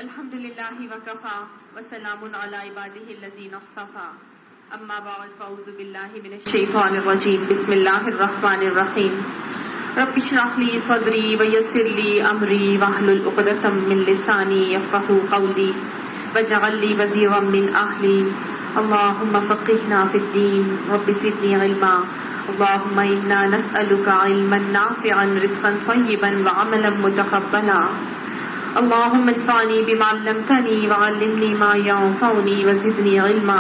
الحمد للہ وکفا وسلام علی عبادہ الذین اصطفى اما بعد فاعوذ باللہ من الشیطان الرجیم بسم اللہ الرحمن الرحیم رب اشرح لی صدری ویسر لی امری واحلل عقدۃ من لسانی یفقهوا قولی واجعل لی وزیرا من اہلی اللہم فقہنا فی الدین رب زدنی علما اللہم انا نسألک علما نافعا رزقا طیبا وعملا متقبلا اللهم انفعني بما علمتني وعلمني ما ينفعني وزدني علما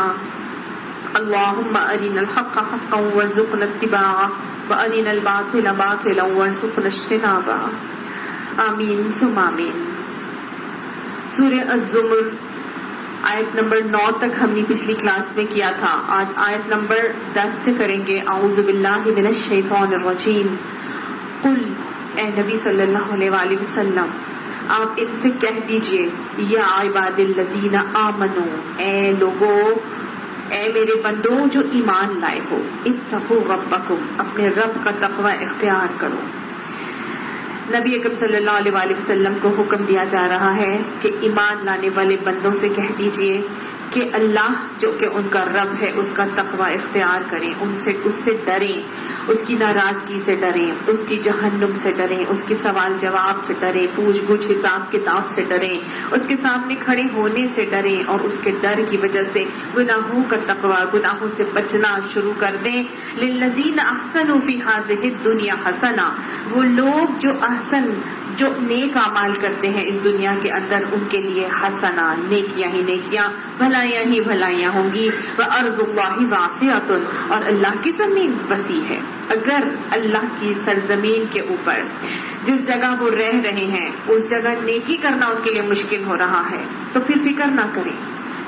اللهم أرنا الحق حقا وارزقنا اتباعه وأرنا الباطل باطلا وارزقنا اجتنابه آمین ثم آمین۔ سورہ الزمر آیت نمبر 9 تک ہم نے پچھلی کلاس میں کیا تھا، آج آیت نمبر 10 سے کریں گے۔ اعوذ باللہ من الشیطان الرجیم۔ قل، اے نبی صلی اللہ علیہ وآلہ وسلم، آپ ان سے کہہ دیجئے، یا عباد الذین آمنو، اے لوگو، اے میرے بندو جو ایمان لائے ہو، اتقوا ربکم، اپنے رب کا تقوی اختیار کرو۔ نبی اکرم صلی اللہ علیہ وآلہ وسلم کو حکم دیا جا رہا ہے کہ ایمان لانے والے بندوں سے کہہ دیجئے کہ اللہ جو کہ ان کا رب ہے اس کا تقوی اختیار کریں، اس سے ڈریں، اس کی ناراضگی سے ڈریں، اس کی جہنم سے ڈریں، اس کے سوال جواب سے ڈریں، پوچھ گچھ حساب کتاب سے ڈریں، اس کے سامنے کھڑے ہونے سے ڈریں، اور اس کے ڈر کی وجہ سے گناہوں کا تقوی، گناہوں سے بچنا شروع کر دیں۔ للذین احسنوا فی ہذہ الدنیا حسنہ، وہ لوگ جو نیک اعمال کرتے ہیں اس دنیا کے اندر، ان کے لیے حسنہ، نیکیاں ہی نیکیاں، بھلائیاں ہی بھلائیاں ہوں گی۔ وَأَرْضُ اللَّهِ وَاسِعَةٌ، اور اللہ کی زمین وسیع ہے۔ اگر اللہ کی سرزمین کے اوپر جس جگہ وہ رہ رہے ہیں اس جگہ نیکی کرنا ان کے لیے مشکل ہو رہا ہے تو پھر فکر نہ کریں۔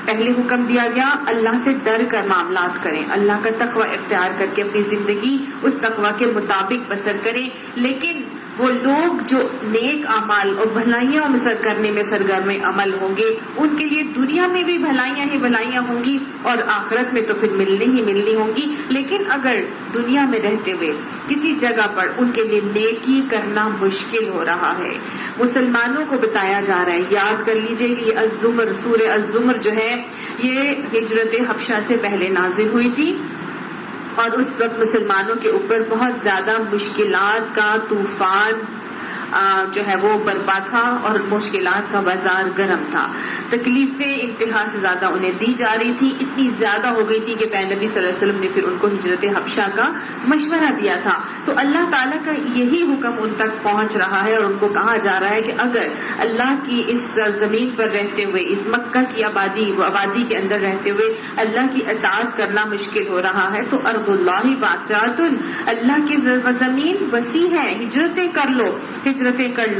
پہلے حکم دیا گیا اللہ سے ڈر کر معاملات کریں، اللہ کا تقوی اختیار کر کے اپنی زندگی اس تقوی کے مطابق بسر کریں۔ لیکن وہ لوگ جو نیک اعمال اور بھلائیاں بسر کرنے میں سرگرم عمل ہوں گے، ان کے لیے دنیا میں بھی بھلائیاں ہی بھلائیاں ہوں گی اور آخرت میں تو پھر ملنی ہوں گی۔ لیکن اگر دنیا میں رہتے ہوئے کسی جگہ پر ان کے لیے نیکی کرنا مشکل ہو رہا ہے، مسلمانوں کو بتایا جا رہا ہے، یاد کر لیجئے یہ الزمر، سورہ الزمر جو ہے یہ ہجرت حبشہ سے پہلے نازل ہوئی تھی، اور اس وقت مسلمانوں کے اوپر بہت زیادہ مشکلات کا طوفان جو ہے وہ برپا تھا، اور مشکلات کا بازار گرم تھا، تکلیفیں انتہا سے زیادہ انہیں دی جا رہی تھی، اتنی زیادہ ہو گئی تھی کہ پیغمبر نبی صلی اللہ علیہ وسلم نے پھر ان کو ہجرت حبشہ کا مشورہ دیا تھا۔ تو اللہ تعالیٰ کا یہی حکم ان تک پہنچ رہا ہے، اور ان کو کہا جا رہا ہے کہ اگر اللہ کی اس زمین پر رہتے ہوئے، اس مکہ کی آبادی کے اندر رہتے ہوئے اللہ کی اطاعت کرنا مشکل ہو رہا ہے تو ارض اللہ واسعۃ، اللہ کی زمین وسیع ہے، ہجرتیں کر لو، ہجرتیں کر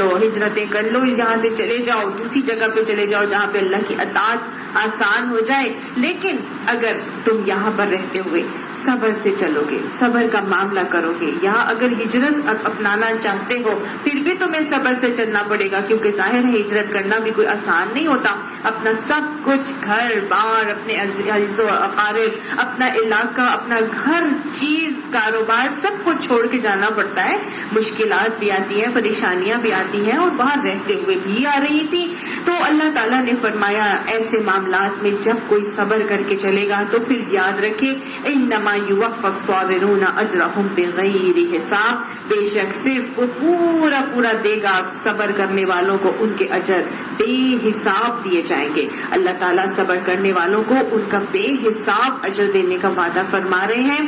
لو، یہاں سے چلے جاؤ، دوسری جگہ پہ چلے جاؤ جہاں پہ اللہ کی اطاعت آسان ہو جائے۔ لیکن اگر تم یہاں پر رہتے ہوئے صبر سے چلو گے، صبر کا معاملہ کرو گے، یہاں اگر ہجرت اپنانا چاہتے ہو پھر بھی تمہیں صبر سے چلنا پڑے گا، کیونکہ ظاہر ہے ہجرت کرنا بھی کوئی آسان نہیں ہوتا۔ اپنا سب کچھ، گھر بار، اپنے عزیز و اقارب، اپنا علاقہ، اپنا گھر، چیز، کاروبار، سب کچھ چھوڑ کے جانا پڑتا ہے، مشکلات بھی آتی ہیں، پریشانیاں بھی آتی ہیں، اور باہر رہتے ہوئے بھی آ رہی تھی۔ تو اللہ تعالیٰ نے فرمایا ایسے معاملات میں جب کوئی صبر کر کے چلے گا تو پھر یاد رکھے انما یوفی الصابرون اجرهم بغیر حساب، بے شک صرف وہ پورا دے گا صبر کرنے والوں کو، ان کے اجر بے حساب دیے جائیں گے۔ اللہ تعالیٰ صبر کرنے والوں کو ان کا بے حساب اجر دینے کا وعدہ فرما رہے ہیں۔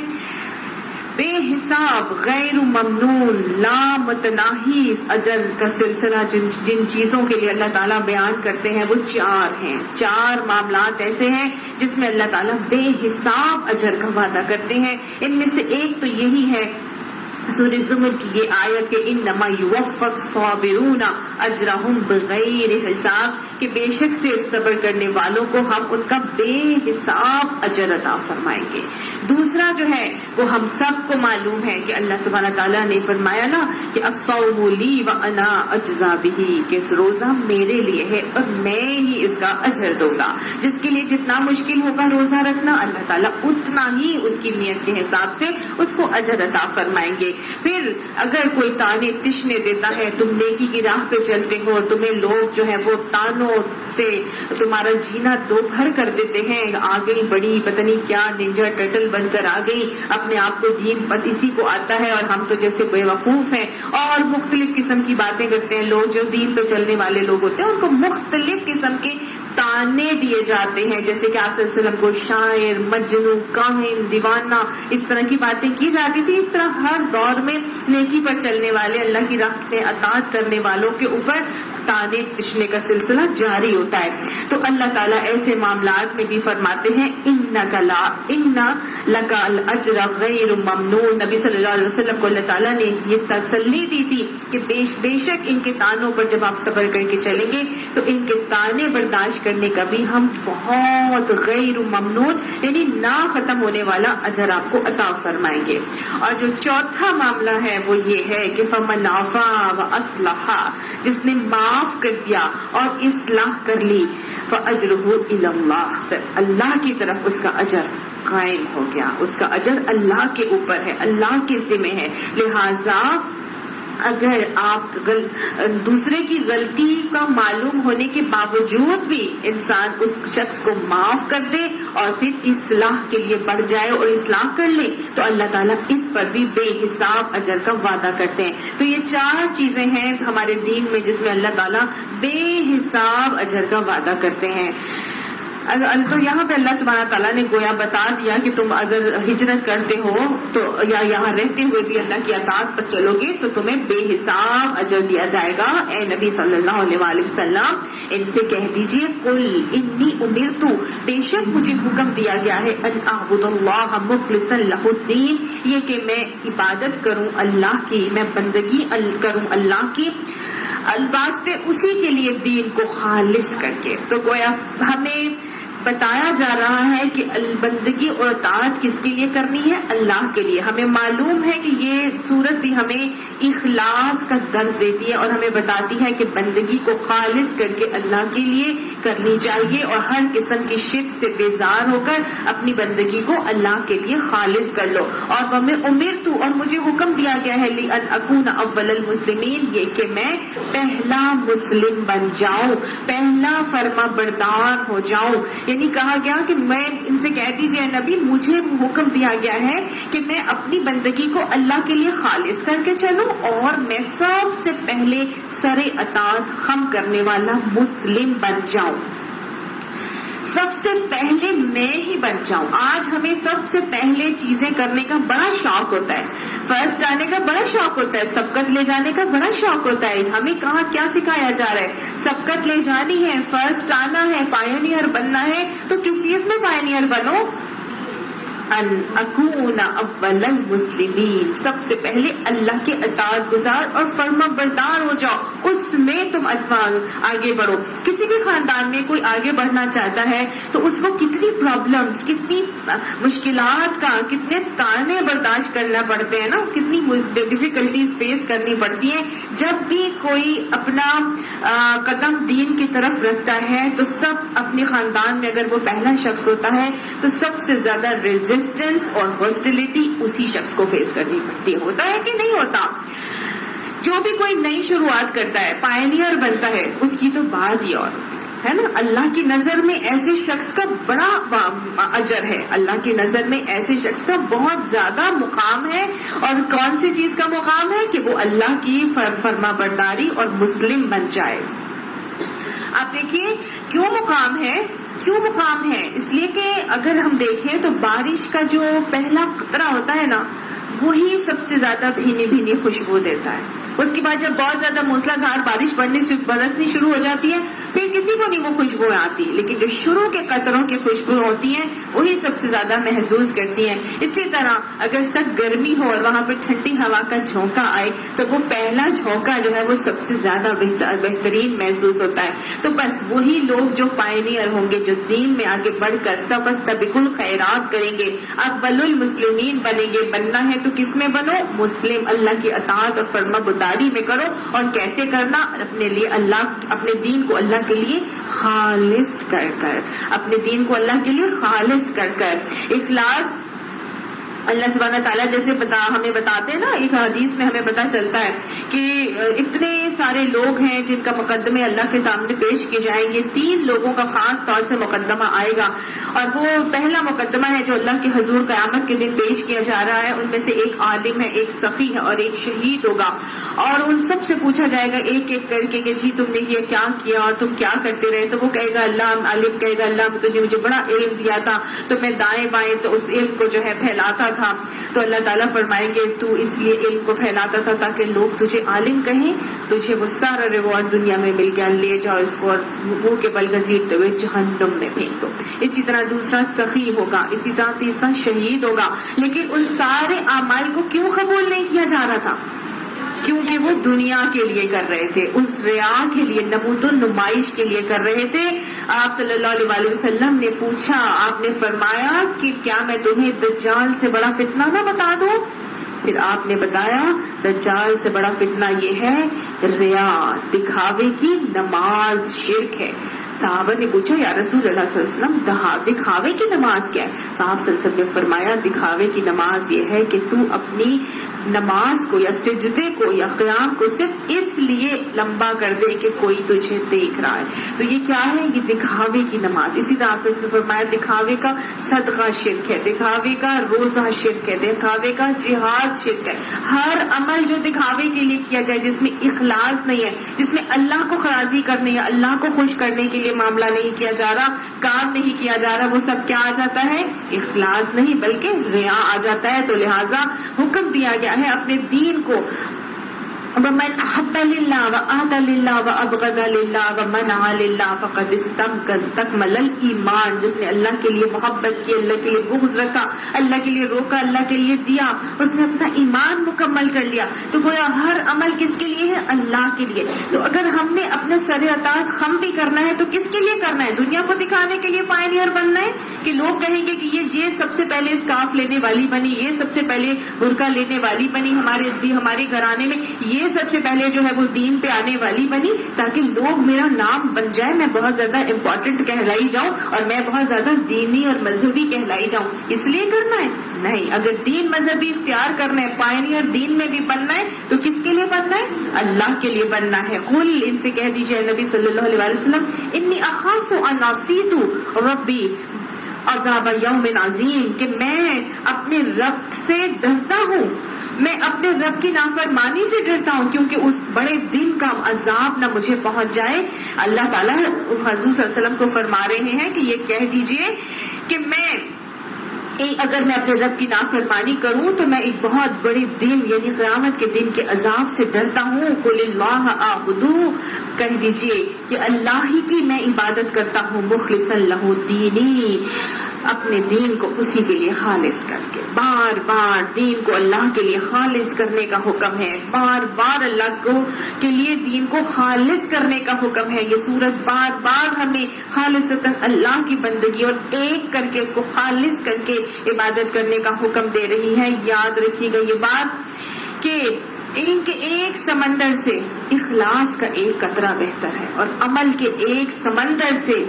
بے حساب، غیر ممنون، لا متناہی اجر کا سلسلہ جن چیزوں کے لیے اللہ تعالیٰ بیان کرتے ہیں وہ چار ہیں، چار معاملات ایسے ہیں جس میں اللہ تعالیٰ بے حساب اجر کا وعدہ کرتے ہیں۔ ان میں سے ایک تو یہی ہے سورہ زمر کی یہ آیت کہ انما یوفی الصابرون اجرهم بغیر حساب، کہ بے شک سے صبر کرنے والوں کو ہم ان کا بے حساب اجر عطا فرمائیں گے۔ دوسرا جو ہے وہ ہم سب کو معلوم ہے کہ اللہ سبحانہ تعالیٰ نے فرمایا نا کہ الصوم لی وانا اجزا بہ، کہ روزہ میرے لیے ہے اور میں ہی اس کا اجر دوں گا۔ جس کے لیے جتنا مشکل ہوگا روزہ رکھنا، اللہ تعالیٰ اتنا ہی اس کی نیت کے حساب سے اس کو اجر عطا فرمائیں گے۔ پھر اگر کوئی تانے تشنے دیتا ہے، تم نیکی کی راہ پہ چلتے ہو، تمہیں لوگ جو ہے وہ تانوں سے تمہارا جینا دو بھر کر دیتے ہیں، آ گئی بڑی پتہ نہیں کیا ننجا ٹرٹل بن کر آ گئی، اپنے آپ کو دین بس اسی کو آتا ہے اور ہم تو جیسے بے وقوف ہیں، اور مختلف قسم کی باتیں کرتے ہیں لوگ جو دین پہ چلنے والے لوگ ہوتے ہیں، ان کو مختلف قسم کے تانے دیے جاتے ہیں، جیسے کہ آپ صلی اللہ علیہ وسلم کو شاعر، مجنو، کاہن، دیوانہ، اس طرح کی باتیں کی جاتی تھی۔ اس طرح ہر دور میں نیکی پر چلنے والے، اللہ کی راہ میں اطاعت کرنے والوں کے اوپر تانے تشنے کا سلسلہ جاری ہوتا ہے۔ تو اللہ تعالیٰ ایسے معاملات میں بھی فرماتے ہیں ان لک الاجر غیر ممنون۔ نبی صلی اللہ علیہ وسلم کو اللہ تعالیٰ نے یہ تسلی دی تھی کہ بے شک ان کے تانوں پر جب آپ صبر کر کے چلیں گے تو ان کے تانے برداشت کرنے کا بھی ہم بہت غیر ممنون یعنی نہ ختم ہونے والا اجر آپ کو عطا فرمائیں گے۔ اور جو چوتھا معاملہ ہے وہ یہ ہے کہ فمن عفا واصلح، جس نے معاف کر دیا اور اصلاح کر لی، فاجرہ الی اللہ، پھر اللہ کی طرف اس کا اجر قائم ہو گیا، اس کا اجر اللہ کے اوپر ہے، اللہ کے ذمہ ہے۔ لہذا اگر آپ دوسرے کی غلطی کا معلوم ہونے کے باوجود بھی انسان اس شخص کو معاف کر دے اور پھر اصلاح کے لیے بڑھ جائے اور اصلاح کر لے تو اللہ تعالیٰ اس پر بھی بے حساب اجر کا وعدہ کرتے ہیں۔ تو یہ 4 چیزیں ہیں ہمارے دین میں جس میں اللہ تعالیٰ بے حساب اجر کا وعدہ کرتے ہیں۔ تو یہاں پہ اللہ سبحانہ تعالیٰ نے گویا بتا دیا کہ تم اگر ہجرت کرتے ہو تو یا یہاں رہتے ہوئے بھی اللہ کی اطاعت پر چلو گے تو تمہیں بے حساب اجر دیا جائے گا۔ اے نبی صلی اللہ علیہ وآلہ وسلم ان سے کہہ دیجئے قل انی امرت، بے شک مجھے حکم دیا گیا ہے ان اعبد اللہ مخلصا لہ الدین، یہ کہ میں عبادت کروں اللہ کی، میں بندگی کروں اللہ کی واسطے اسی کے لیے دین کو خالص کر کے۔ تو گویا ہمیں بتایا جا رہا ہے کہ بندگی اور اطاعت کس کے لیے کرنی ہے؟ اللہ کے لیے۔ ہمیں معلوم ہے کہ یہ سورت بھی ہمیں اخلاص کا درس دیتی ہے اور ہمیں بتاتی ہے کہ بندگی کو خالص کر کے اللہ کے لیے کرنی چاہیے اور ہر قسم کی شرک سے بیزار ہو کر اپنی بندگی کو اللہ کے لیے خالص کر لو۔ اور وَمَا أُمِرْتُ، اور مجھے حکم دیا گیا ہے لِأَنْ أَكُونَ أَوَّلَ الْمُسْلِمِينَ، یہ کہ میں پہلا مسلم بن جاؤں، پہلا فرما بردار ہو جاؤں۔ یعنی کہا گیا کہ میں ان سے کہہ دیجئے نبی مجھے حکم دیا گیا ہے کہ میں اپنی بندگی کو اللہ کے لیے خالص کر کے چلوں اور میں سب سے پہلے سر اطاعت خم کرنے والا مسلم بن جاؤں، سب سے پہلے میں ہی بن جاؤں۔ آج ہمیں سب سے پہلے چیزیں کرنے کا بڑا شوق ہوتا ہے، فرسٹ آنے کا بڑا شوق ہوتا ہے، سبقت لے جانے کا بڑا شوق ہوتا ہے۔ ہمیں کہاں کیا سکھایا جا رہا ہے؟ سبقت لے جانی ہے، فرسٹ آنا ہے، پائنیئر بننا ہے۔ تو کس چیز میں پائنیئر بنو؟ ان اکون اول المسلمین، سب سے پہلے اللہ کے اطاعت گزار اور فرما بردار ہو جاؤ، اس میں تم آگے بڑھو۔ کسی بھی خاندان میں کوئی آگے بڑھنا چاہتا ہے تو اس کو کتنی پرابلمز، کتنی مشکلات کا، کتنے تانے برداشت کرنا پڑتے ہیں نا، کتنی ڈیفیکلٹیز فیس کرنی پڑتی ہیں۔ جب بھی کوئی اپنا قدم دین کی طرف رکھتا ہے تو سب اپنے خاندان میں اگر وہ پہلا شخص ہوتا ہے تو سب سے زیادہ ریزسٹنس اور ہاسٹیلٹی اسی شخص کو فیس کرنی پڑتی ہے۔ ہوتا ہے کہ نہیں ہوتا؟ جو بھی کوئی نئی شروعات کرتا ہے، پائنیئر بنتا ہے، اس کی تو بات ہی اور ہے نا۔ اللہ کی نظر میں ایسے شخص کا بڑا اجر ہے، اللہ کی نظر میں ایسے شخص کا بہت زیادہ مقام ہے۔ اور کون سی چیز کا مقام ہے؟ کہ وہ اللہ کی فرما برداری اور مسلم بن جائے۔ آپ دیکھیے کیوں مقام ہے؟ کیوں مقام ہے؟ اس لیے کہ اگر ہم دیکھیں تو بارش کا جو پہلا قطرہ ہوتا ہے نا، وہی سب سے زیادہ بھینی بھینی خوشبو دیتا ہے۔ اس کے بعد جب بہت زیادہ موسلا دھار بارش برسنی شروع ہو جاتی ہے پھر کسی کو نہیں وہ خوشبو آتی، لیکن جو شروع کے قطروں کی خوشبو ہوتی ہیں وہی سب سے زیادہ محسوس کرتی ہیں۔ اسی طرح اگر سخت گرمی ہو اور وہاں پہ ٹھنڈی ہوا کا جھونکا آئے تو وہ پہلا جھونکا جو ہے وہ سب سے زیادہ بہترین محسوس ہوتا ہے۔ تو بس وہی لوگ جو پائنیئر ہوں گے، جو دین میں آگے بڑھ کر سبقت الخیرات کریں گے، اول المسلمین بنیں گے۔ بننا ہے تو کس میں بنو؟ مسلم، اللہ کی اطاعت اور فرما برداری میں کرو۔ اور کیسے کرنا؟ اپنے لیے اپنے دین کو اللہ کے لیے خالص کر کر، اپنے دین کو اللہ کے لیے خالص کر کر۔ اخلاص اللہ سبحانہ تعالیٰ جیسے ہمیں بتاتے ہیں نا، ایک حدیث میں ہمیں پتہ چلتا ہے کہ اتنے سارے لوگ ہیں جن کا مقدمے اللہ کے سامنے پیش کیے جائیں گے. 3 لوگوں کا خاص طور سے مقدمہ آئے گا، اور وہ پہلا مقدمہ ہے جو اللہ کے حضور قیامت کے دن پیش کیا جا رہا ہے. ان میں سے ایک عالم ہے، ایک سخی ہے اور ایک شہید ہوگا. اور ان سب سے پوچھا جائے گا ایک ایک کر کے کہ جی تم نے یہ کیا کیا اور تم کیا کرتے رہے. تو وہ کہے گا، اللہ عالم کہے گا، اللہ تجھے مجھے بڑا علم دیا تھا تو میں دائیں بائیں تو اس علم کو جو ہے پھیلاتا تھا. تو اللہ تعالیٰ فرمائیں گے تو اس لیے علم کو پھیلاتا تھا تاکہ لوگ تجھے عالم کہیں، تجھے وہ سارا ریوارڈ دنیا میں مل گیا، لے جاؤ اس کو اور منہ کے بل گھسیٹتے ہوئے جہنم میں پھینک دو. اسی طرح دوسرا سخی ہوگا، اسی طرح تیسرا شہید ہوگا. لیکن ان سارے اعمال کو کیوں قبول نہیں کیا جا رہا تھا؟ کیونکہ وہ دنیا کے لیے کر رہے تھے، اس ریا کے لیے، نمود و نمائش کے لیے کر رہے تھے. آپ صلی اللہ علیہ وسلم نے پوچھا، آپ نے فرمایا کہ کیا میں تمہیں دجال سے بڑا فتنہ نہ بتا دوں؟ پھر آپ نے بتایا دجال سے بڑا فتنہ یہ ہے ریا، دکھاوے کی نماز شرک ہے. صحابہ نے پوچھا، یا رسول اللہ صلی اللہ علیہ وسلم دکھاوے کی نماز کیا ہے؟ تو آپ صلی اللہ علیہ وسلم نے فرمایا دکھاوے کی نماز یہ ہے کہ تو اپنی نماز کو یا سجدے کو یا قیام کو صرف اس لیے لمبا کر دے کہ کوئی تجھے دیکھ رہا ہے. تو یہ کیا ہے؟ یہ دکھاوے کی نماز. اسی طرح آپ صلی اللہ علیہ وسلم نے فرمایا دکھاوے کا صدقہ شرک ہے، دکھاوے کا روزہ شرک ہے، دکھاوے کا جہاد شرک ہے. ہر عمل جو دکھاوے کے لیے کیا جائے، جس میں اخلاص نہیں ہے، جس میں اللہ کو راضی کرنے یا اللہ کو خوش کرنے کے لیے معاملہ نہیں کیا جا رہا، کام نہیں کیا جا رہا، وہ سب کیا آ جاتا ہے؟ اخلاص نہیں بلکہ ریا آ جاتا ہے. تو لہٰذا حکم دیا گیا ہے اپنے دین کو وَمَنْ أَحَبَّ لِلَّهِ وَآتَى لِلَّهِ وَأَبْغَضَ لِلَّهِ وَمَنَعَ لِلَّهِ فَقَدِ اسْتَكْمَلَ الْإِيمَانَ. جس نے اللہ کے لیے محبت کی، اللہ کے لیے بغض رکھا، اللہ کے لیے روکا، اللہ کے لیے دیا، اس نے اپنا ایمان مکمل کر لیا. تو گویا ہر عمل کس کے لیے ہے؟ اللہ کے لیے. تو اگر ہم نے اپنے سر اطاعت خم بھی کرنا ہے تو کس کے لیے کرنا ہے؟ دنیا کو دکھانے کے لیے پائنیئر بننا ہے کہ لوگ کہیں گے کہ یہ سب سے پہلے اسکارف لینے والی بنی، یہ سب سے پہلے برقع لینے والی بنی ہمارے گھرانے میں، یہ سب سے پہلے جو ہے وہ دین پہ آنے والی بنی، تاکہ لوگ میرا نام بن جائے، میں بہت زیادہ امپورٹنٹ کہلائی جاؤں اور میں بہت زیادہ دینی اور مذہبی کہلائی جاؤں. اس لیے کرنا ہے؟ نہیں. اگر دین مذہبی اختیار کرنا ہے، پائنیئر دین میں بھی بننا ہے، تو کس کے لیے بننا ہے؟ اللہ کے لیے بننا ہے. قل، ان سے کہہ دیجیے نبی صلی اللہ علیہ وسلم، انی اخاف ان عصیت ربی عذاب یوم عظیم، کہ میں اپنے رب سے ڈرتا ہوں، میں اپنے رب کی نافرمانی سے ڈرتا ہوں، کیونکہ اس بڑے دن کا عذاب نہ مجھے پہنچ جائے. اللہ تعالیٰ حضور صلی اللہ علیہ وسلم کو فرما رہے ہیں کہ یہ کہہ دیجئے کہ اگر میں اپنے رب کی نافرمانی کروں تو میں ایک بہت بڑے دن یعنی قیامت کے دن کے عذاب سے ڈرتا ہوں. قل اللہ اعبدو، کہہ دیجئے کہ اللہ ہی کی میں عبادت کرتا ہوں، مخلصا لہ دینی، اپنے دین کو اسی کے لیے خالص کر کے. بار بار دین کو اللہ کے لیے خالص کرنے کا حکم ہے، بار بار اللہ کے لیے دین کو خالص کرنے کا حکم ہے. یہ سورت بار بار ہمیں خالصتاً اللہ کی بندگی اور ایک کر کے اس کو خالص کر کے عبادت کرنے کا حکم دے رہی ہے. یاد رکھیے گا یہ بات کہ ان کے ایک سمندر سے اخلاص کا ایک قطرہ بہتر ہے، اور عمل کے ایک سمندر سے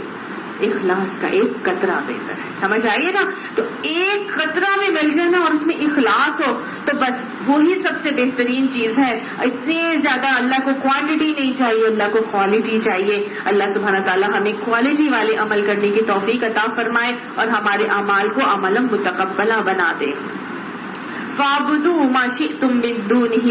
اخلاص کا ایک قطرہ بہتر ہے. سمجھ آئیے نا؟ تو ایک قطرہ میں مل جائے نا اور اس میں اخلاص ہو تو بس وہی سب سے بہترین چیز ہے. اتنے زیادہ اللہ کو کوانٹٹی نہیں چاہیے، اللہ کو کوالٹی چاہیے. اللہ سبحانہ تعالیٰ ہمیں کوالٹی والے عمل کرنے کی توفیق عطا فرمائے اور ہمارے اعمال کو عملا متقبلہ بنا دے. فَاعْبُدُوا مَا شِئْتُم مِّن دُونِهِ،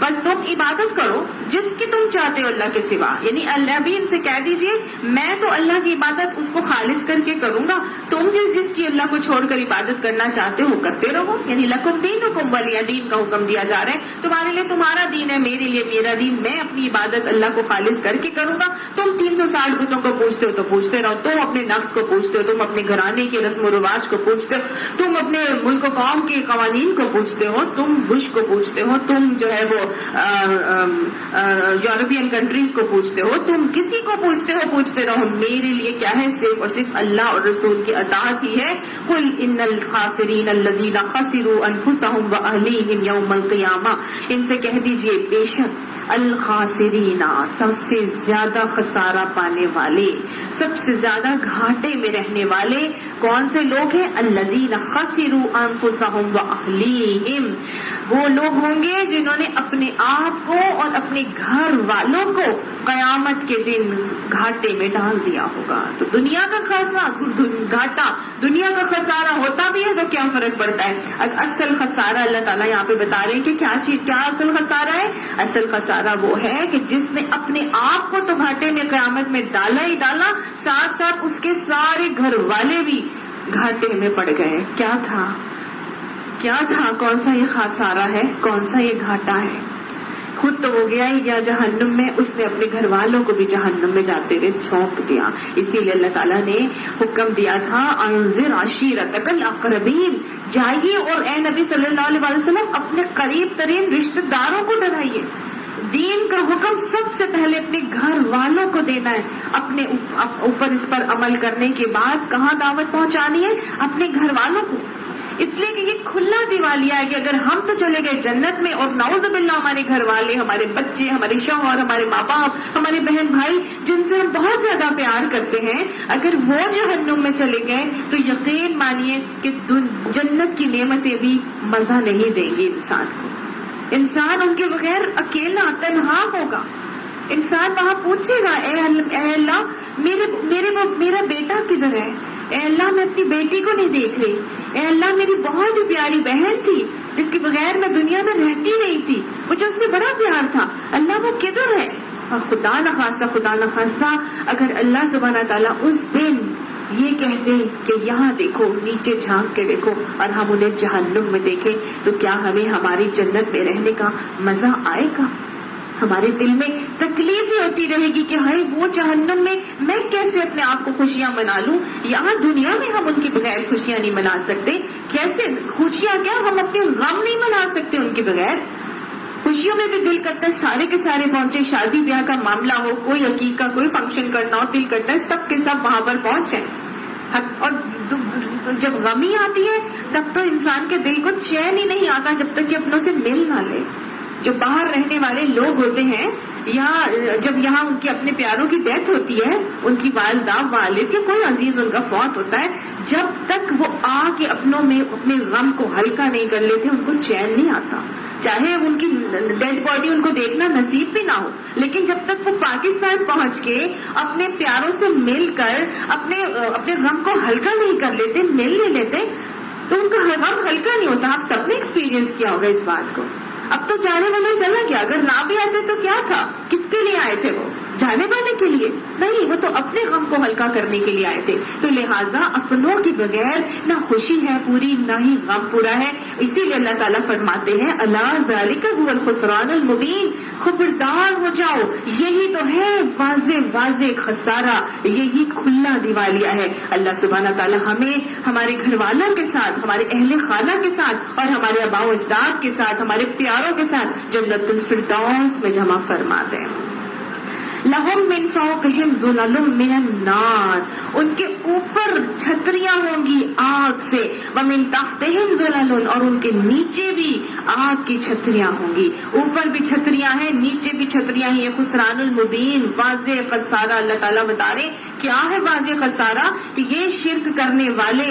بس تم عبادت کرو جس کی تم چاہتے ہو اللہ کے سوا. یعنی اللہ بھی ان سے کہہ دیجئے میں تو اللہ کی عبادت اس کو خالص کر کے کروں گا، تم جس کی اللہ کو چھوڑ کر عبادت کرنا چاہتے ہو کرتے رہو. یعنی لکم دینکم ولی دین کا حکم دیا جا رہا ہے. تمہارے لیے تمہارا دین ہے، میرے لیے میرا دین. میں اپنی عبادت اللہ کو خالص کر کے کروں گا. تم 360 بتوں کو پوچھتے ہو تو پوچھتے رہو، تم اپنے نفس کو پوچھتے ہو، تم اپنے گھرانے کے رسم و رواج کو پوچھتے ہو، تم اپنے ملک و قوم کے قوانین کو پوچھتے ہو، تم بش کو پوچھتے ہو، تم جو ہے وہ یورپین کنٹریز کو پوچھتے ہو، تم کسی کو پوچھتے ہو، پوچھتے رہو. میرے لیے کیا ہے؟ صرف اور صرف اللہ اور رسول کی اطاعت ہی ہے. قل ان الخاسرین الذین خسروا انفسهم واہلیہم یوم القیامہ، ان سے کہہ دیجئے بے شک الخاسرین، سب سے زیادہ خسارہ پانے والے، سب سے زیادہ گھاٹے میں رہنے والے کون سے لوگ ہیں؟ الذین خسروا انفسهم واہلیہم، وہ لوگ ہوں گے جنہوں نے اپنے آپ کو اور اپنے گھر والوں کو قیامت کے دن گھاٹے میں ڈال دیا ہوگا۔ تو دنیا کا گھاٹا، دنیا کا خسارہ ہوتا بھی ہے تو کیا فرق پڑتا ہے؟ اصل خسارہ اللہ تعالیٰ یہاں پہ بتا رہے ہیں کہ کیا اصل خسارہ ہے؟ اصل خسارہ وہ ہے کہ جس نے اپنے آپ کو تو گھاٹے میں قیامت میں ڈالا ہی ڈالا، ساتھ ساتھ اس کے سارے گھر والے بھی گھاٹے میں پڑ گئے۔ کیا تھا؟ کون سا یہ خسارہ ہے؟ کون سا یہ گھاٹا ہے؟ خود تو وہ گیا ہی گیا جہنم میں، اس نے اپنے گھر والوں کو بھی جہنم میں جاتے ہوئے چھونک دیا۔ اسی لیے اللہ تعالیٰ نے حکم دیا تھا انذر عشیرتک الاقربین، جائیے اور اے نبی صلی اللہ علیہ وسلم اپنے قریب ترین رشتہ داروں کو ڈرائیے۔ دین کا حکم سب سے پہلے اپنے گھر والوں کو دینا ہے، اپنے اوپر اس پر عمل کرنے کے بعد کہاں دعوت پہنچانی ہے؟ اپنے گھر والوں کو۔ اس لیے کہ یہ کھلا دیوالیہ ہے کہ اگر ہم تو چلے گئے جنت میں اور نعوذ باللہ ہمارے گھر والے، ہمارے بچے، ہمارے شوہر، ہمارے ماں باپ، ہمارے بہن بھائی جن سے ہم بہت زیادہ پیار کرتے ہیں، اگر وہ جہنم میں چلے گئے تو یقین مانیے کہ جنت کی نعمتیں بھی مزہ نہیں دیں گی انسان کو۔ انسان ان کے بغیر اکیلا تنہا ہوگا۔ انسان وہاں پوچھے گا اے اللہ میرا بیٹا کدھر ہے؟ اے اللہ میں اپنی بیٹی کو نہیں دیکھ رہی۔ اے اللہ میری بہت ہی پیاری بہن تھی جس کے بغیر میں دنیا میں رہتی نہیں تھی، مجھے اس سے بڑا پیار تھا، اللہ وہ کدھر ہے؟ اور خدا نخواستہ اگر اللہ سبحانہ تعالیٰ اس دن یہ کہتے کہ یہاں دیکھو، نیچے جھانک کے دیکھو، اور ہم انہیں جہنم میں دیکھیں، تو کیا ہمیں ہماری جنت میں رہنے کا مزہ آئے گا؟ ہمارے دل میں تکلیف ہی ہوتی رہے گی کہ ہائے وہ جہنم میں کیسے اپنے آپ کو خوشیاں منا لوں؟ یہاں دنیا میں ہم ان کے بغیر خوشیاں نہیں منا سکتے، کیسے خوشیاں کیا ہم اپنے غم نہیں منا سکتے ان کے بغیر؟ خوشیوں میں بھی دل کرتا ہے سارے کے سارے پہنچے، شادی بیاہ کا معاملہ ہو، کوئی عقیقہ، کوئی فنکشن کرنا ہو، دل کرتا ہے سب کے سب وہاں پر پہنچے۔ اور جب غمی آتی ہے تب تو انسان کے دل کو چین ہی نہیں آتا جب تک کہ اپنوں سے مل نہ لے۔ جو باہر رہنے والے لوگ ہوتے ہیں، یا جب یہاں ان کے اپنے پیاروں کی ڈیتھ ہوتی ہے، ان کی والدہ، والد یا کوئی عزیز ان کا فوت ہوتا ہے، جب تک وہ آ کے اپنوں میں اپنے غم کو ہلکا نہیں کر لیتے ان کو چین نہیں آتا، چاہے ان کی ڈیڈ باڈی ان کو دیکھنا نصیب بھی نہ ہو، لیکن جب تک وہ پاکستان پہنچ کے اپنے پیاروں سے مل کر اپنے غم کو ہلکا نہیں کر لیتے، مل نہیں لیتے، تو ان کا غم ہلکا نہیں ہوتا۔ آپ سب نے ایکسپیرینس کیا ہوگا اس بات کو۔ اب تو جانے والے چلا گیا، اگر نہ بھی آتے تو کیا تھا؟ کس کے لیے آئے تھے وہ؟ جانے والے کے لیے نہیں، وہ تو اپنے غم کو ہلکا کرنے کے لیے آئے تھے۔ تو لہٰذا اپنوں کے بغیر نہ خوشی ہے پوری، نہ ہی غم پورا ہے۔ اسی لیے اللہ تعالیٰ فرماتے ہیں الا ذالک هو الخسران المبین، خبردار ہو جاؤ، یہی تو ہے واضح خسارہ، یہی کھلا دیوالیہ ہے۔ اللہ سبحانہ تعالیٰ ہمیں ہمارے گھر والوں کے ساتھ، ہمارے اہل خانہ کے ساتھ اور ہمارے آباء و اجداد کے ساتھ، ہمارے پیاروں کے ساتھ جنت الفردوس میں جمع فرما دیں۔ لہم من فوقہم ظلل من النار، ان کے اوپر چھتریاں ہوں گی آگ سے، ومن تحتہم ظلل، اور ان کے نیچے بھی آگ کی چھتریاں ہوں گی۔ اوپر بھی چھتریاں ہیں، نیچے بھی چھتریاں ہیں۔ یہ خسران المبین، واضح خسارہ اللہ تعالیٰ بتا رہے کیا ہے واضح خسارہ، کہ یہ شرک کرنے والے،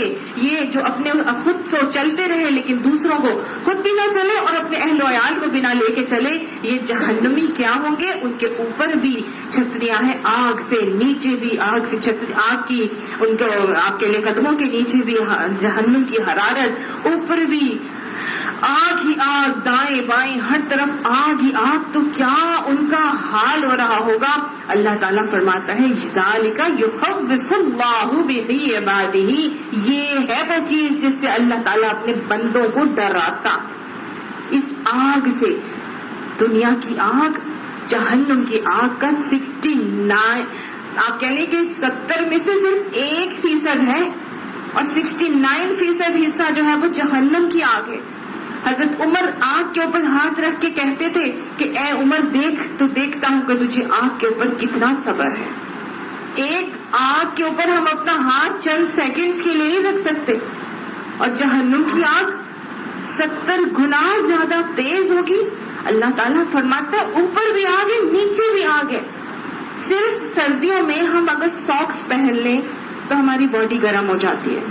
یہ جو اپنے خود تو چلتے رہے لیکن دوسروں کو خود بھی نہ چلے اور اپنے اہل و عیال کو بھی نہ لے کے چلے، یہ جہنمی کیا ہوں گے؟ ان کے اوپر بھی چھتریاں ہیں آگ سے، نیچے بھی آگ سے آگ کی، ان کو آپ کے لیے قدموں کے نیچے بھی جہنم کی حرارت، اوپر بھی آگ ہی آگ، دائیں بائیں ہر طرف آگ ہی آگ، تو کیا ان کا حال ہو رہا ہوگا؟ اللہ تعالیٰ فرماتا ہے ذالک یخوف اللہ بہ عبادہ، یہ ہے وہ چیز جس سے اللہ تعالیٰ اپنے بندوں کو ڈراتا۔ اس آگ سے، دنیا کی آگ، جہنم کی آگ کا 69، آپ کہہ لیں کہ 70 میں سے صرف 1% ہے، اور 69% حصہ جو ہے وہ جہنم کی آگ ہے۔ حضرت عمر آگ کے اوپر ہاتھ رکھ کے کہتے تھے کہ اے عمر دیکھ تو دیکھتا ہوں کہ تجھے آگ کے اوپر کتنا صبر ہے۔ ایک آگ کے اوپر ہم اپنا ہاتھ چند سیکنڈز کے لیے نہیں رکھ سکتے، اور جہنم کی آگ 70 گنا زیادہ تیز ہوگی۔ اللہ تعالیٰ فرماتا ہے اوپر بھی آگ ہے نیچے بھی آگ ہے. صرف سردیوں میں ہم اگر ساکس پہن لیں تو ہماری باڈی گرم ہو جاتی ہے.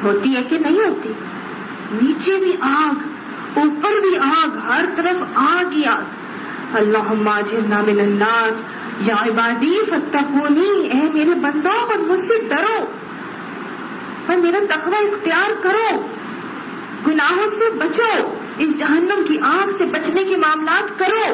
ہوتی ہے کہ نہیں ہوتی؟ نیچے بھی آگ, اوپر بھی آگ, ہر طرف آگ ہی آگ. اللہم اجرنا من النار یا عبادی فاتقونی, اے میرے بندوں اور مجھ سے ڈرو اور میرا تقوی اختیار کرو, گناہوں سے بچو, اس جہنم کی آگ سے بچنے کے معاملات کرو.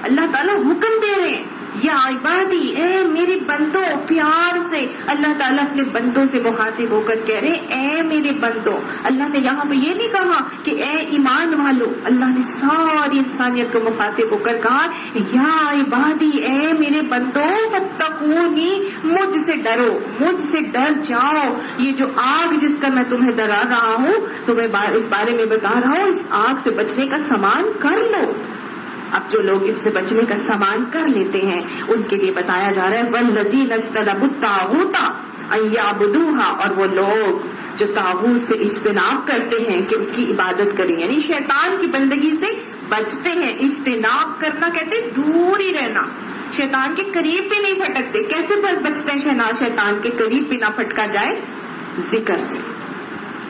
اللہ تعالیٰ حکم دے رہے ہیں یا عبادی, اے میرے بندوں. پیار سے اللہ تعالیٰ اپنے بندوں سے مخاطب ہو کر کہہ رہے اے میرے بندوں. اللہ نے یہاں پہ یہ نہیں کہا کہ اے ایمان والو, اللہ نے ساری انسانیت کو مخاطب ہو کر کہا یا عبادی, اے میرے بندوں فاتقونی, مجھ سے ڈرو, مجھ سے ڈر جاؤ. یہ جو آگ جس کا میں تمہیں ڈرا رہا ہوں, تمہیں اس بارے میں بتا رہا ہوں, اس آگ سے بچنے کا سامان کر لو. اب جو لوگ اس سے بچنے کا سامان کر لیتے ہیں ان کے لیے بتایا جا رہا ہے والذین اجتنبوا الطاغوت ان یعبدوها, اور وہ لوگ جو طاغوت سے اجتناب کرتے ہیں کہ اس کی عبادت کریں, یعنی شیطان کی بندگی سے بچتے ہیں. اجتناب کرنا کہتے ہیں دور ہی رہنا, شیطان کے قریب بھی نہیں پھٹکتے. کیسے بچتے ہیں شیطان کے قریب بھی نہ پھٹکا جائے؟ ذکر سے.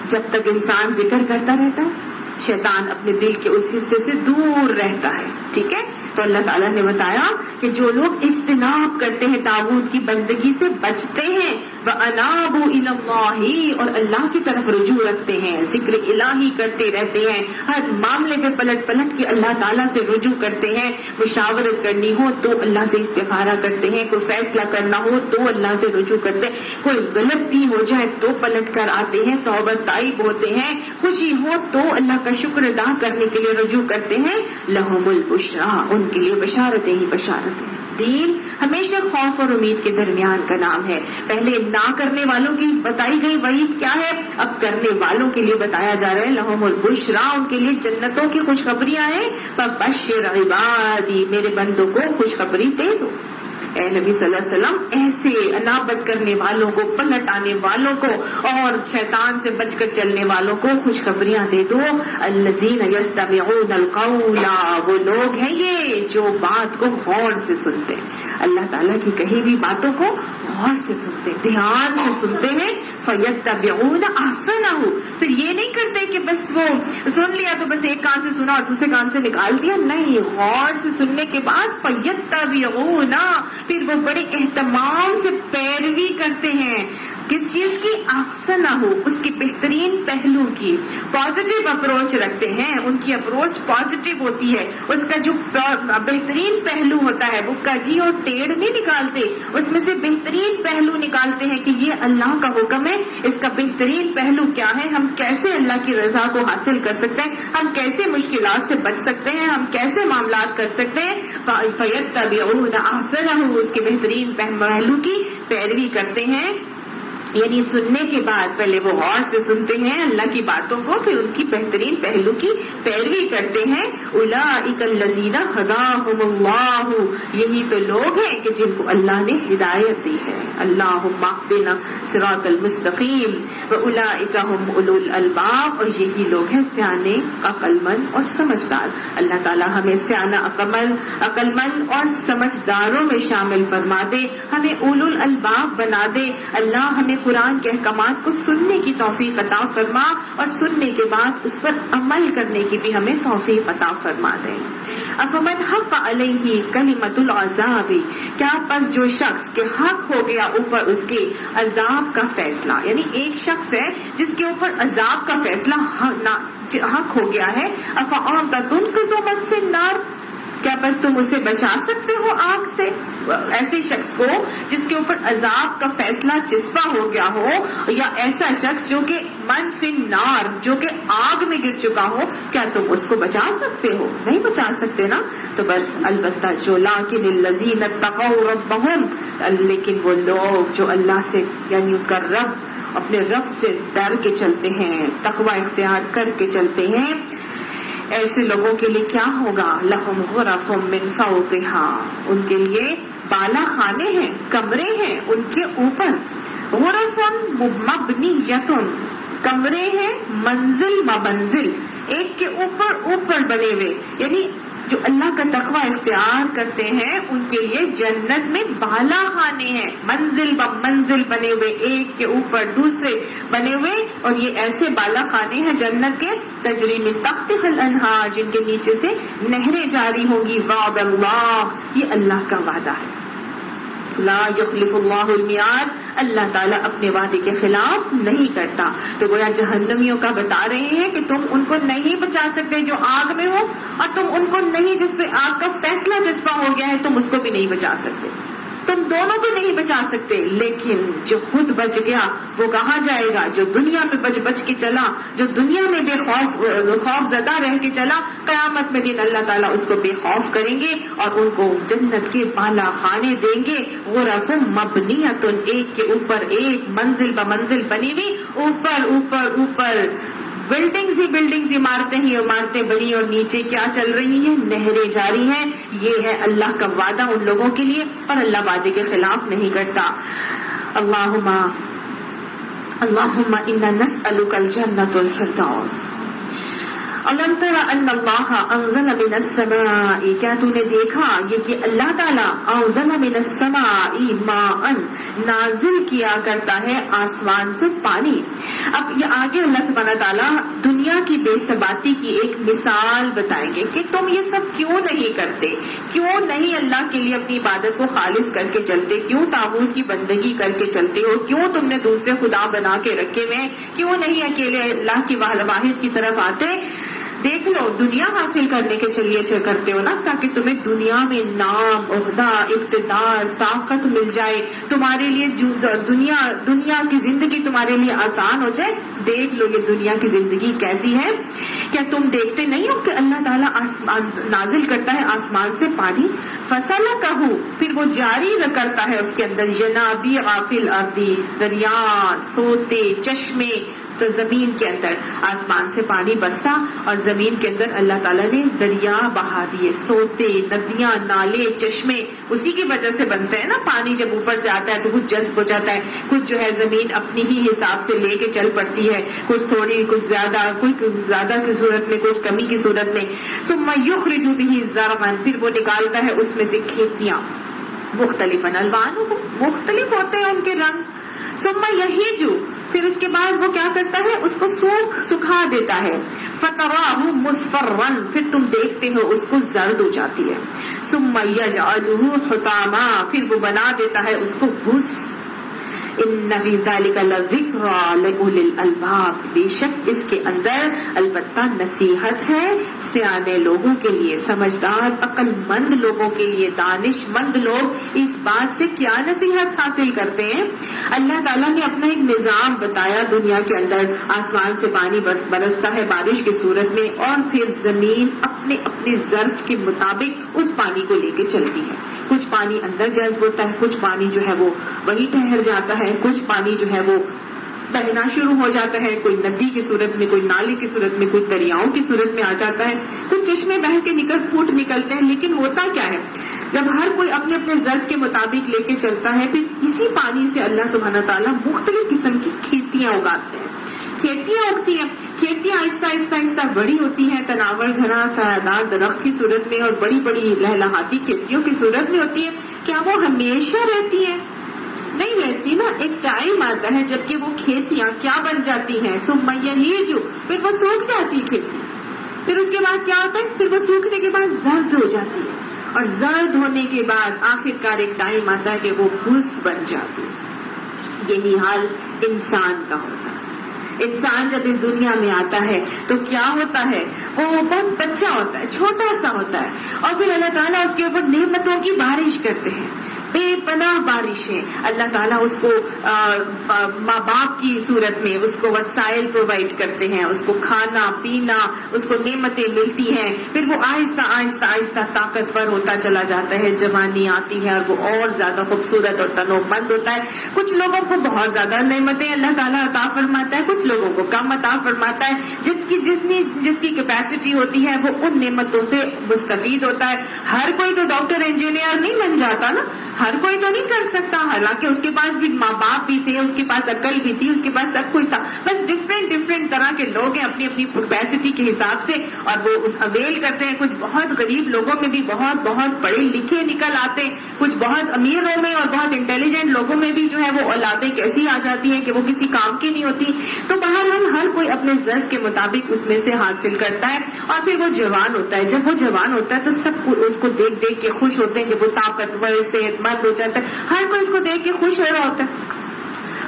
جب تک انسان ذکر کرتا رہتا ہے شیطان اپنے دل کے اس حصے سے دور رہتا ہے. ٹھیک ہے, تو اللہ تعالیٰ نے بتایا کہ جو لوگ اجتناب کرتے ہیں طاغوت کی بندگی سے بچتے ہیں, وَأَنَابُوا إِلَى اللَّهِ, اور اللہ کی طرف رجوع رکھتے ہیں, ذکر الہی کرتے رہتے ہیں, ہر معاملے پہ پلٹ پلٹ کے اللہ تعالیٰ سے رجوع کرتے ہیں. مشاورت کرنی ہو تو اللہ سے استخارہ کرتے ہیں, کوئی فیصلہ کرنا ہو تو اللہ سے رجوع کرتے ہیں, کوئی غلطی ہو جائے تو پلٹ کر آتے ہیں, توبہ تائب ہوتے ہیں, خوشی ہو تو اللہ کا شکر ادا کرنے کے لیے رجوع کرتے ہیں. لہم البشریٰ, ان کے لیے بشارتیں ہی بشارتیں. دین ہمیشہ خوف اور امید کے درمیان کا نام ہے. پہلے نہ کرنے والوں کی بتائی گئی وعید کیا ہے, اب کرنے والوں کے لیے بتایا جا رہا ہے لہم البشریٰ, ان کے لیے جنتوں کی خوشخبریاں ہیں. فبشر عبادی, میرے بندوں کو خوشخبری دے دو. اے نبی صلی اللہ علیہ وسلم ایسے انابت کرنے والوں کو, پلٹ آنے والوں کو اور شیطان سے بچ کر چلنے والوں کو خوشخبریاں دے دو. الذین یستمعون القول, وہ لوگ ہیں یہ جو بات کو غور سے سنتے ہیں, اللہ تعالیٰ کی کہی ہوئی باتوں کو غور سے سنتے, دھیان سے سنتے ہیں. فیتبعون احسنہ, پھر یہ نہیں کرتے کہ بس وہ سن لیا تو بس ایک کان سے سنا اور دوسرے کان سے نکال دیا, نہیں, غور سے سننے کے بعد فیتبعون, پھر وہ بڑے اہتمام سے پیروی کرتے ہیں. کس چیز کی؟ احسنہ, اس کی بہترین پہلو کی. پازیٹیو اپروچ رکھتے ہیں, ان کی اپروچ پازیٹیو ہوتی ہے, اس کا جو بہترین پہلو ہوتا ہے وہ کجی اور ٹیڑھ نہیں نکالتے, اس میں سے بہترین پہلو نکالتے ہیں کہ یہ اللہ کا حکم ہے, اس کا بہترین پہلو کیا ہے, ہم کیسے اللہ کی رضا کو حاصل کر سکتے ہیں, ہم کیسے مشکلات سے بچ سکتے ہیں, ہم کیسے معاملات کر سکتے ہیں. فیتبعون احسنہ, اس کے بہترین پہلو کی پیروی کرتے ہیں. یعنی سننے کے بعد پہلے وہ غور سے سنتے ہیں اللہ کی باتوں کو, پھر ان کی بہترین پہلو کی پیروی کرتے ہیں. اولئک الذین ھداھم اللہ, یہی تو لوگ ہیں کہ جن کو اللہ نے ہدایت دی ہے. اللہم اہدنا صراط المستقیم. واولئک ھم اولو الالباب, اور یہی لوگ ہیں سیانے, عقل مند اور سمجھدار. اللہ تعالی ہمیں سیانہ, عقل مند اور سمجھداروں میں شامل فرما دے, ہمیں اولو الالباب بنا دے. اللہ ہمیں قرآن کے احکامات کو سننے کی توفیق عطا فرما, اور سننے کے بعد اس پر عمل کرنے کی بھی ہمیں توفیق عطا فرما دے. افمن حق علیہ کلمۃ العذاب, کیا پس جو شخص کے حق ہو گیا اوپر اس کے عذاب کا فیصلہ, یعنی ایک شخص ہے جس کے اوپر عذاب کا فیصلہ حق ہو گیا ہے. افانت تنقذ من فی النار, کیا بس تم اسے بچا سکتے ہو آگ سے؟ ایسے شخص کو جس کے اوپر عذاب کا فیصلہ چسپا ہو گیا ہو, یا ایسا شخص جو کہ من فی النار, جو کہ آگ میں گر چکا ہو, کیا تم اس کو بچا سکتے ہو؟ نہیں بچا سکتے نا. تو بس البتہ جو لیکن الذین اتقوا ربہم, لیکن وہ لوگ جو اللہ سے یعنی کا رب, اپنے رب سے ڈر کے چلتے ہیں, تقوی اختیار کر کے چلتے ہیں, ایسے لوگوں کے لیے کیا ہوگا؟ لہم غرف من فوقہا, ان کے لیے بالا خانے ہیں, کمرے ہیں ان کے اوپر. غرف مبنیۃ, کمرے ہیں منزل مبنزل, ایک کے اوپر اوپر بنے ہوئے, یعنی جو اللہ کا تقوی اختیار کرتے ہیں ان کے لیے جنت میں بالا خانے ہیں، منزل ب منزل بنے ہوئے، ایک کے اوپر دوسرے بنے ہوئے، اور یہ ایسے بالا خانے ہیں جنت کے تجری من تحتها الانہار، جن کے نیچے سے نہریں جاری ہوں گی۔ وعد اللہ، یہ اللہ کا وعدہ ہے۔ لا یخلف اللہ المیعاد، اللہ تعالیٰ اپنے وعدے کے خلاف نہیں کرتا۔ تو گویا جہنمیوں کا بتا رہے ہیں کہ تم ان کو نہیں بچا سکتے جو آگ میں ہو، اور تم ان کو نہیں، جس پہ آگ کا فیصلہ جذبہ ہو گیا ہے، تم اس کو بھی نہیں بچا سکتے، تم دونوں کو نہیں بچا سکتے۔ لیکن جو خود بچ گیا وہ کہاں جائے گا؟ جو دنیا میں بچ کے چلا، جو دنیا میں بے خوف زدہ رہ کے چلا، قیامت میں دن اللہ تعالیٰ اس کو بے خوف کریں گے اور ان کو جنت کے بالا خانے دیں گے، غرف مبنیۃ، ایک کے اوپر ایک، منزل ب منزل بنی ہوئی، اوپر اوپر اوپر بلڈنگز، عمارتیں ہی عمارتیں بنی، اور نیچے کیا چل رہی ہیں؟ نہریں جاری ہیں۔ یہ ہے اللہ کا وعدہ ان لوگوں کے لیے، اور اللہ وعدے کے خلاف نہیں کرتا۔ اللہم انا نسألک الجنۃ الفردوس۔ أَلَمْ تَرَ أَنَّ اللَّهَ أَنزَلَ مِنَ السَّمَاءِ، کیا تو نے دیکھا یہ کہ اللہ تعالیٰ أَنزَلَ مِنَ السَّمَاءِ مَاءً، نازل کیا کرتا ہے آسمان سے پانی۔ اب یہ آگے اللہ سبحانہ تعالیٰ دنیا کی بے ثباتی کی ایک مثال بتائیں گے کہ تم یہ سب کیوں نہیں کرتے، کیوں نہیں اللہ کے لیے اپنی عبادت کو خالص کر کے چلتے، کیوں طاغوت کی بندگی کر کے چلتے ہو، کیوں تم نے دوسرے خدا بنا کے رکھے ہوئے، کیوں نہیں اکیلے اللہ کی واحد کی طرف آتے۔ دیکھ لو، دنیا حاصل کرنے کے چلیے کرتے ہو نا، تاکہ تمہیں دنیا میں نام، عہدہ، اقتدار، طاقت مل جائے، تمہارے لیے دنیا کی زندگی تمہارے لیے آسان ہو جائے۔ دیکھ لو یہ دنیا کی زندگی کیسی ہے۔ کیا تم دیکھتے نہیں ہو کہ اللہ تعالیٰ آسمان نازل کرتا ہے آسمان سے پانی، فَسَلَكَهُ، پھر وہ جاری کرتا ہے اس کے اندر، يَنَابِيعَ فِي الْأَرْضِ، دریا، سوتے، چشمے، تو زمین کے اندر آسمان سے پانی برسا، اور زمین کے اندر اللہ تعالیٰ نے دریا بہا دیے، سوتے، ندیاں، نالے، چشمے، اسی کی وجہ سے بنتے ہیں نا۔ پانی جب اوپر سے آتا ہے تو کچھ جذب ہو جاتا ہے، کچھ جو ہے زمین اپنی ہی حساب سے لے کے چل پڑتی ہے، کچھ تھوڑی، کچھ زیادہ کی صورت میں، کچھ کمی کی صورت میں۔ ثم یخرج بہ زرعا، پھر وہ نکالتا ہے اس میں سے کھیتیاں، مختلف الوان، مختلف ہوتے ہیں ان کے رنگ۔ ثم یہیج، پھر اس کے بعد وہ کیا کرتا ہے؟ اس کو سکھا دیتا ہے۔ فتراہ مصفرا، پھر تم دیکھتے ہو اس کو زرد ہو جاتی ہے۔ ثم یجعلہ حطاما، پھر وہ بنا دیتا ہے اس کو بھس۔ ان فی ذلک لذکری لأولی الالباب، بے شک اس کے اندر البتہ نصیحت ہے سیانے لوگوں کے لیے، سمجھدار عقل مند لوگوں کے لیے۔ دانش مند لوگ اس بات سے کیا نصیحت حاصل کرتے ہیں؟ اللہ تعالیٰ نے اپنا ایک نظام بتایا دنیا کے اندر، آسمان سے پانی برستا ہے بارش کی صورت میں، اور پھر زمین اپنے ظرف کے مطابق اس پانی کو لے کے چلتی ہے۔ کچھ پانی اندر جذب ہوتا ہے، کچھ پانی جو ہے وہ وہی ٹھہر جاتا ہے، کچھ پانی جو ہے وہ بہنا شروع ہو جاتا ہے، کوئی ندی کی صورت میں، کوئی نالے کی صورت میں، کوئی دریاؤں کی صورت میں آ جاتا ہے، کچھ چشمے بہہ کے پھوٹ نکلتے ہیں۔ لیکن ہوتا کیا ہے، جب ہر کوئی اپنے ظرف کے مطابق لے کے چلتا ہے، پھر اسی پانی سے اللہ سبحانہ تعالیٰ مختلف قسم کی کھیتیاں اگاتے ہیں۔ کھیتیاں اگتی ہیں، کھیتیاں آہستہ بڑی ہوتی ہیں، تناور گھنا سایہ درخت کی صورت میں اور بڑی بڑی لہلہاتی کھیتیوں کی صورت میں ہوتی ہے۔ کیا وہ ہمیشہ رہتی ہیں؟ نہیں رہتی نا، ایک ٹائم آتا ہے جبکہ وہ کھیتیاں کیا بن جاتی ہیں، ثم یہیج، پھر وہ سوکھ جاتی ہے کھیتی۔ پھر اس کے بعد کیا ہوتا ہے؟ پھر وہ سوکھنے کے بعد زرد ہو جاتی ہے، اور زرد ہونے کے بعد آخرکار ایک ٹائم آتا ہے کہ وہ بھس بن جاتی ہے۔ یہی حال انسان کا ہوتا ہے۔ انسان جب اس دنیا میں آتا ہے تو کیا ہوتا ہے؟ وہ بہت بچہ ہوتا ہے، چھوٹا سا ہوتا ہے، اور پھر اللہ تعالیٰ اس کے اوپر نعمتوں کی بارش کرتے ہیں، بے پناہ بارشیں۔ اللہ تعالیٰ اس کو ماں باپ کی صورت میں اس کو وسائل پرووائڈ کرتے ہیں، اس کو کھانا پینا، اس کو نعمتیں ملتی ہیں، پھر وہ آہستہ طاقتور ہوتا چلا جاتا ہے، جوانی آتی ہے اور وہ اور زیادہ خوبصورت اور تنومند ہوتا ہے۔ کچھ لوگوں کو بہت زیادہ نعمتیں اللہ تعالیٰ عطا فرماتا ہے، کچھ لوگوں کو کم عطا فرماتا ہے۔ جس کی کیپیسٹی ہوتی ہے وہ ان نعمتوں سے مستفید ہوتا ہے۔ ہر کوئی تو ڈاکٹر انجینئر نہیں بن جاتا نا، ہر کوئی تو نہیں کر سکتا، حالانکہ اس کے پاس بھی ماں باپ بھی تھے، اس کے پاس عقل بھی تھی، اس کے پاس سب کچھ تھا، بس ڈفرینٹ طرح کے لوگ ہیں اپنی اپنی کیپیسٹی کے حساب سے، اور وہ اس اویل کرتے ہیں. کچھ بہت غریب لوگوں میں بھی بہت پڑھے لکھے نکل آتے ہیں، کچھ بہت امیروں میں اور بہت انٹیلیجنٹ لوگوں میں بھی جو ہے وہ اولادیں کیسی آ جاتی ہیں کہ وہ کسی کام کی نہیں ہوتی. تو بہرحال ہر کوئی اپنے ذوق کے مطابق اس میں سے حاصل کرتا ہے، اور پھر وہ جوان ہوتا ہے. جب وہ جوان ہوتا ہے تو سب اس کو دیکھ کے خوش ہوتے ہیں کہ وہ طاقتور صحت مند ہو جاتا ہے، ہر کوئی اس کو دیکھ کے خوش ہو رہا ہوتا ہے.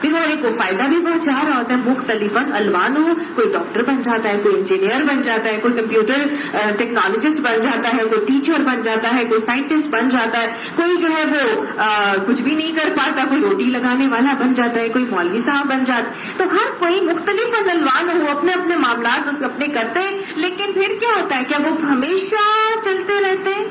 پھر وہ ایک کو فائدہ بھی پہنچا رہا ہوتا ہے، مختلف الوان ہو، کوئی ڈاکٹر بن جاتا ہے، کوئی انجینئر بن جاتا ہے، کوئی کمپیوٹر ٹیکنالوجسٹ بن جاتا ہے، کوئی ٹیچر بن جاتا ہے، کوئی سائنٹسٹ بن جاتا ہے، کوئی جو ہے وہ کچھ بھی نہیں کر پاتا، کوئی روٹی لگانے والا بن جاتا ہے، کوئی مولوی صاحب بن جاتا ہے. تو ہر کوئی مختلف الوان ہو، اپنے اپنے معاملات اس اپنے کرتے ہیں. لیکن پھر کیا ہوتا ہے، کیا وہ ہمیشہ چلتے رہتے ہیں؟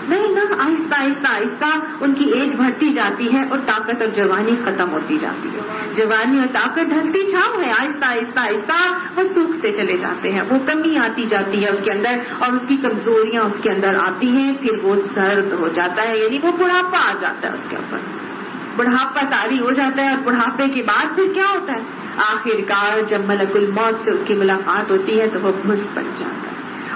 نہیں نا، آہستہ آہستہ آہستہ ان کی ایج بڑھتی جاتی ہے اور طاقت اور جوانی ختم ہوتی جاتی ہے. جوانی اور طاقت ڈھلتی چھاؤ ہے، آہستہ آہستہ آہستہ وہ سوکھتے چلے جاتے ہیں، وہ کمی آتی جاتی ہے اس کے اندر، اور اس کی کمزوریاں اس کے اندر آتی ہیں. پھر وہ سرد ہو جاتا ہے، یعنی وہ بڑھاپا آ جاتا ہے اس کے اوپر، بڑھاپا طاری ہو جاتا ہے. اور بڑھاپے کے بعد پھر کیا ہوتا ہے، آخر کار جب ملک الموت سے اس کی ملاقات ہوتی ہے تو وہ بھس بن جاتا ہے،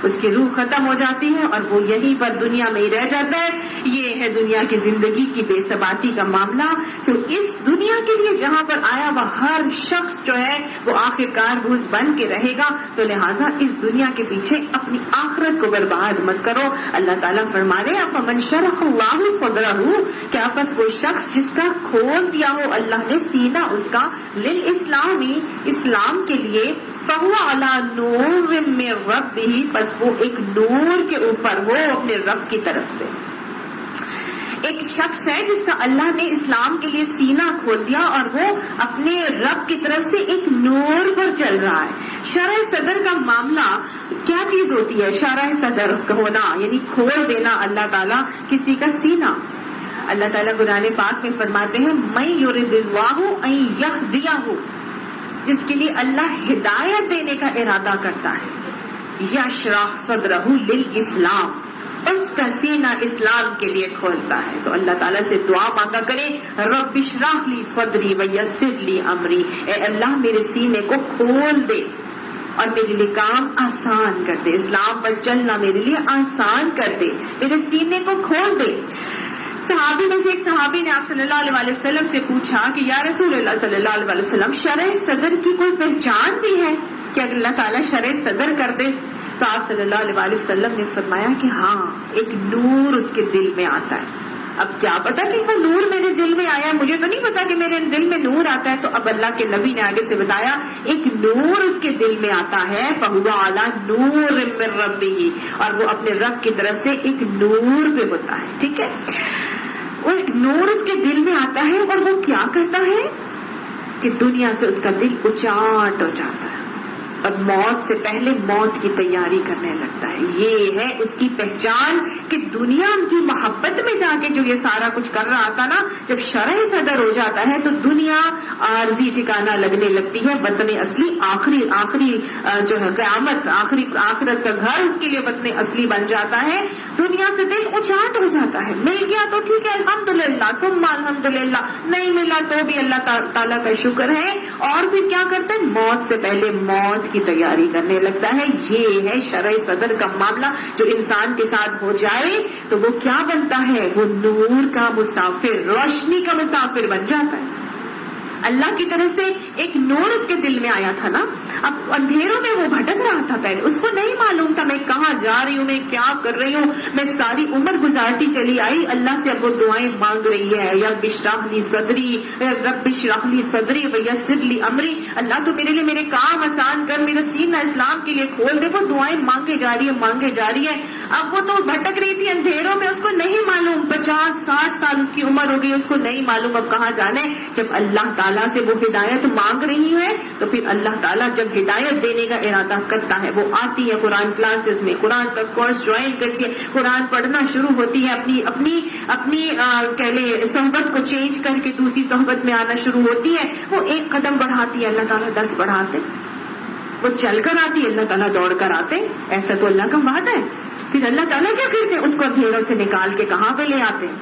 اس کی روح ختم ہو جاتی ہے اور وہ یہیں پر دنیا میں ہی رہ جاتا ہے. یہ ہے دنیا کی زندگی کی بے ثباتی کا معاملہ. پھر اس دنیا کے لیے جہاں پر آیا وہ ہر شخص جو ہے وہ آخر کار بھوس بن کے رہے گا. تو لہٰذا اس دنیا کے پیچھے اپنی آخرت کو برباد مت کرو. اللہ تعالیٰ فرما رہے ہیں فمن شرح اللہ صدرہ، کیا پس وہ شخص جس کا کھول دیا ہو اللہ نے سینہ اس کا للاسلامی، اسلام کے لیے، فَهُوَ عَلَى نُورٍ مِّن رَبِّهِ، بس وہ ایک نور کے اوپر ہو اپنے رب کی طرف سے. ایک شخص ہے جس کا اللہ نے اسلام کے لیے سینہ کھول دیا اور وہ اپنے رب کی طرف سے ایک نور پر چل رہا ہے. شرح صدر کا معاملہ کیا چیز ہوتی ہے؟ شرح صدر ہونا یعنی کھول دینا اللہ تعالیٰ کسی کا سینہ. اللہ تعالیٰ قرآن پاک میں فرماتے ہیں مَن يُرِدِ اللَّهُ أَن يَهْدِيَهُ، جس کے لیے اللہ ہدایت دینے کا ارادہ کرتا ہے، یشرح صدرہ للاسلام، اس کا سینہ اسلام کے لیے کھولتا ہے. تو اللہ تعالیٰ سے دعا مانگا کرے رب اشرح لی صدری ویسر لی امری، اے اللہ میرے سینے کو کھول دے اور میرے لیے کام آسان کر دے، اسلام پر چلنا میرے لیے آسان کر دے، میرے سینے کو کھول دے. صحابی میں سے ایک صحابی نے آپ صلی اللہ علیہ وسلم سے پوچھا کہ یا رسول اللہ صلی اللہ علیہ وسلم، شرح صدر کی کوئی پہچان بھی ہے کہ اللہ تعالیٰ شرح صدر کر دے؟ تو آپ صلی اللہ علیہ وسلم نے فرمایا کہ ہاں، ایک نور اس کے دل میں آتا ہے. اب کیا پتا کہ وہ نور میرے دل میں آیا، مجھے تو نہیں پتا کہ میرے دل میں نور آتا ہے. تو اب اللہ کے نبی نے آگے سے بتایا ایک نور اس کے دل میں آتا ہے، فَهُوَ عَلَى نُورٍ مِّن رَبِّهِ، اور وہ اپنے رب کی طرف سے ایک نور پہ ہوتا ہے. ٹھیک ہے، وہ ایک نور اس کے دل میں آتا ہے اور وہ کیا کرتا ہے کہ دنیا سے اس کا دل اچاٹ ہو جاتا ہے اور موت سے پہلے موت کی تیاری کرنے لگتا ہے. یہ ہے اس کی پہچان کہ دنیا ان کی محبت میں جا کے جو یہ سارا کچھ کر رہا تھا نا، جب شرح صدر ہو جاتا ہے تو دنیا عارضی ٹھکانہ لگنے لگتی ہے. وطن اصلی آخری جو ہے قیامت، آخرت کا گھر اس کے لیے وطن اصلی بن جاتا ہے. دنیا سے دل اچاٹ ہو جاتا ہے. مل گیا تو ٹھیک ہے الحمدللہ ثم الحمدللہ، نہیں ملا تو بھی اللہ تعالیٰ کا شکر ہے. اور پھر کیا کرتے ہیں، موت سے پہلے موت کی تیاری کرنے لگتا ہے. یہ ہے شرح صدر کا معاملہ. جو انسان کے ساتھ ہو جائے تو وہ کیا بنتا ہے، وہ نور کا مسافر، روشنی کا مسافر بن جاتا ہے. اللہ کی طرف سے ایک نور اس کے دل میں آیا تھا نا. اب اندھیروں میں وہ بھٹک رہا تھا، پہلے اس کو نہیں معلوم تھا میں کہاں جا رہی ہوں، میں کیا کر رہی ہوں. میں ساری عمر گزارتی چلی آئی، اللہ سے اب وہ دعائیں مانگ رہی ہے یا رب اشرح لی صدری، رب اشرح لی صدری ویسر لی امری، اللہ تو میرے لیے میرے کام آسان کر، میرا سینہ اسلام کے لیے کھول دے. وہ دعائیں مانگے جا رہی ہے. اب وہ تو بھٹک رہی تھی اندھیروں میں، اس کو نہیں معلوم 50-60 سال اس کی عمر ہو گئی، اس کو نہیں معلوم اب کہاں جانے. جب اللہ تعالیٰ سے وہ ہدایت مانگ رہی ہے تو پھر اللہ تعالیٰ جب ہدایت دینے کا ارادہ کرتا ہے، وہ آتی ہے قرآن کلاسز میں، قرآن کا کورس جوائن کرتی ہے، قرآن پڑھنا شروع ہوتی ہے، اپنی صحبت کو چینج کر کے دوسری صحبت میں آنا شروع ہوتی ہے. وہ ایک قدم بڑھاتی ہے، اللہ تعالیٰ 10 بڑھاتے. وہ چل کر آتی ہے، اللہ تعالیٰ دوڑ کر آتے. ایسا تو اللہ کا وعدہ ہے. پھر اللہ تعالیٰ کیا کرتے ہیں، اس کو اندھیروں سے نکال کے کہاں پہ لے آتے ہیں،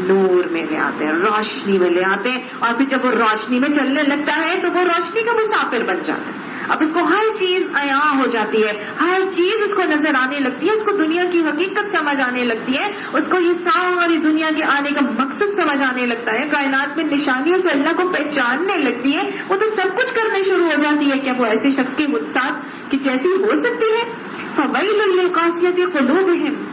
نور میں لے آتے ہیں، روشنی میں لے آتے ہیں، اور پھر جب وہ روشنی میں چلنے لگتا ہے تو وہ روشنی کا مسافر بن جاتا ہے. اب اس کو ہر چیز عیاں ہو جاتی ہے، ہر چیز اس کو نظر آنے لگتی ہے، اس کو دنیا کی حقیقت سمجھ آنے لگتی ہے، اس کو یہ ساری دنیا کے آنے کا مقصد سمجھ آنے لگتا ہے، کائنات میں نشانیوں سے اللہ کو پہچاننے لگتی ہے. وہ تو سب کچھ کرنے شروع ہو جاتی ہے. کیا وہ ایسے شخص کے ساتھ کہ جیسی ہو سکتی ہے؟ فَوَيْلٌ لِلْقَاسِيَةِ قُلُوبِهِمْ،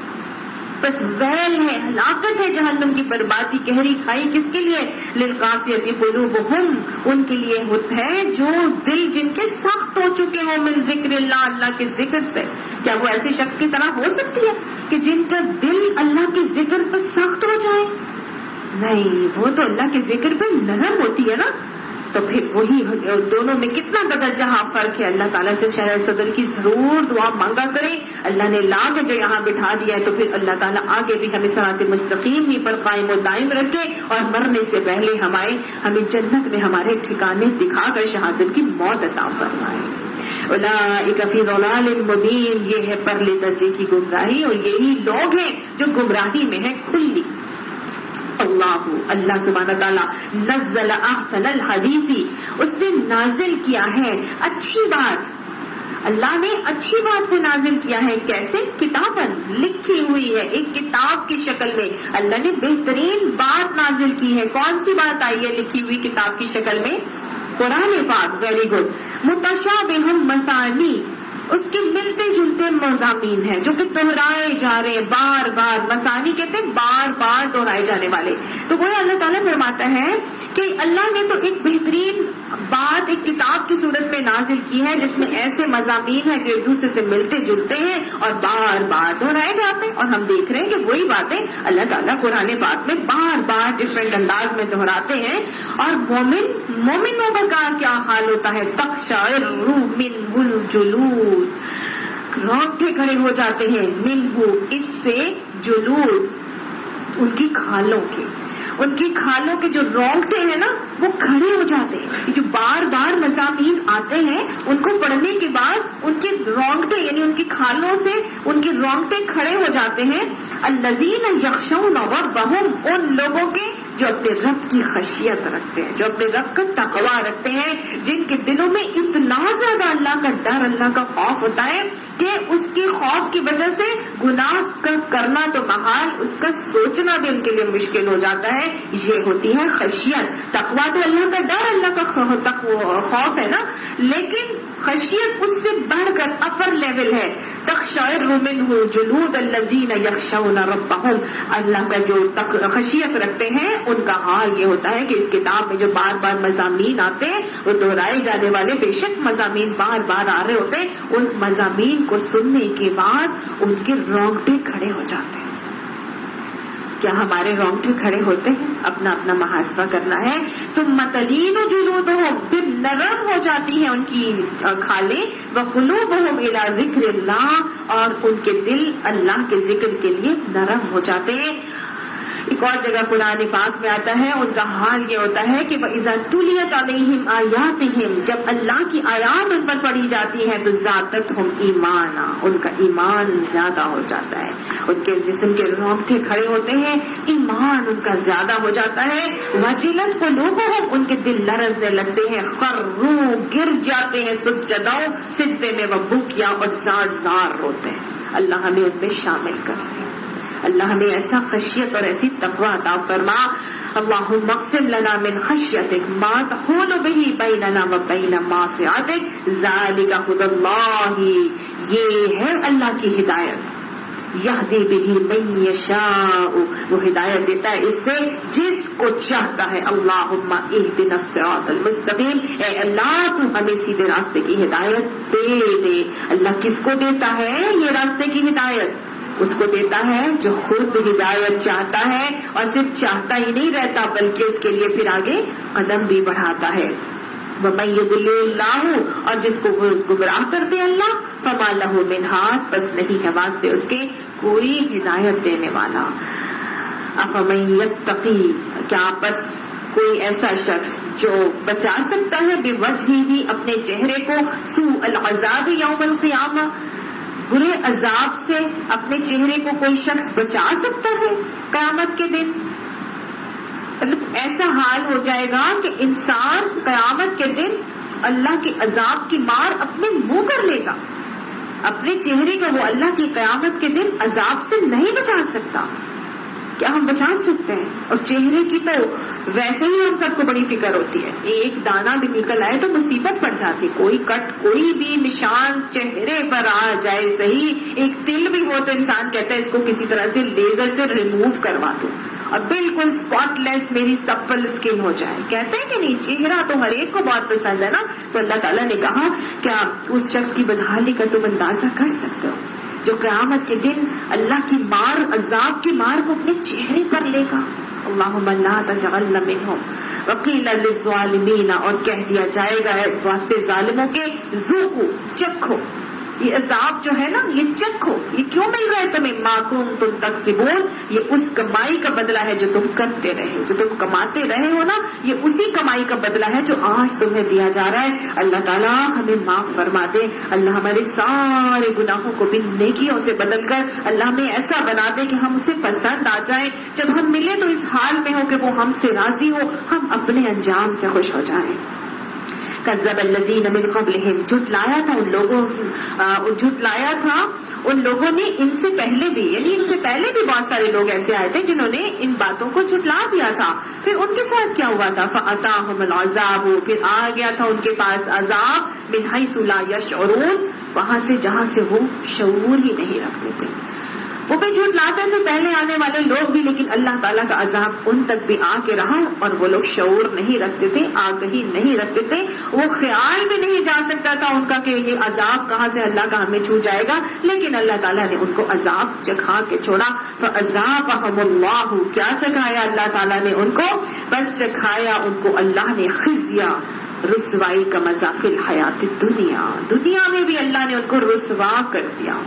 بس ویل ہے، ہلاکت ہے، جہنم کی بربادی، گہری کھائی کس کے لیے؟ للقاسیۃ قلوبہم، ان کے لیے ہے جو دل جن کے سخت ہو چکے ہوں من ذکر اللہ، اللہ کے ذکر سے. کیا وہ ایسے شخص کی طرح ہو سکتی ہے کہ جن کا دل اللہ کے ذکر پر سخت ہو جائے؟ نہیں، وہ تو اللہ کے ذکر پہ نرم ہوتی ہے نا. تو پھر وہی دونوں میں کتنا بدل جہاں فرق ہے. اللہ تعالیٰ سے شرح صدر کی ضرور دعا مانگا کریں. اللہ نے لا کے جو یہاں بٹھا دیا ہے تو پھر اللہ تعالیٰ آگے بھی ہمیں صراط مستقیم ہی پر قائم و دائم رکھے، اور مرنے سے پہلے ہمیں جنت میں ہمارے ٹھکانے دکھا کر شہادت کی موت عطا فرمائے. اولئک فی ضلال مبین، یہ ہے پرلے درجے کی گمراہی، اور یہی لوگ ہیں جو گمراہی میں ہیں کھلی. اللہ سبحانہ تعالیٰ نزل احسن الحدیث، اس نے نازل کیا ہے اچھی بات. اللہ نے اچھی بات کو نازل کیا ہے. کیسے؟ کتاباً، لکھی ہوئی ہے، ایک کتاب کی شکل میں اللہ نے بہترین بات نازل کی ہے. کون سی بات آئی ہے لکھی ہوئی کتاب کی شکل میں؟ قرآن پاک. Very good. متشابہ مثانی، اس کے ملتے جلتے مضامین ہیں جو کہ دہرائے جا رہے ہیں بار بار. مثانی کہتے ہیں بار بار دہرائے جانے والے. تو وہ اللہ تعالیٰ فرماتا ہے کہ اللہ نے تو ایک بہترین بات ایک کتاب کی صورت میں نازل کی ہے جس میں ایسے مضامین ہیں جو ایک دوسرے سے ملتے جلتے ہیں اور بار بار دہرائے جاتے ہیں. اور ہم دیکھ رہے ہیں کہ وہی باتیں اللہ تعالیٰ قرآن پاک میں بار بار ڈفرینٹ انداز میں دہراتے ہیں. اور مومنوں کا کیا حال ہوتا ہے؟ تقشعر منہ الجلود، رونگٹے کھڑے ہو جاتے ہیں. منہ، اس سے، جلود، ان کی کھالوں کے جو رونگٹے ہیں نا وہ کھڑے ہو جاتے ہیں. جو بار بار مضامین آتے ہیں ان کو پڑھنے کے بعد ان کے رونگٹے یعنی ان کی کھالوں سے ان کے رونگٹے کھڑے ہو جاتے ہیں. الذین یخشون ربہم، ان لوگوں کے جو اپنے رب کی خشیت رکھتے ہیں، جو اپنے رب کا تقوی رکھتے ہیں، جن کے دلوں میں اتنا زیادہ اللہ کا ڈر، اللہ کا خوف ہوتا ہے کہ اس کے خوف کی وجہ سے گناہ کا کرنا تو محال، اس کا سوچنا بھی ان کے لیے مشکل ہو جاتا ہے. یہ ہوتی ہے خشیت. تقوی تو اللہ کا ڈر، اللہ کا خوف ہے نا، لیکن خشیت اس سے بڑھ کر اپر لیول ہے. تقشعر منہ جلود الذین یخشون ربہم، اللہ کا جو خشیت رکھتے ہیں ان کا حال یہ ہوتا ہے کہ اس کتاب میں جو بار بار مضامین آتے ہیں وہ دہرائے جانے والے بے شک مضامین بار بار آ رہے ہوتے ہیں. ان مضامین کو سننے کے بعد ان کے رونگٹے کھڑے ہو جاتے ہیں. کیا ہمارے رونگٹے کھڑے ہوتے ہیں؟ اپنا اپنا محاسبہ کرنا ہے. ثم تلین جلودہم، پھر نرم ہو جاتی ہیں ان کی کھالیں. وقلوبہم الی ذکر اللہ، اور ان کے دل اللہ کے ذکر کے لیے نرم ہو جاتے ہیں. ایک اور جگہ قرآن پاک میں آتا ہے ان کا حال یہ ہوتا ہے کہ وَإِذَا تُلِيَتْ عَلَيْهِمْ آيَاتِهِمْ، جب اللہ کی آیات ان پر پڑھی جاتی ہیں تو زَادَتْهُمْ ایمانا، ان کا ایمان زیادہ ہو جاتا ہے. ان کے جسم کے رونگٹے کھڑے ہوتے ہیں، ایمان ان کا زیادہ ہو جاتا ہے. وَجِلَتْ قُلُوبُهُمْ، ان کے دل لرزنے لگتے ہیں. خَرُّوا، گر جاتے ہیں سجدہ، سجدے میں وہ بکیا اور زار زار روتے ہیں. اللہ ہمیں ان میں شامل کر لے. اللہ ہمیں ایسا خشیت اور ایسی تقوی عطا فرما. اللہم اقسم لنا من خشیتک ما تحول به بیننا و بین معصیتک، ذالک ھدی اللہ، یہ ہے اللہ کی ہدایت. یہدی بہ من یشاء، وہ ہدایت دیتا ہے اس سے جس کو چاہتا ہے. اللہم اہدنا الصراط المستقیم، اے اللہ تو ہمیں سیدھے راستے کی ہدایت دے دے. اللہ کس کو دیتا ہے یہ راستے کی ہدایت؟ اس کو دیتا ہے جو خود ہدایت چاہتا ہے، اور صرف چاہتا ہی نہیں رہتا بلکہ اس کے لیے پھر آگے قدم بھی بڑھاتا ہے. وَمَن يُضْلِلِ اللَّهُ، اور جس کو وہ گمراہ کرتے اللہ، فَمَا لَهُ مِنْ هَادٍ، بس نہیں ہے واسطے اس کے کوئی ہدایت دینے والا. أَفَمَن يَتَّقِي، کیا بس کوئی ایسا شخص جو بچا سکتا ہے بِوَجْهِهِ، اپنے چہرے کو، سوء العذاب یوم القیامہ، برے عذاب سے اپنے چہرے کو کوئی شخص بچا سکتا ہے قیامت کے دن؟ مطلب ایسا حال ہو جائے گا کہ انسان قیامت کے دن اللہ کے عذاب کی مار اپنے منہ کر لے گا، اپنے چہرے کا وہ اللہ کی قیامت کے دن عذاب سے نہیں بچا سکتا. کیا ہم بچا سکتے ہیں؟ اور چہرے کی تو ویسے ہی ہم سب کو بڑی فکر ہوتی ہے، ایک دانہ بھی نکل آئے تو مصیبت پڑ جاتی. کوئی کٹ، کوئی بھی نشان چہرے پر آ جائے، صحیح ایک تل بھی ہو تو انسان کہتا ہے اس کو کسی طرح سے لیزر سے ریموو کروا دو اور بالکل اسپاٹ لیس میری سپل اسکن ہو جائے. کہتے ہیں کہ نہیں، چہرہ تو ہر ایک کو بہت پسند ہے نا. تو اللہ تعالیٰ نے کہا کیا اس شخص کی بدحالی کا تم اندازہ کر سکتے ہو جو قیامت کے دن اللہ کی مار، عذاب کی مار کو اپنے چہرے پر لے گا. اللہم لا تجعلنا منہم وقیل للظالمین، اور کہہ دیا جائے گا واسطے ظالموں کے، ذوقوا، چکھو یہ عذاب جو ہے نا، یہ چکھو. یہ کیوں مل رہا ہے تمہیں؟ ما کنتم تکسبون، یہ اس کمائی کا بدلہ ہے جو تم کرتے رہے، جو تم کماتے رہے ہو نا، یہ اسی کمائی کا بدلہ ہے جو آج تمہیں دیا جا رہا ہے. اللہ تعالیٰ ہمیں معاف فرما دے. اللہ ہمارے سارے گناہوں کو بھی نیکیوں سے بدل کر اللہ ہمیں ایسا بنا دے کہ ہم اسے پسند آ جائیں. جب ہم ملے تو اس حال میں ہو کہ وہ ہم سے راضی ہو، ہم اپنے انجام سے خوش ہو جائیں. کذب الذین من قبلہم، جھٹلایا تھا ان لوگوں نے ان سے پہلے بھی، یعنی ان سے پہلے بھی بہت سارے لوگ ایسے آئے تھے جنہوں نے ان باتوں کو جھٹلا دیا تھا. پھر ان کے ساتھ کیا ہوا تھا؟ فأتاہم العذاب، پھر آ گیا تھا ان کے پاس عذاب، من حیث لا یشعرون، وہاں سے جہاں سے وہ شعور ہی نہیں رکھتے تھے. وہ بھی جھٹلاتے تھے پہلے آنے والے لوگ بھی، لیکن اللہ تعالیٰ کا عذاب ان تک بھی آ کے رہا اور وہ لوگ شعور نہیں رکھتے تھے، آگہی نہیں رکھتے تھے. وہ خیال بھی نہیں جا سکتا تھا ان کا کہ یہ عذاب کہاں سے اللہ کا ہمیں چھو جائے گا، لیکن اللہ تعالیٰ نے ان کو عذاب چکھا کے چھوڑا. فَأَذَاقَهُمُ اللَّهُ، کیا چکھایا اللہ تعالیٰ نے ان کو؟ بس چکھایا ان کو اللہ نے خزیا، رسوائی کا مزہ فی الحیات الدنیا، دنیا میں بھی اللہ نے ان کو رسوا کر دیا.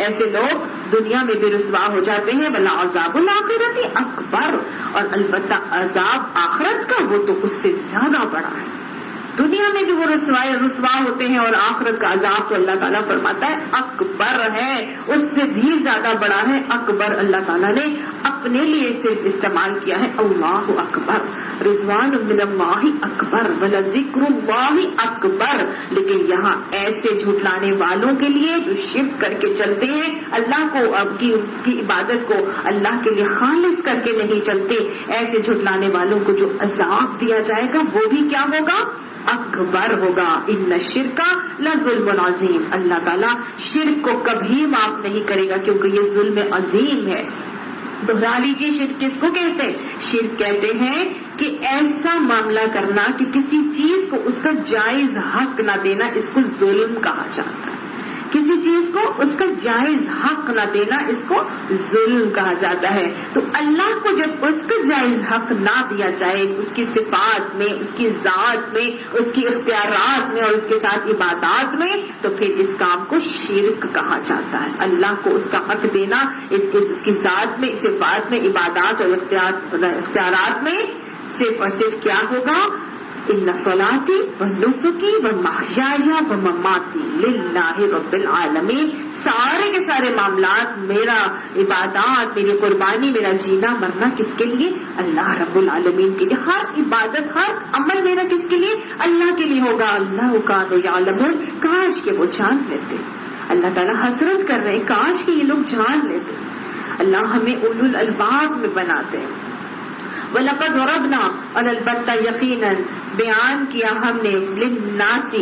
ایسے لوگ دنیا میں بھی رسوا ہو جاتے ہیں. ولا عذاب الآخرت اکبر، اور البتہ عذاب آخرت کا وہ تو اس سے زیادہ بڑا ہے. دنیا میں بھی وہ رسوا ہوتے ہیں اور آخرت کا عذاب تو اللہ تعالیٰ فرماتا ہے اکبر ہے، اس سے بھی زیادہ بڑا ہے. اکبر اللہ تعالیٰ نے اپنے لیے صرف استعمال کیا ہے. اللہ اکبر، رضوان من اللہ اکبر، ولذکر اللہ اکبر. لیکن یہاں ایسے جھٹلانے والوں کے لیے جو شرک کر کے چلتے ہیں، اللہ کو کی عبادت کو اللہ کے لیے خالص کر کے نہیں چلتے، ایسے جھٹلانے والوں کو جو عذاب دیا جائے گا وہ بھی کیا ہوگا؟ اکبر ہوگا. ان الشرک لظلم عظیم، اللہ تعالیٰ شرک کو کبھی معاف نہیں کرے گا کیونکہ یہ ظلم عظیم ہے. دہرا لیجیے، شرک کس کو کہتے ہیں؟ شرک کہتے ہیں کہ ایسا معاملہ کرنا کہ کسی چیز کو اس کا جائز حق نہ دینا، اس کو ظلم کہا جاتا ہے. کسی چیز کو اس کا جائز حق نہ دینا، اس کو ظلم کہا جاتا ہے. تو اللہ کو جب اس کا جائز حق نہ دیا جائے، اس کی صفات میں، اس کی ذات میں، اس کی اختیارات میں اور اس کے ساتھ عبادات میں، تو پھر اس کام کو شرک کہا جاتا ہے. اللہ کو اس کا حق دینا اس کی ذات میں، صفات میں، عبادات اور اختیارات میں صرف اور صرف کیا ہوگا؟ ان صلاتی و نسکی و محیای و مماتی للہ رب العالمین. سارے کے سارے معاملات، میرا عبادات، میری قربانی، میرا جینا مرنا کس کے لیے؟ اللہ رب العالمین کے لیے. ہر عبادت، ہر عمل میرا کس کے لیے؟ اللہ کے لیے ہوگا. اللہ کانوا یعلمون، کاش کہ وہ جان لیتے. اللہ تعالیٰ حسرت کر رہے ہیں، کاش کہ یہ لوگ جان لیتے. اللہ ہمیں اولو الالباب میں بناتے ہیں. وَلَقَدْ ضَرَبْنَا، اور البتہ یقیناً بیان کیا ہم نے، للناس،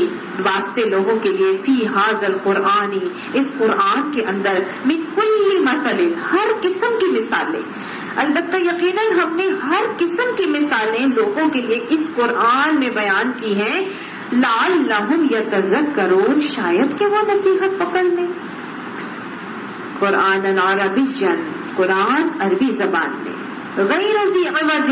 واسطے لوگوں کے لیے، فی ھذا القرآن، اس قرآن کے اندر، من کل مثل، ہر قسم کی مثالیں. البتہ یقیناً ہم نے ہر قسم کی مثالیں لوگوں کے لیے اس قرآن میں بیان کی ہیں. لعلہم یتذکرون، شاید کہ وہ نصیحت پکڑ لیں. قرآن عربی، قرآن عربی زبان میں، غیر ذی عوج،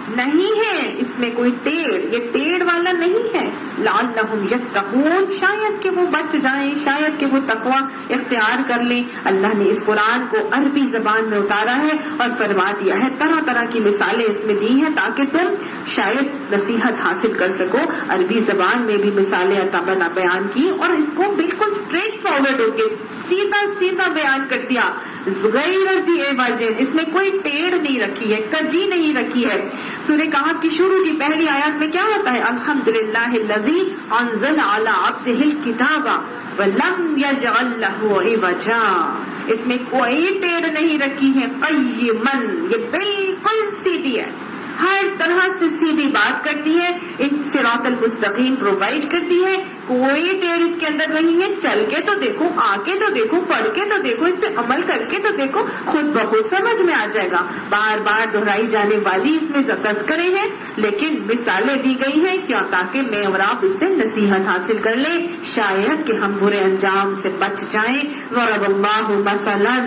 نہیں ہے اس میں کوئی ٹیڑھ، یہ ٹیڑھ والا نہیں ہے. لعلہم یتقون، شاید کہ وہ بچ جائیں، شاید کہ وہ تقوی اختیار کر لیں. اللہ نے اس قرآن کو عربی زبان میں اتارا ہے اور فرما دیا ہے، طرح طرح کی مثالیں اس میں دی ہیں تاکہ تم شاید نصیحت حاصل کر سکو. عربی زبان میں بھی مثالیں عطا بیان کی اور اس کو بالکل اسٹریٹ فارورڈ ہو کے سیدھا سیدھا بیان کر دیا. غیر ذی عوج، اس میں کوئی ٹیڑھ نہیں رکھی ہے، کجی نہیں رکھی ہے. سورہ کہف کی شروع کی پہلی آیات میں کیا ہوتا ہے؟ الحمدللہ الذی انزل علی عبدہ الکتاب وَلَمْ يَجْعَلْ لَهُ عِوَجًا. اس میں کوئی ٹیڑھ نہیں رکھی ہے. قیماً، یہ بالکل سیدھی ہے، ہر طرح سے سیدھی بات کرتی ہے، صراط المستقیم پرووائڈ کرتی ہے. کوئی ٹیڑھ اس کے اندر نہیں ہے. چل کے تو دیکھو، آ کے تو دیکھو، پڑھ کے تو دیکھو، اس پہ عمل کر کے تو دیکھو، خود بخود سمجھ میں آ جائے گا. بار بار دہرائی جانے والی اس میں تذکرے ہیں، لیکن مثالیں دی گئی ہیں کیا؟ تاکہ میں اور آپ اس سے نصیحت حاصل کر لیں، شاید کہ ہم برے انجام سے بچ جائیں. ضرب اللہ مثلا،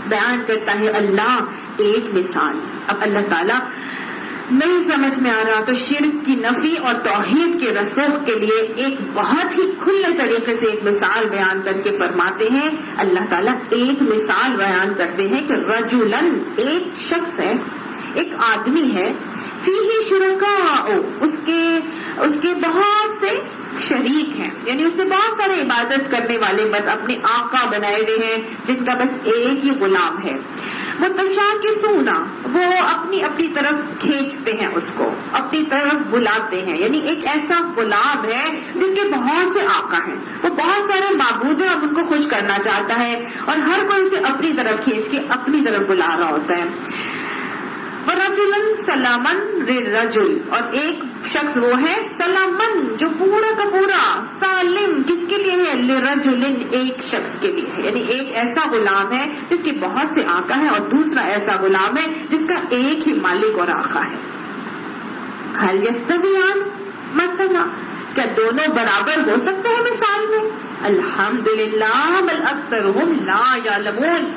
بیان کرتا ہے اللہ ایک مثال. اب اللہ تعالیٰ نہیں سمجھ میں آ رہا تو شرک کی نفی اور توحید کے رسوخ کے لیے ایک بہت ہی کھلے طریقے سے ایک مثال بیان کر کے فرماتے ہیں. اللہ تعالیٰ ایک مثال بیان کرتے ہیں کہ رجلن، ایک شخص ہے، ایک آدمی ہے، فیہ شرکاء، اس کے بہت سے شریک ہیں، یعنی اس نے بہت سارے عبادت کرنے والے بس اپنے آقا بنائے ہوئے ہیں جن کا بس ایک ہی غلام ہے. متشاکسون، وہ اپنی طرف کھینچتے ہیں، اس کو اپنی طرف بلاتے ہیں. یعنی ایک ایسا غلام ہے جس کے بہت سے آقا ہیں، وہ بہت سارے معبود ہیں، اب ان کو خوش کرنا چاہتا ہے اور ہر کوئی اسے اپنی طرف کھینچ کے اپنی طرف بلا رہا ہوتا ہے. وَرَجُلًا سَلَامًا لِلرَّجُلِ، اور ایک شخص وہ ہے سلامن، جو پورا کا پورا سالم کس کے لیے ہے؟ لِرَجُلٍ، ایک شخص کے لیے ہے. یعنی ایک ایسا غلام ہے جس کے بہت سے آقا ہیں اور دوسرا ایسا غلام ہے جس کا ایک ہی مالک اور آقا ہے. هَلْ يَسْتَوِيَانِ مَثَلًا، کیا دونوں برابر ہو سکتے ہیں مثال میں؟ الحمدللہ بل اکثرهم لا يعلمون،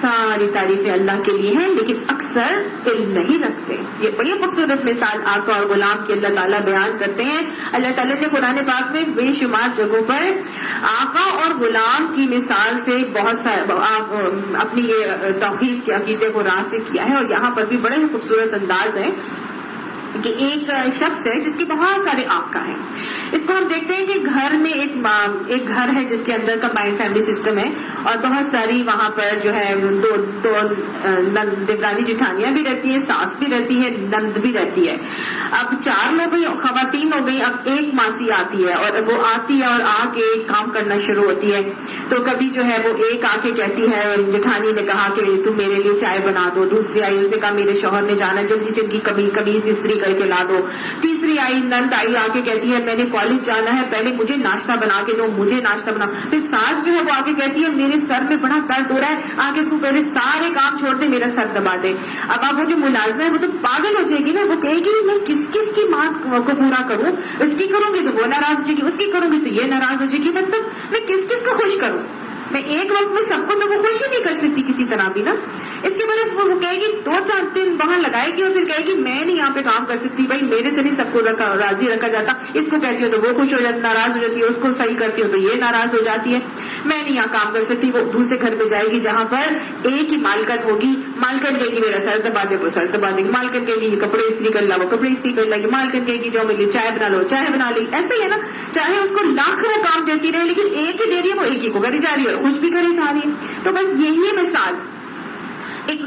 ساری تعریفیں اللہ کے لیے ہیں لیکن اکثر علم نہیں رکھتے. یہ بڑی خوبصورت مثال آقا اور غلام کی اللہ تعالیٰ بیان کرتے ہیں. اللہ تعالیٰ نے قرآن پاک میں بے شمار جگہوں پر آقا اور غلام کی مثال سے بہت اپنی یہ توحید کے عقیدے کو راضی کیا ہے. اور یہاں پر بھی بڑے خوبصورت انداز ہے کہ ایک شخص ہے جس کے بہت سارے آقا ہیں. اس کو ہم دیکھتے ہیں کہ گھر میں ایک گھر ہے جس کے اندر کمبائنڈ فیملی سسٹم ہے اور بہت ساری وہاں پر جو ہے دو دیورانی جٹھانیاں بھی رہتی ہیں، ساس بھی رہتی ہے، نند بھی رہتی ہے. اب 4 لوگ خواتین ہو گئی. اب ایک ماسی آتی ہے اور وہ آتی ہے اور آ کے کام کرنا شروع ہوتی ہے. تو کبھی جو ہے وہ ایک آ کے کہتی ہے، جٹھانی نے کہا کہ تم میرے لیے چائے بنا دو. دوسری آئی، اس نے کہا میرے شوہر نے جانا، جلدی سے ان کی قمیض استری کر کے لا دو. تیسری آئی، نند آئی، آ کے کہتی ہے میں نے کالج جانا ہے، پہلے مجھے ناشتہ بنا کے دو، مجھے ناشتہ بنا. پھر ساس جو ہے وہ آ کے کہتی ہے میرے سر میں بڑا درد ہو رہا ہے، آ کے تو پہلے سارے کام چھوڑ دے، میرا سر دبا دے. اب آپ وہ جو ملازمہ ہے وہ تو پاگل ہو جائے گی نا، وہ کہے گی میں کس کی بات کو پورا کروں، اس کی کروں گی تو وہ ناراض ہو جائے گی، اس کی کروں گی تو یہ ناراض ہو جائے گی. مطلب میں کس کو خوش کروں؟ میں ایک وقت میں سب کو تو وہ خوش ہی نہیں کر سکتی کسی طرح بھی نا. اس کے بعد وہ کہے گی 2-4 دن وہاں لگائے گی اور پھر کہے گی میں نہیں یہاں پہ کام کر سکتی، بھائی میرے سے نہیں سب کو راضی رکھا جاتا. اس کو کہتی ہو تو وہ خوش ہو جاتی، ناراض ہو جاتی ہے، اس کو صحیح کرتی ہو تو یہ ناراض ہو جاتی ہے. میں نہیں یہاں کام کر سکتی. وہ دوسرے گھر پہ جائے گی جہاں پر ایک ہی مالکن ہوگی. مالکن کہے گی میرا سر دبا دے، وہ سر دبا دے گی. مالکن کہے گی کپڑے استری کر لا، وہ کپڑے استری کر لے گی. مالکن کہے گی جاؤ میرے لیے چائے بنا لو، چائے بنا لی. ایسے ہی ہے نا، چاہے اس کو لاکھ وہ کام دیتی رہے لیکن ایک ہی دے رہی ہے، وہ ایک ہی کو کری جا رہی ہے اور خوش بھی کری جا رہی ہے. تو بس یہی مثال ایک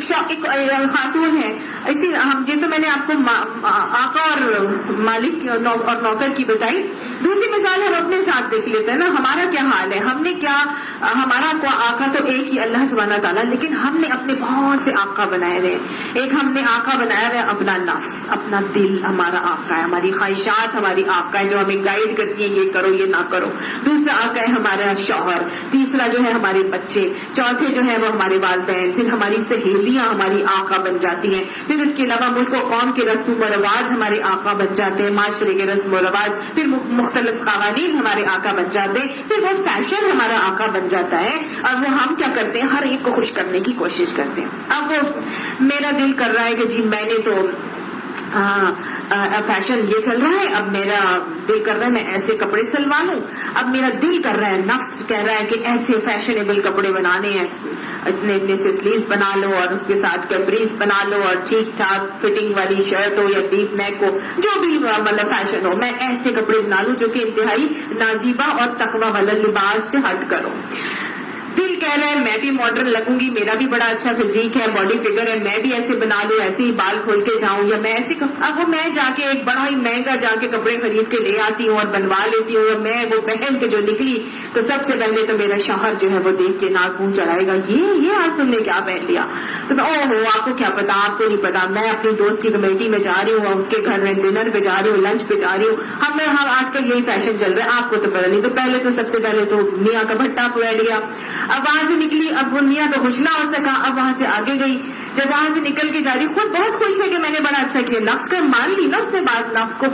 خاتون ہے. اسی یہ تو میں نے آپ کو آقا اور مالک اور نوکر کی بتائی. دوسری مثال ہم اپنے ساتھ دیکھ لیتے ہیں نا، ہمارا کیا حال ہے. ہم نے کیا، ہمارا آقا تو ایک ہی اللہ سبحانہ تعالیٰ، لیکن ہم نے اپنے بہت سے آقا بنائے ہوئے. ایک ہم نے آقا بنایا ہوا ہے اپنا نفس، اپنا دل ہمارا آقا ہے، ہماری خواہشات ہماری آقا ہے جو ہمیں گائیڈ کرتی ہیں یہ کرو یہ نہ کرو. دوسرا آقا ہے ہمارا شوہر. تیسرا جو ہے ہمارے بچے. چوتھے جو ہے وہ ہمارے والدین. پھر ہماری سہیلیاں ہماری آقا بن جاتی ہیں. پھر اس کے علاوہ ملک و قوم کے رسم و رواج ہمارے آقا بن جاتے ہیں، معاشرے کے رسم و رواج. پھر مختلف قوانین ہمارے آقا بن جاتے ہیں. پھر وہ فیشن ہمارا آقا بن جاتا ہے اور وہ ہم کیا کرتے ہیں، ہر ایک کو خوش کرنے کی کوشش کرتے ہیں. اب وہ میرا دل کر رہا ہے کہ جی میں نے تو فیشن یہ چل رہا ہے، اب میرا دل کر رہا ہے میں ایسے کپڑے سلوا لوں، اب میرا دل کر رہا ہے، نفس کہہ رہا ہے کہ ایسے فیشنیبل کپڑے بنانے ہیں، اتنے اتنے سے سلیوز بنا لو اور اس کے ساتھ کیپریز بنا لو اور ٹھیک ٹھاک فٹنگ والی شرٹ ہو یا ڈیپ نیک ہو، جو بھی مطلب فیشن ہو، میں ایسے کپڑے بنا لوں جو کہ انتہائی نازیبا اور تقوی والا لباس سے ہٹ کرو۔ دل کہہ رہا ہے میں بھی ماڈرن لگوں گی، میرا بھی بڑا اچھا فزیک ہے، باڈی فگر ہے، میں بھی ایسے بنا لوں، ایسے ہی بال کھول کے جاؤں، یا میں ایسے اب وہ میں جا کے ایک بڑا ہی مہنگا جا کے کپڑے خرید کے لے آتی ہوں اور بنوا لیتی ہوں، اور میں وہ پہن کے جو نکلی تو سب سے پہلے تو میرا شوہر جو ہے وہ دیکھ کے ناک منہ چڑھائے گا، یہ آج تم نے کیا پہن لیا؟ تو میں آپ کو کیا پتا، آپ کو نہیں پتا، میں اپنی دوست کی کمیٹی میں جا رہی ہوں اور اس کے گھر میں ڈنر پہ جا رہی ہوں، لنچ پہ جا رہی ہوں، ہم آج کل یہی فیشن چل رہا ہے، آپ کو تو پتا نہیں۔ تو پہلے تو سب سے پہلے تو میاں کا بھٹا بیٹھ گیا، اب وہاں سے نکلی، اب وہ میاں تو خوش نہ ہو سکا، اب وہاں سے آگے گئی، جب وہاں سے نکل کے جا رہی خود بہت خوش ہے کہ میں نے بڑا اچھا کیا، نفس کا مان لی نا اس نے بات، نفس کو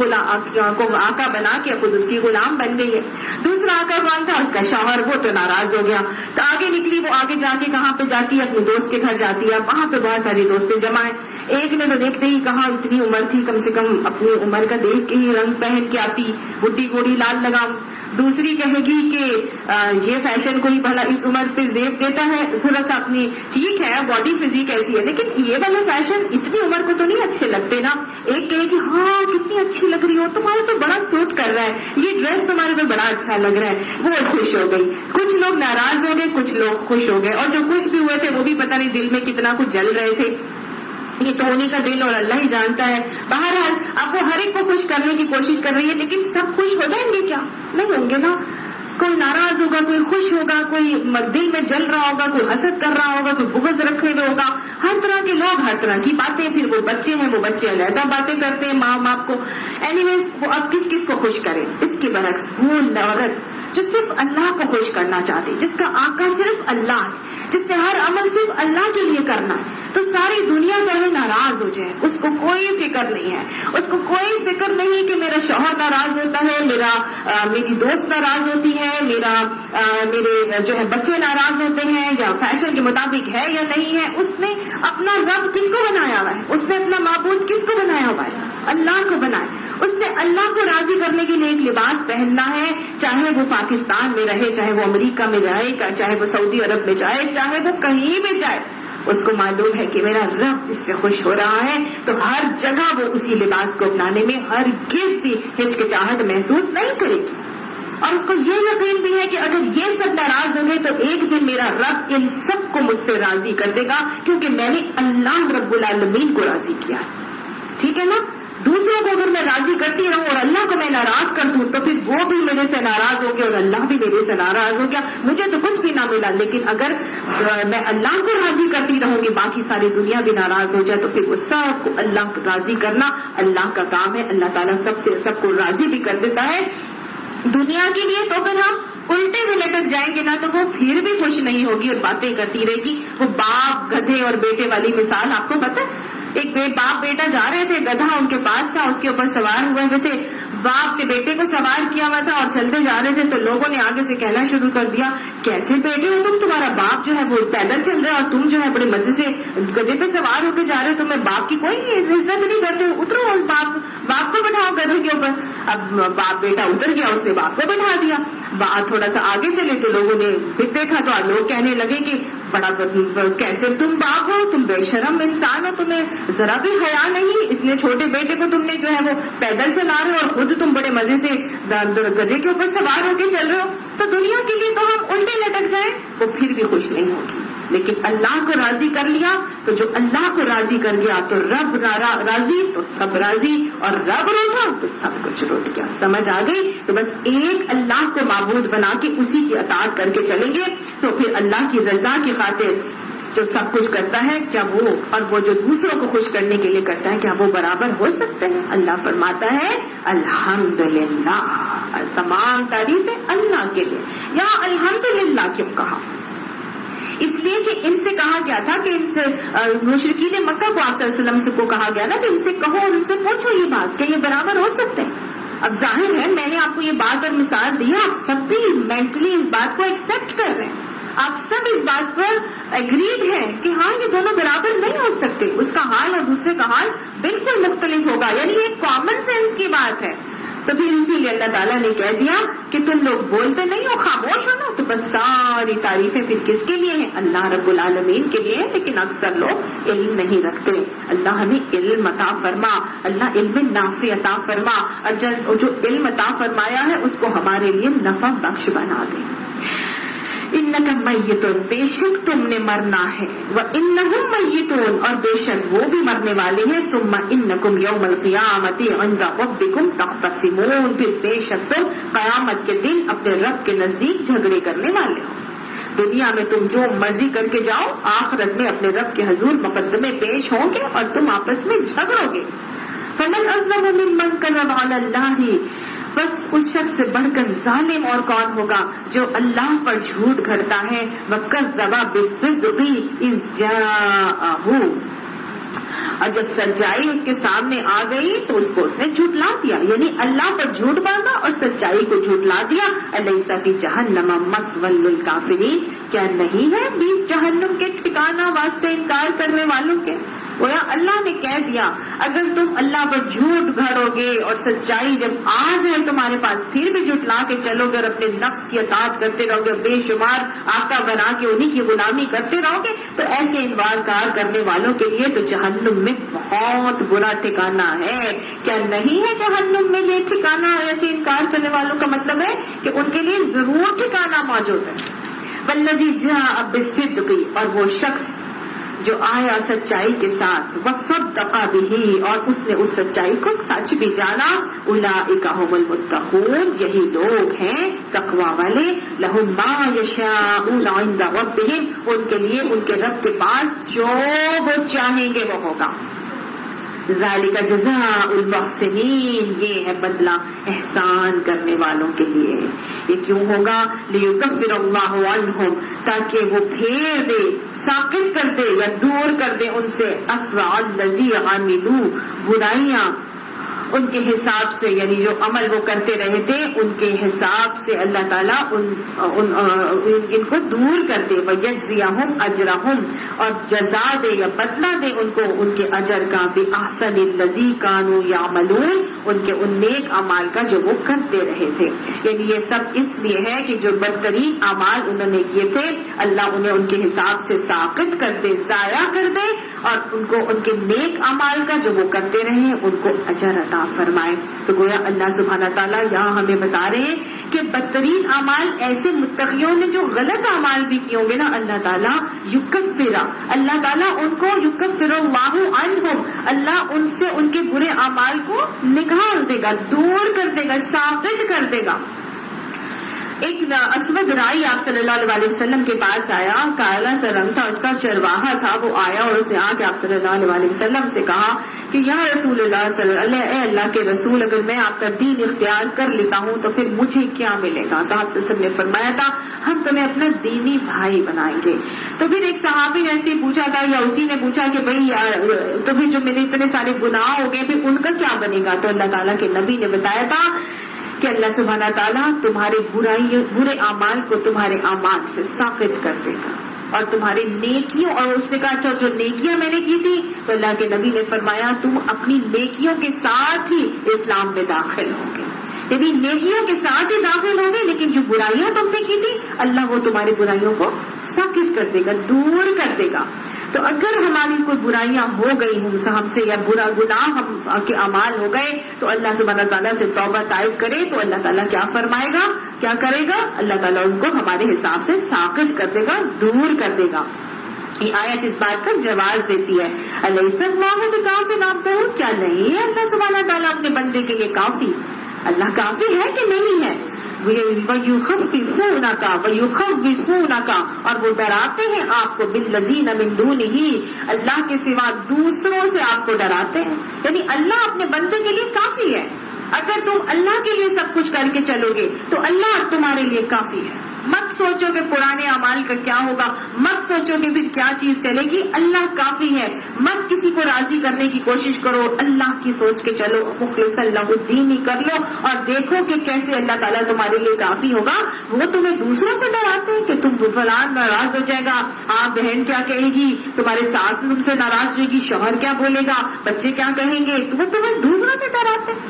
آقا بنا کے خود اس کی غلام بن گئی ہے۔ دوسرا آقا کون تھا؟ اس کا شوہر، وہ تو ناراض ہو گیا، تو آگے نکلی، وہ آگے جا کے کہاں پہ جاتی ہے؟ اپنے دوست کے گھر جاتی ہے، وہاں پہ بہت ساری دوستیں جمع ہیں، ایک نے تو دیکھتے ہی کہا اتنی عمر تھی، کم سے کم اپنی عمر کا دیکھ کے ہی رنگ پہن کے آتی، بڈھی گوڑی لال لگام۔ دوسری کہے گی کہ یہ فیشن کوئی بھلا اس عمر پہ زیب دیتا ہے، تھوڑا سا اپنی ٹھیک ہے باڈی فزیک ایسی ہے لیکن یہ والا فیشن اتنی عمر کو تو نہیں اچھے لگتے نا۔ ایک کہے کہ ہاں کتنی اچھی لگ رہی ہو، تمہارے پہ بڑا سوٹ کر رہا ہے، یہ ڈریس تمہارے پہ بڑا اچھا لگ رہا ہے، وہ خوش ہو گئی۔ کچھ لوگ ناراض ہو گئے، کچھ لوگ خوش ہو گئے، اور جو خوش بھی ہوئے تھے وہ بھی پتہ نہیں دل میں کتنا کچھ جل رہے تھے، یہ تو انہیں کا دل اور اللہ ہی جانتا ہے۔ بہرحال اب وہ ہر ایک کو خوش کرنے کی کوشش کر رہی ہے، لیکن سب خوش ہو جائیں گے کیا؟ نہیں ہوں گے نا، کوئی ناراض ہوگا، کوئی خوش ہوگا، کوئی دل میں جل رہا ہوگا، کوئی حسد کر رہا ہوگا، کوئی بغض رکھے ہوئے ہوگا، ہر طرح کے لوگ ہر طرح کی باتیں، پھر وہ بچے ہیں، وہ بچے علیحدہ باتیں کرتے ہیں ماں باپ کو۔ اینیویز وہ اب کس کس کو خوش کرے؟ اس کے برعکس وہ عورت جو صرف اللہ کو خوش کرنا چاہتی، جس کا آقا صرف اللہ ہے، جس نے ہر عمل صرف اللہ کے لیے کرنا ہے، تو ساری دنیا چاہے ناراض ہو جائے اس کو کوئی فکر نہیں ہے، اس کو کوئی فکر نہیں کہ میرا شوہر ناراض ہوتا ہے، میری دوست ناراض ہوتی ہے، میرے جو ہے بچے ناراض ہوتے ہیں، یا فیشن کے مطابق ہے یا نہیں ہے۔ اس نے اپنا رب کس کو بنایا ہوا ہے؟ اس نے اپنا معبود کس کو بنایا ہوا ہے؟ اللہ کو بنایا۔ اس نے اللہ کو راضی کرنے کے لیے ایک لباس پہننا ہے، چاہے وہ پاکستان میں رہے، چاہے وہ امریکہ میں جائے، چاہے وہ سعودی عرب میں جائے، چاہے وہ کہیں بھی جائے، اس کو معلوم ہے کہ میرا رب اس سے خوش ہو رہا ہے، تو ہر جگہ وہ اسی لباس کو اپنانے میں ہرگز بھی ہچکچاہٹ محسوس نہیں کرے گی، اور اس کو یہ یقین بھی ہے کہ اگر یہ سب ناراض ہوں گے تو ایک دن میرا رب ان سب کو مجھ سے راضی کر دے گا، کیونکہ میں نے اللہ رب العالمین کو راضی کیا ہے۔ ٹھیک ہے نا؟ دوسروں کو اگر میں راضی کرتی رہوں اور اللہ کو میں ناراض کر دوں تو پھر وہ بھی میرے سے ناراض ہو گیا اور اللہ بھی میرے سے ناراض ہو گیا، مجھے تو کچھ بھی نہ ملا۔ لیکن اگر میں اللہ کو راضی کرتی رہوں گی، باقی ساری دنیا بھی ناراض ہو جائے، تو پھر وہ سب کو اللہ کو راضی کرنا اللہ کا کام ہے۔ اللہ تعالیٰ سب کو راضی بھی کر دیتا ہے دنیا کے لیے۔ تو اگر ہم الٹے بھی لٹک جائیں گے نا تو وہ پھر بھی خوش نہیں ہوگی اور باتیں کرتی رہے گی۔ وہ باپ گدھے اور بیٹے والی مثال آپ کو پتہ ہے؟ ایک باپ بیٹا جا رہے تھے، گدھا ان کے پاس تھا، اس کے اوپر سوار ہوئے ہوئے تھے، باپ کے بیٹے کو سوار کیا ہوا تھا اور چلتے جا رہے تھے، تو لوگوں نے آگے سے کہنا شروع کر دیا کیسے بیٹے ہو تم، تمہارا باپ جو ہے وہ پیدل چل رہا ہے اور تم جو ہے بڑے مزے سے گدھے پہ سوار ہو کے جا رہے ہو، تمہیں باپ کی کوئی عزت نہیں کرتے، اترو اور باپ کو بٹھاؤ گدھے کے اوپر۔ اب باپ بیٹا اتر گیا، اس نے باپ کو بٹھا دیا۔ تھوڑا سا آگے چلے تو لوگوں نے پھر دیکھا تو لوگ کہنے لگے کہ بڑا کیسے تم باپ ہو، تم بے شرم انسان ہو، تمہیں ذرا بھی حیا نہیں، اتنے چھوٹے بیٹے کو تم نے جو ہے وہ پیدل چلا رہے ہو اور خود تم بڑے مزے سے گدھے کے اوپر سوار ہو کے چل رہے ہو۔ تو دنیا کے لیے تو ہم الٹے لٹک جائیں وہ پھر بھی خوش نہیں ہوگی، لیکن اللہ کو راضی کر لیا تو جو اللہ کو راضی کر گیا تو رب راضی تو سب راضی، اور رب روٹا تو سب کچھ روٹ گیا۔ سمجھ آ گئی؟ تو بس ایک اللہ کو معبود بنا کے اسی کی اطاعت کر کے چلیں گے تو پھر اللہ کی رضا کی خاطر جو سب کچھ کرتا ہے کیا وہ، اور وہ جو دوسروں کو خوش کرنے کے لیے کرتا ہے کیا وہ برابر ہو سکتے ہیں؟ اللہ فرماتا ہے الحمدللہ، تمام تعریفیں اللہ کے لیے۔ یہاں الحمدللہ کیوں کہا؟ اس لیے کہ ان سے کہا گیا تھا کہ ان سے مشرکین مکہ کو آپ صلی اللہ علیہ وسلم سے کو کہا گیا نا کہ ان سے کہو اور ان سے پوچھو یہ بات کہ یہ برابر ہو سکتے ہیں۔ اب ظاہر ہے میں نے آپ کو یہ بات اور مثال دی ہے، آپ سب بھی مینٹلی اس بات کو ایکسپٹ کر رہے ہیں، آپ سب اس بات پر ایگریڈ ہیں کہ ہاں یہ دونوں برابر نہیں ہو سکتے، اس کا حال اور دوسرے کا حال بالکل مختلف ہوگا، یعنی یہ کامن سینس کی بات ہے. تو پھر اسی لیے اللہ تعالیٰ نے کہہ دیا کہ تم لوگ بولتے نہیں ہو، خاموش ہو نا. تو بس ساری تعریفیں پھر کس کے لیے ہیں؟ اللہ رب العالمین کے لیے. لیکن اکثر لوگ علم نہیں رکھتے. اللہ ہمیں علم عطا فرما، اللہ علم نافع عطا فرما، اور جو علم عطا فرمایا ہے اس کو ہمارے لیے نفع بخش بنا دے. انک میت، بے شک تم نے مرنا ہے، وانہم میتون، اور بے شک وہ بھی مرنے والے ہیں. ثم انکم یوم القیامۃ عند ربکم تختصمون، پھر بے شک تم قیامت کے دن اپنے رب کے نزدیک جھگڑے کرنے والے ہو. دنیا میں تم جو مرضی کر کے جاؤ، آخرت میں اپنے رب کے حضور مقدمے پیش ہوں گے اور تم آپس میں جھگڑو گے. فمن اظلم ممن کذب علی اللہ، بس اس شخص سے بڑھ کر ظالم اور کون ہوگا جو اللہ پر جھوٹ گھڑتا ہے. وَكَذَّبَ بِالصِّدْقِ إِذْ جَاءَهُ، اور جب سچائی اس کے سامنے آ گئی تو اس کو اس نے جھٹلا دیا، یعنی اللہ پر جھوٹ باندھا اور سچائی کو جھٹلا دیا. أَلَيْسَ فِي جَهَنَّمَ مَثْوًى لِلْكَافِرِينَ، کیا نہیں ہے بیچ جہنم کے ٹھکانہ واسطے انکار کرنے والوں کے؟ گویا اللہ نے کہہ دیا اگر تم اللہ پر جھوٹ گھڑو گے اور سچائی جب آ جائے تمہارے پاس پھر بھی جھٹلا کے چلو گے اور اپنے نفس کی اطاعت کرتے رہو گے، بے شمار آقا بنا کے انہی کی غلامی کرتے رہو گے، تو ایسے انکار کرنے والوں کے لیے تو جہنم میں بہت برا ٹھکانہ ہے. کیا نہیں ہے جہنم میں یہ ٹھکانہ؟ ایسے انکار کرنے والوں کا مطلب ہے کہ ان کے لیے ضرور ٹھکانہ موجود ہے. والذی جاء بالصدق، اور وہ شخص جو آیا سچائی کے ساتھ، وصدق بہ، اور اس نے اس سچائی کو سچ بھی جانا. اولئک هم المتقون، یہی لوگ ہیں تقوی والے. لهم ما یشاءون عند ربهم، ان کے لیے ان کے رب کے پاس جو وہ چاہیں گے وہ ہوگا. ذالک جزاء المحسنین، یہ ہے بدلہ احسان کرنے والوں کے لیے. یہ کیوں ہوگا؟ لیکفر اللہ عنہم، تاکہ وہ پھیر دے، ساقط کر دے یا دور کر دے ان سے اسوأ الذی عملوا، برائیاں ان کے حساب سے، یعنی جو عمل وہ کرتے رہے تھے ان کے حساب سے اللہ تعالیٰ ان کو دور کر دے. وَيَجْزِيَهُمْ أَجْرَهُمْ، اور جزا دے یا بدلہ دے ان کو ان کے اجر کا. بِأَحْسَنِ الَّذِي كَانُوا يَعْمَلُونَ، ان کے ان نیک اعمال کا جو وہ کرتے رہے تھے. یعنی یہ سب اس لیے ہے کہ جو بدترین اعمال انہوں نے کیے تھے اللہ انہیں ان کے حساب سے ساقط کر دے، ضائع کر دے، اور ان کو ان کے نیک اعمال کا جو وہ کرتے رہے ان کو اجر عطا فرمائے. تو گویا اللہ سبحانہ تعالیٰ یہاں ہمیں بتا رہے ہیں کہ بدترین اعمال ایسے متقیوں نے جو غلط اعمال بھی کیے ہوں گے نا، اللہ تعالیٰ یکفرا، اللہ تعالیٰ ان کو یکفر اللہ عنہم، اللہ ان سے ان کے برے اعمال کو نکال دے گا، دور کر دے گا، ساقط کر دے گا. ایک اسود رائی آپ صلی اللہ علیہ وسلم کے پاس آیا، کالا سا رنگ تھا، اس کا چرواہا تھا. وہ آیا اور اس نے آ کے آپ صلی اللہ علیہ وسلم سے کہا کہ یا رسول اللہ صلی اللہ علیہ، اے اللہ کے رسول، اگر میں آپ کا دین اختیار کر لیتا ہوں تو پھر مجھے کیا ملے گا؟ تو آپ صلی اللہ علیہ وسلم نے فرمایا تھا ہم تمہیں اپنا دینی بھائی بنائیں گے. تو پھر ایک صحابی نے ایسے پوچھا تھا یا اسی نے پوچھا کہ بھائی تو پھر جو میرے اتنے سارے گناہ ہو گئے پھر ان کا کیا بنے گا؟ تو اللہ تعالیٰ کے نبی نے بتایا تھا کہ اللہ سبحانہ تعالیٰ تمہارے برے اعمال کو تمہارے اعمال سے ساقط کر دے گا اور تمہاری نیکیوں. اور اس نے کہا اچھا جو نیکیاں میں نے کی تھی، تو اللہ کے نبی نے فرمایا تم اپنی نیکیوں کے ساتھ ہی اسلام میں داخل ہوں گے، یعنی نیکیوں کے ساتھ ہی داخل ہوں گے، لیکن جو برائیاں تم نے کی تھی اللہ وہ تمہاری برائیوں کو ساقط کر دے گا، دور کر دے گا. تو اگر ہماری کوئی برائیاں ہو گئی ہوں ہم سے یا برا گناہ ہم کے اعمال ہو گئے تو اللہ سبحانہ تعالیٰ سے توبہ طائب کرے تو اللہ تعالیٰ کیا فرمائے گا، کیا کرے گا؟ اللہ تعالیٰ ان کو ہمارے حساب سے ساقط کر دے گا، دور کر دے گا. یہ آیت اس بات کا جواز دیتی ہے. الیس اللہ بکاف عبدہ، کیا نہیں ہے اللہ سبحانہ تعالیٰ اپنے بندے کے لیے کافی؟ اللہ کافی ہے کہ نہیں ہے؟ وَيُخَفِّفُونَكَ وَيُخَوِّفُونَكَ، اور وہ ڈراتے ہیں آپ کو بِالَّذِينَ مِن دُونِهِ، اللہ کے سوا دوسروں سے آپ کو ڈراتے ہیں. یعنی اللہ اپنے بندے کے لیے کافی ہے. اگر تم اللہ کے لیے سب کچھ کر کے چلو گے تو اللہ تمہارے لیے کافی ہے. مت سوچو کہ پرانے اعمال کا کیا ہوگا, مت سوچو کہ پھر کیا چیز چلے گی, اللہ کافی ہے. مت کسی کو راضی کرنے کی کوشش کرو, اللہ کی سوچ کے چلو, مخلص اللہ الدین ہی کر لو اور دیکھو کہ کیسے اللہ تعالیٰ تمہارے لیے کافی ہوگا. وہ تمہیں دوسروں سے ڈراتے ہیں کہ تم فلان ناراض ہو جائے گا, ہاں بہن کیا کہے گی, تمہارے ساس تم سے ناراض ہوئے گی, شوہر کیا بولے گا, بچے کیا کہیں گے, وہ تمہیں دوسروں سے ڈراتے ہیں.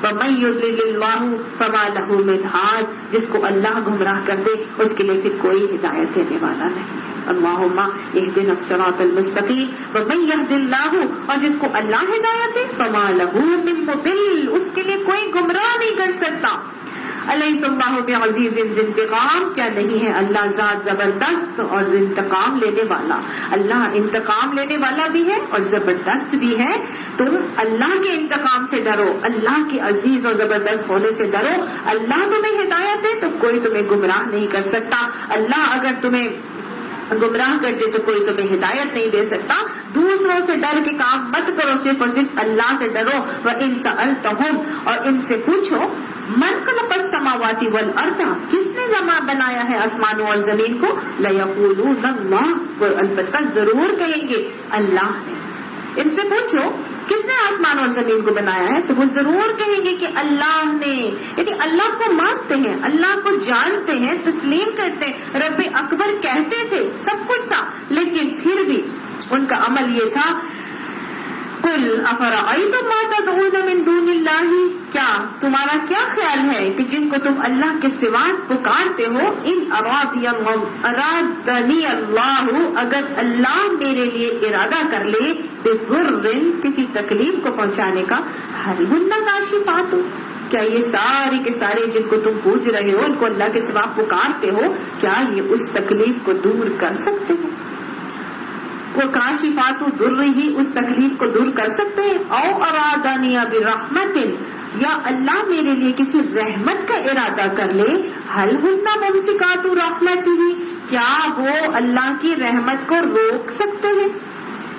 وَمَن يُضْلِلِ اللَّهُ فَمَا لَهُ مِنْ هَادٍ, جس کو اللہ گمراہ کر دے اس کے لیے پھر کوئی ہدایت دینے والا نہیں. اللہم اہدنا الصراط المستقیم. وَمَن يَهْدِ اللَّهُ, اور جس کو اللہ ہدایت دے, فَمَا لَهُ مِن مُضِلٍّ, اس کے لیے کوئی گمراہ نہیں کر سکتا. علیہ اللہ بعزیز ذی انتقام, کیا نہیں ہے اللہ ذات زبردست اور انتقام لینے والا. اللہ انتقام لینے والا بھی ہے اور زبردست بھی ہے. تم اللہ کے انتقام سے ڈرو, اللہ کے عزیز اور زبردست ہونے سے ڈرو. اللہ تمہیں ہدایت دے تو کوئی تمہیں گمراہ نہیں کر سکتا. اللہ اگر تمہیں گمراہ کر دے تو کوئی تمہیں ہدایت نہیں دے سکتا. دوسروں سے ڈر کے کام مت کرو, صرف اور صرف اللہ سے ڈرو. وَإِن سَأَلْتَهُمْ, اور ان سے پوچھو, من خلق السماوات والارض, کس نے بنایا ہے آسمانوں اور زمین کو, لَيَقُولُونَ اللَّهُ, وہ البتہ ضرور کہیں گے اللہ نے. ان سے پوچھو کس نے آسمان اور زمین کو بنایا ہے, تو وہ ضرور کہیں گے کہ اللہ نے. یعنی اللہ کو مانتے ہیں, اللہ کو جانتے ہیں, تسلیم کرتے ہیں. رب اکبر کہتے تھے, سب کچھ تھا, لیکن پھر بھی ان کا عمل یہ تھا, قُلْ أَفَرَأَيْتُمْ مَا تَدْعُونَ مِن دُونِ اللَّهِ, کیا تمہارا کیا خیال ہے کہ جن کو تم اللہ کے سوا پکارتے ہو, ان ارادنی اللہ, اگر اللہ میرے لیے ارادہ کر لے, بِضُرٍّ, کسی تکلیف کو پہنچانے کا, هَلْ هُنَّ كَاشِفَاتُ, کیا یہ سارے کے سارے جن کو تم پوج رہے ہو, ان کو اللہ کے سوا پکارتے ہو, کیا یہ اس تکلیف کو دور کر سکتے ہیں؟ وہ کاشفات ضر ہی اس تکلیف کو دور کر سکتے ہیں. او ارادانی برحمت, یا اللہ میرے لیے کسی رحمت کا ارادہ کر لے, حل ہن ممسکات رحمت ہی, کیا وہ اللہ کی رحمت کو روک سکتے ہیں؟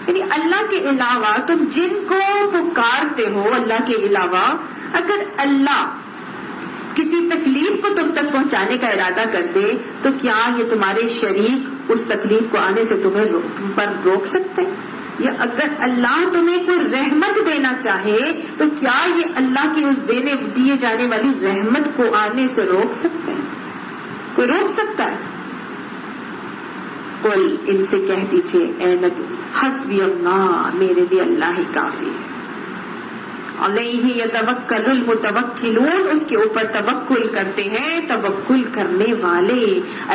یعنی اللہ کے علاوہ تم جن کو پکارتے ہو, اللہ کے علاوہ اگر اللہ کسی تکلیف کو تم تک پہنچانے کا ارادہ کر دے, تو کیا یہ تمہارے شریک اس تکلیف کو آنے سے تمہیں پر روک سکتے؟ یا اگر اللہ تمہیں کوئی رحمت دینا چاہے تو کیا یہ اللہ کی اس دیے جانے والی رحمت کو آنے سے روک سکتے ہیں؟ کوئی روک سکتا ہے؟ قل, ان سے کہہ دیجئے اے نبی, حسبی اللہ, میرے لیے اللہ ہی کافی ہے. علیہ یتوکل المتوکلون, اس کے اوپر توکل کرتے ہیں توکل کرنے والے.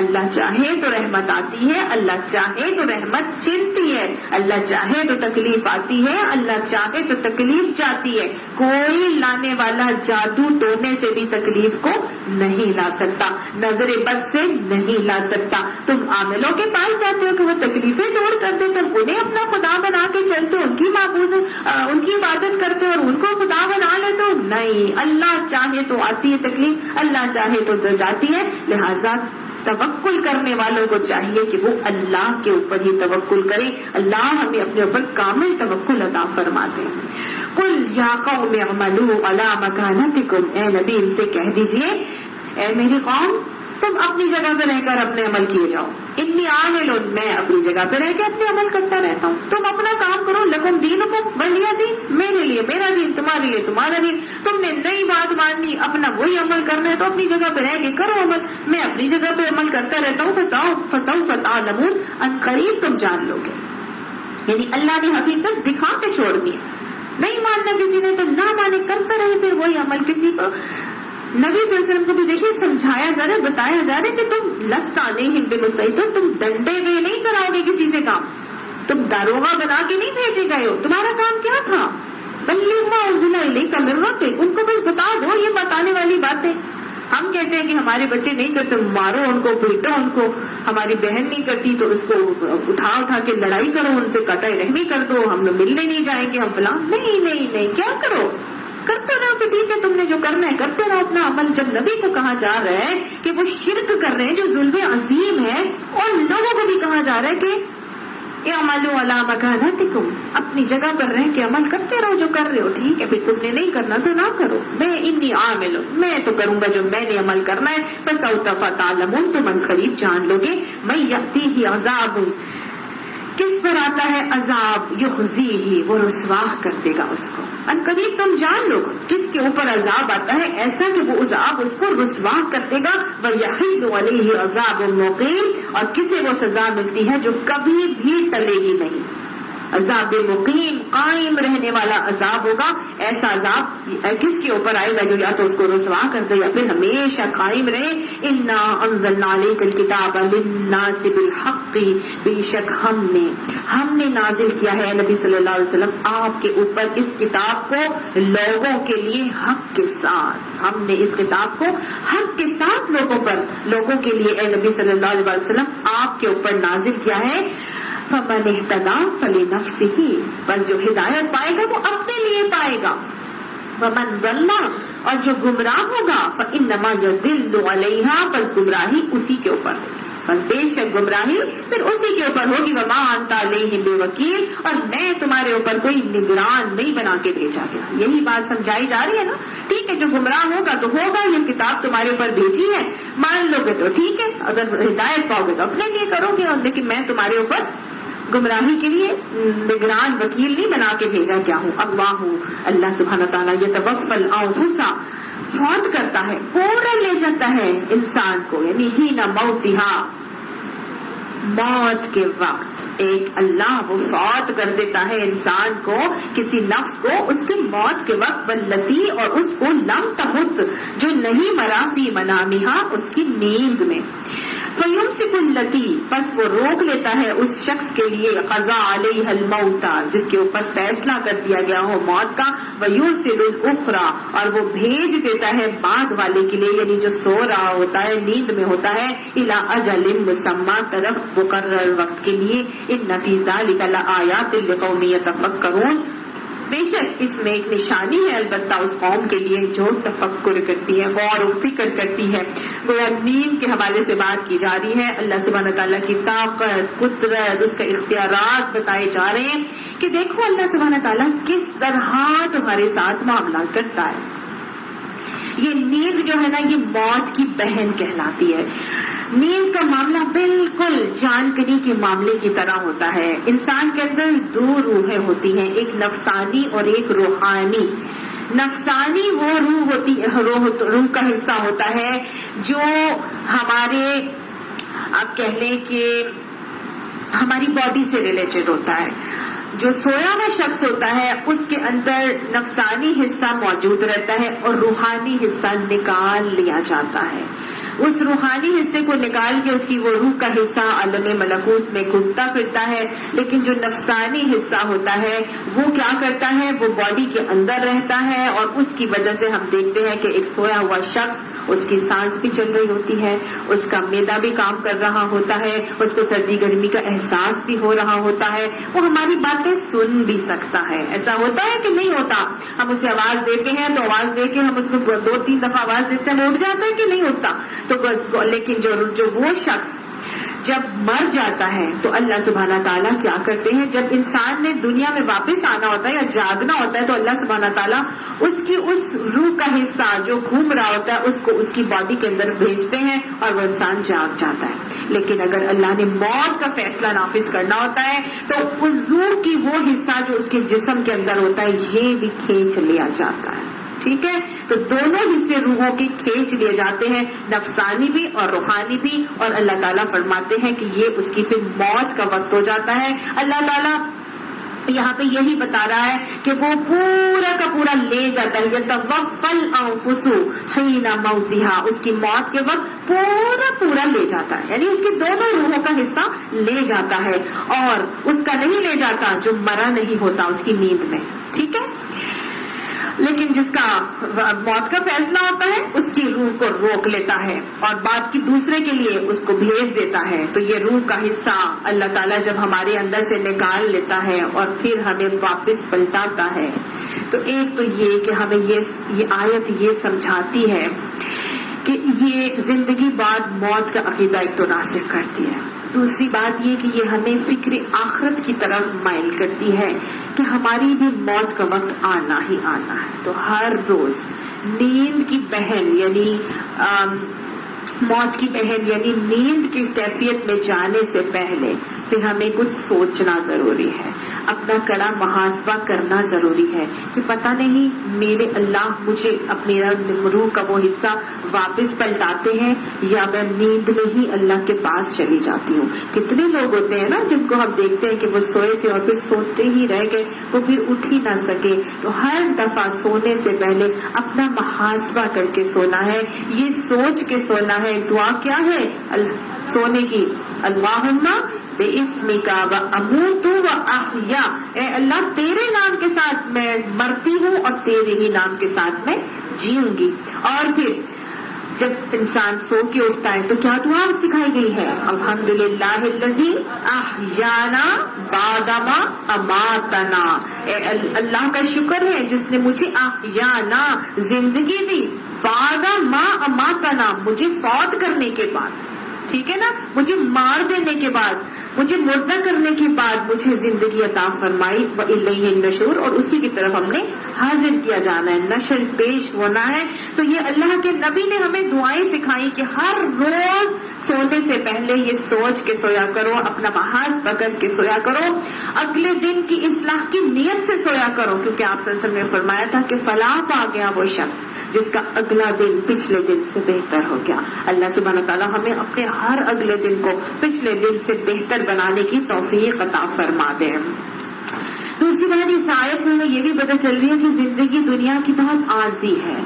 اللہ چاہے تو رحمت آتی ہے, اللہ چاہے تو رحمت چنتی ہے, اللہ چاہے تو تکلیف آتی ہے, اللہ چاہے تو تکلیف جاتی ہے. کوئی لانے والا جادو ٹونے سے بھی تکلیف کو نہیں لا سکتا, نظر بد سے نہیں لا سکتا. تم عاملوں کے پاس جاتے ہو کہ وہ تکلیفیں دور کر دے, تم انہیں اپنا خدا بنا کے چلتے ہو, ان کی عبادت کرتے ہو اور ان کو خدا بنا لے, تو نہیں. اللہ چاہے تو آتی ہے تکلیف, اللہ چاہے تو جاتی ہے. لہذا توکل کرنے والوں کو چاہیے کہ وہ اللہ کے اوپر ہی توکل کریں. اللہ ہمیں اپنے اوپر کامل توکل عطا فرماتے ہیں. قل یا قوم اعملوا علی مکانتکم, اے نبی ان سے کہہ دیجئے اے میری قوم, تم اپنی جگہ پہ رہ کر اپنے عمل کیے جاؤ. انی عامل, میں اپنی جگہ پہ رہ کے اپنے عمل کرتا رہتا ہوں. تم اپنا کام کرو. لکم دینکم ولی دین, میرے لیے میرا دین, تمہارے لیے تمہارا دین. تم نے نئی بات ماننی, اپنا وہی عمل کرنا ہے تو اپنی جگہ پہ رہ کے کرو عمل. میں اپنی جگہ پہ عمل کرتا رہتا ہوں. فسوف تعلمون, ان قریب تم جان لو گے. یعنی اللہ نے حقیقت دکھا کے چھوڑ دی. نہیں ماننا کسی نے تو نہ مانے, کرتا رہے پھر وہی عمل. کسی کو نبی صلی اللہ علیہ وسلم کو بھی دیکھیے سمجھایا جا رہا ہے, بتایا جا رہا ہے کہ تم لست علیہم بمسیطر, تم ڈنڈے میں نہیں کراؤ گے کسی سے کام, تم داروغہ بنا کے نہیں بھیجے گئے ہو. تمہارا کام کیا تھا؟ بلغ ما انزل الیک من ربک, ان کو بس بتا دو یہ بتانے والی باتیں. ہم کہتے ہیں کہ ہمارے بچے نہیں کرتے, مارو ان کو, پیٹو ان کو. ہماری بہن نہیں کرتی تو اس کو اٹھا کے لڑائی کرو, ان سے قطع رحمی کر دو, ہم لوگ ملنے نہیں جائیں گے, ہم فلاں. نہیں, کیا کرو, کرتے رہو. کہ ٹھیک ہے تم نے جو کرنا ہے کرتے رہو اپنا عمل. جب نبی کو کہا جا رہا ہے کہ وہ شرک کر رہے ہیں جو ظلم عظیم ہے, اور لوگوں کو بھی کہا جا رہا ہے کہ اعملوا علی مکانتکم، اپنی جگہ پر رہ کے عمل کرتے رہو جو کر رہے ہو، ٹھیک ہے پھر تم نے نہیں کرنا تو نہ کرو، میں انی عامل، میں تو کروں گا جو میں نے عمل کرنا ہے، فسوف تعلمون، تم ان قریب جان لو گے، من یأتیہ عذاب، کس پر آتا ہے عذاب، یخزیہ، وہ رسوا کر دے گا اس کو، ان قریب تم جان لو کس کے اوپر عذاب آتا ہے، ایسا کہ وہ عذاب اس کو رسوا کر دے گا، وَيَحِلُّ عَلَيْهِ عَذَابٌ مُقِيمٌ، اور کسے وہ سزا ملتی ہے جو کبھی بھی ٹلے گی نہیں، عذاب مقیم، قائم رہنے والا عذاب ہوگا، ایسا عذاب کس کے اوپر آئے گا جو یا تو اس کو رسوا کر دے یا پھر ہمیشہ قائم رہے، انا انزلنا علیک الکتاب للناس بالحق، بے شک ہم نے نازل کیا ہے نبی صلی اللہ علیہ وسلم آپ کے اوپر اس کتاب کو لوگوں کے لیے حق کے ساتھ، ہم نے اس کتاب کو حق کے ساتھ لوگوں کے لیے اے نبی صلی اللہ علیہ وسلم آپ کے اوپر نازل کیا ہے، فمن اہتدی فلنفسہ، بس جو ہدایت پائے گا وہ اپنے لیے پائے گا، ومن ضل، اور جو گمراہ ہوگا فانما یضل علیہا، بس گمراہی اسی کے اوپر ہوگی، بس بے شک گمراہی پھر اسی کے اوپر ہوگی، وما انت علیہم بوکیل، اور میں تمہارے اوپر کوئی نگران نہیں بنا کے بھیجا گیا، یہی بات سمجھائی جا رہی ہے نا، ٹھیک ہے جو گمراہ ہوگا تو ہوگا، یہ کتاب تمہارے اوپر بھیجی ہے، مان لو گے تو ٹھیک ہے، اگر ہدایت پاؤ گے تو اپنے لیے کرو گے، اور لیکن میں تمہارے اوپر گمراہی کے لیے نگران وکیل نہیں بنا کے بھیجا کیا ہوں، اللہ سبحانہ تعالیٰ یتوفی الانفس، فوت کرتا ہے، پورا لے جاتا ہے انسان کو، یعنی حین موتہا، موت کے وقت ایک اللہ وہ فوت کر دیتا ہے انسان کو، کسی نفس کو اس کے موت کے وقت، واللتی، اور اس کو لم تمت، جو نہیں مرا، فی منامہا، اس کی نیند میں، فیمسک التی، بس وہ روک لیتا ہے اس شخص کے لیے، قضا علیہ الموت، جس کے اوپر فیصلہ کر دیا گیا ہو موت کا، ویرسل الاخری، اور وہ بھیج دیتا ہے بعد والے کے لیے، یعنی جو سو رہا ہوتا ہے نیند میں ہوتا ہے، الی اجل مسمی، طرف مقرر وقت کے لیے، ان فی ذلک لآیات لقوم یتفکرون، بے شک اس میں ایک نشانی ہے البتہ اس قوم کے لیے جو تفکر کرتی ہے، غور و فکر کرتی ہے، گویا نیند کے حوالے سے بات کی جا رہی ہے، اللہ سبحانہ تعالیٰ کی طاقت، قدرت، اس کے اختیارات بتائے جا رہے ہیں کہ دیکھو اللہ سبحانہ تعالیٰ کس طرح تمہارے ساتھ معاملہ کرتا ہے۔ یہ نیند جو ہے نا یہ موت کی بہن کہلاتی ہے، نیند کا معاملہ بالکل جان کنی کے معاملے کی طرح ہوتا ہے، انسان کے اندر دو روحیں ہوتی ہیں، ایک نفسانی اور ایک روحانی، نفسانی وہ روح ہوتی روح کا حصہ ہوتا ہے جو ہمارے آپ کہہ لیں کہ ہماری باڈی سے ریلیٹڈ ہوتا ہے، جو سویا ہوا شخص ہوتا ہے اس کے اندر نفسانی حصہ موجود رہتا ہے اور روحانی حصہ نکال لیا جاتا ہے، اس روحانی حصے کو نکال کے اس کی وہ روح کا حصہ عالم ملکوت میں گھومتا پھرتا ہے، لیکن جو نفسانی حصہ ہوتا ہے وہ کیا کرتا ہے، وہ باڈی کے اندر رہتا ہے، اور اس کی وجہ سے ہم دیکھتے ہیں کہ ایک سویا ہوا شخص اس کی سانس بھی چل رہی ہوتی ہے، اس کا معدہ بھی کام کر رہا ہوتا ہے، اس کو سردی گرمی کا احساس بھی ہو رہا ہوتا ہے، وہ ہماری باتیں سن بھی سکتا ہے، ایسا ہوتا ہے کہ نہیں ہوتا، ہم اسے آواز دیتے ہیں تو آواز دے کے ہم اس کو 2-3 دفعہ آواز دیتے ہیں وہ اٹھ جاتا ہے کہ نہیں اٹھتا، تو لیکن جو وہ شخص جب مر جاتا ہے تو اللہ سبحانہ تعالیٰ کیا کرتے ہیں، جب انسان نے دنیا میں واپس آنا ہوتا ہے یا جاگنا ہوتا ہے تو اللہ سبحانہ تعالیٰ اس روح کا حصہ جو گھوم رہا ہوتا ہے اس کو اس کی باڈی کے اندر بھیجتے ہیں اور وہ انسان جاگ جاتا ہے، لیکن اگر اللہ نے موت کا فیصلہ نافذ کرنا ہوتا ہے تو اس روح کی وہ حصہ جو اس کے جسم کے اندر ہوتا ہے یہ بھی کھینچ لیا جاتا ہے، ٹھیک ہے، تو دونوں حصے روحوں کے کھینچ لیے جاتے ہیں، نفسانی بھی اور روحانی بھی، اور اللہ تعالیٰ فرماتے ہیں کہ یہ اس کی پھر موت کا وقت ہو جاتا ہے۔ اللہ تعالیٰ یہاں پہ یہی بتا رہا ہے کہ وہ پورا کا پورا لے جاتا ہے، یتوفی الانفس حین موتہا، اس کی موت کے وقت پورا لے جاتا ہے، یعنی اس کی دونوں روحوں کا حصہ لے جاتا ہے، اور اس کا نہیں لے جاتا جو مرا نہیں ہوتا اس کی نیند میں، ٹھیک ہے، لیکن جس کا موت کا فیصلہ ہوتا ہے اس کی روح کو روک لیتا ہے اور بعد کی دوسرے کے لیے اس کو بھیج دیتا ہے، تو یہ روح کا حصہ اللہ تعالیٰ جب ہمارے اندر سے نکال لیتا ہے اور پھر ہمیں واپس پلٹاتا ہے، تو ایک تو یہ کہ ہمیں یہ آیت یہ سمجھاتی ہے کہ یہ زندگی بعد موت کا عقیدہ ایک تو راسخ کرتی ہے، دوسری بات یہ کہ یہ ہمیں فکر آخرت کی طرف مائل کرتی ہے کہ ہماری بھی موت کا وقت آنا ہی آنا ہے. تو ہر روز نیند کی پہل یعنی موت کی پہل یعنی نیند کی کیفیت میں جانے سے پہلے پھر ہمیں کچھ سوچنا ضروری ہے, اپنا کڑا محاسبہ کرنا ضروری ہے کہ پتہ نہیں میرے اللہ مجھے اپنی روح کا وہ حصہ واپس پلٹاتے ہیں یا میں نیند میں ہی اللہ کے پاس چلی جاتی ہوں. کتنے لوگ ہوتے ہیں نا جن کو ہم دیکھتے ہیں کہ وہ سوئے تھے اور پھر سوتے ہی رہ گئے, وہ پھر اٹھ ہی نہ سکے. تو ہر دفعہ سونے سے پہلے اپنا محاسبہ کر کے سونا ہے, یہ سوچ کے سونا ہے. دعا کیا ہے سونے کی؟ اللہم بِاسْمِکَ وَأَمُوتُ وَأَحْیَا, اے اللہ تیرے نام کے ساتھ میں مرتی ہوں اور تیرے ہی نام کے ساتھ میں جیوں گی. اور پھر جب انسان سو کے اٹھتا ہے تو کیا دعا سکھائی گئی ہے؟ الحمدللہ الذی احیانا بعد ما اماتنا, اے اللہ کا شکر ہے جس نے مجھے احیانا زندگی دی, بعد ما اماتنا مجھے فوت کرنے کے بعد, ٹھیک ہے نا, مجھے مار دینے کے بعد, مجھے مردہ کرنے کے بعد مجھے زندگی عطا فرمائی. وَإِلَيْهِ النُّشُورُ, اور اسی کی طرف ہم نے حاضر کیا جانا ہے, نشر پیش ہونا ہے. تو یہ اللہ کے نبی نے ہمیں دعائیں سکھائی کہ ہر روز سونے سے پہلے یہ سوچ کے سویا کرو, اپنا محاسبہ کر کے سویا کرو, اگلے دن کی اصلاح کی نیت سے سویا کرو, کیونکہ آپ صلی اللہ علیہ وسلم نے فرمایا تھا کہ فلاح پا گیا وہ شخص جس کا اگلا دن پچھلے دن سے بہتر ہو گیا. اللہ سبحانہ تعالیٰ ہمیں اپنے ہر اگلے دن کو پچھلے دن سے بہتر بنانے کی توفیق عطا فرما دے. دوسری بات اس آیت سے ہمیں یہ بھی پتہ چل رہی ہے کہ زندگی دنیا کی بہت عارضی ہے.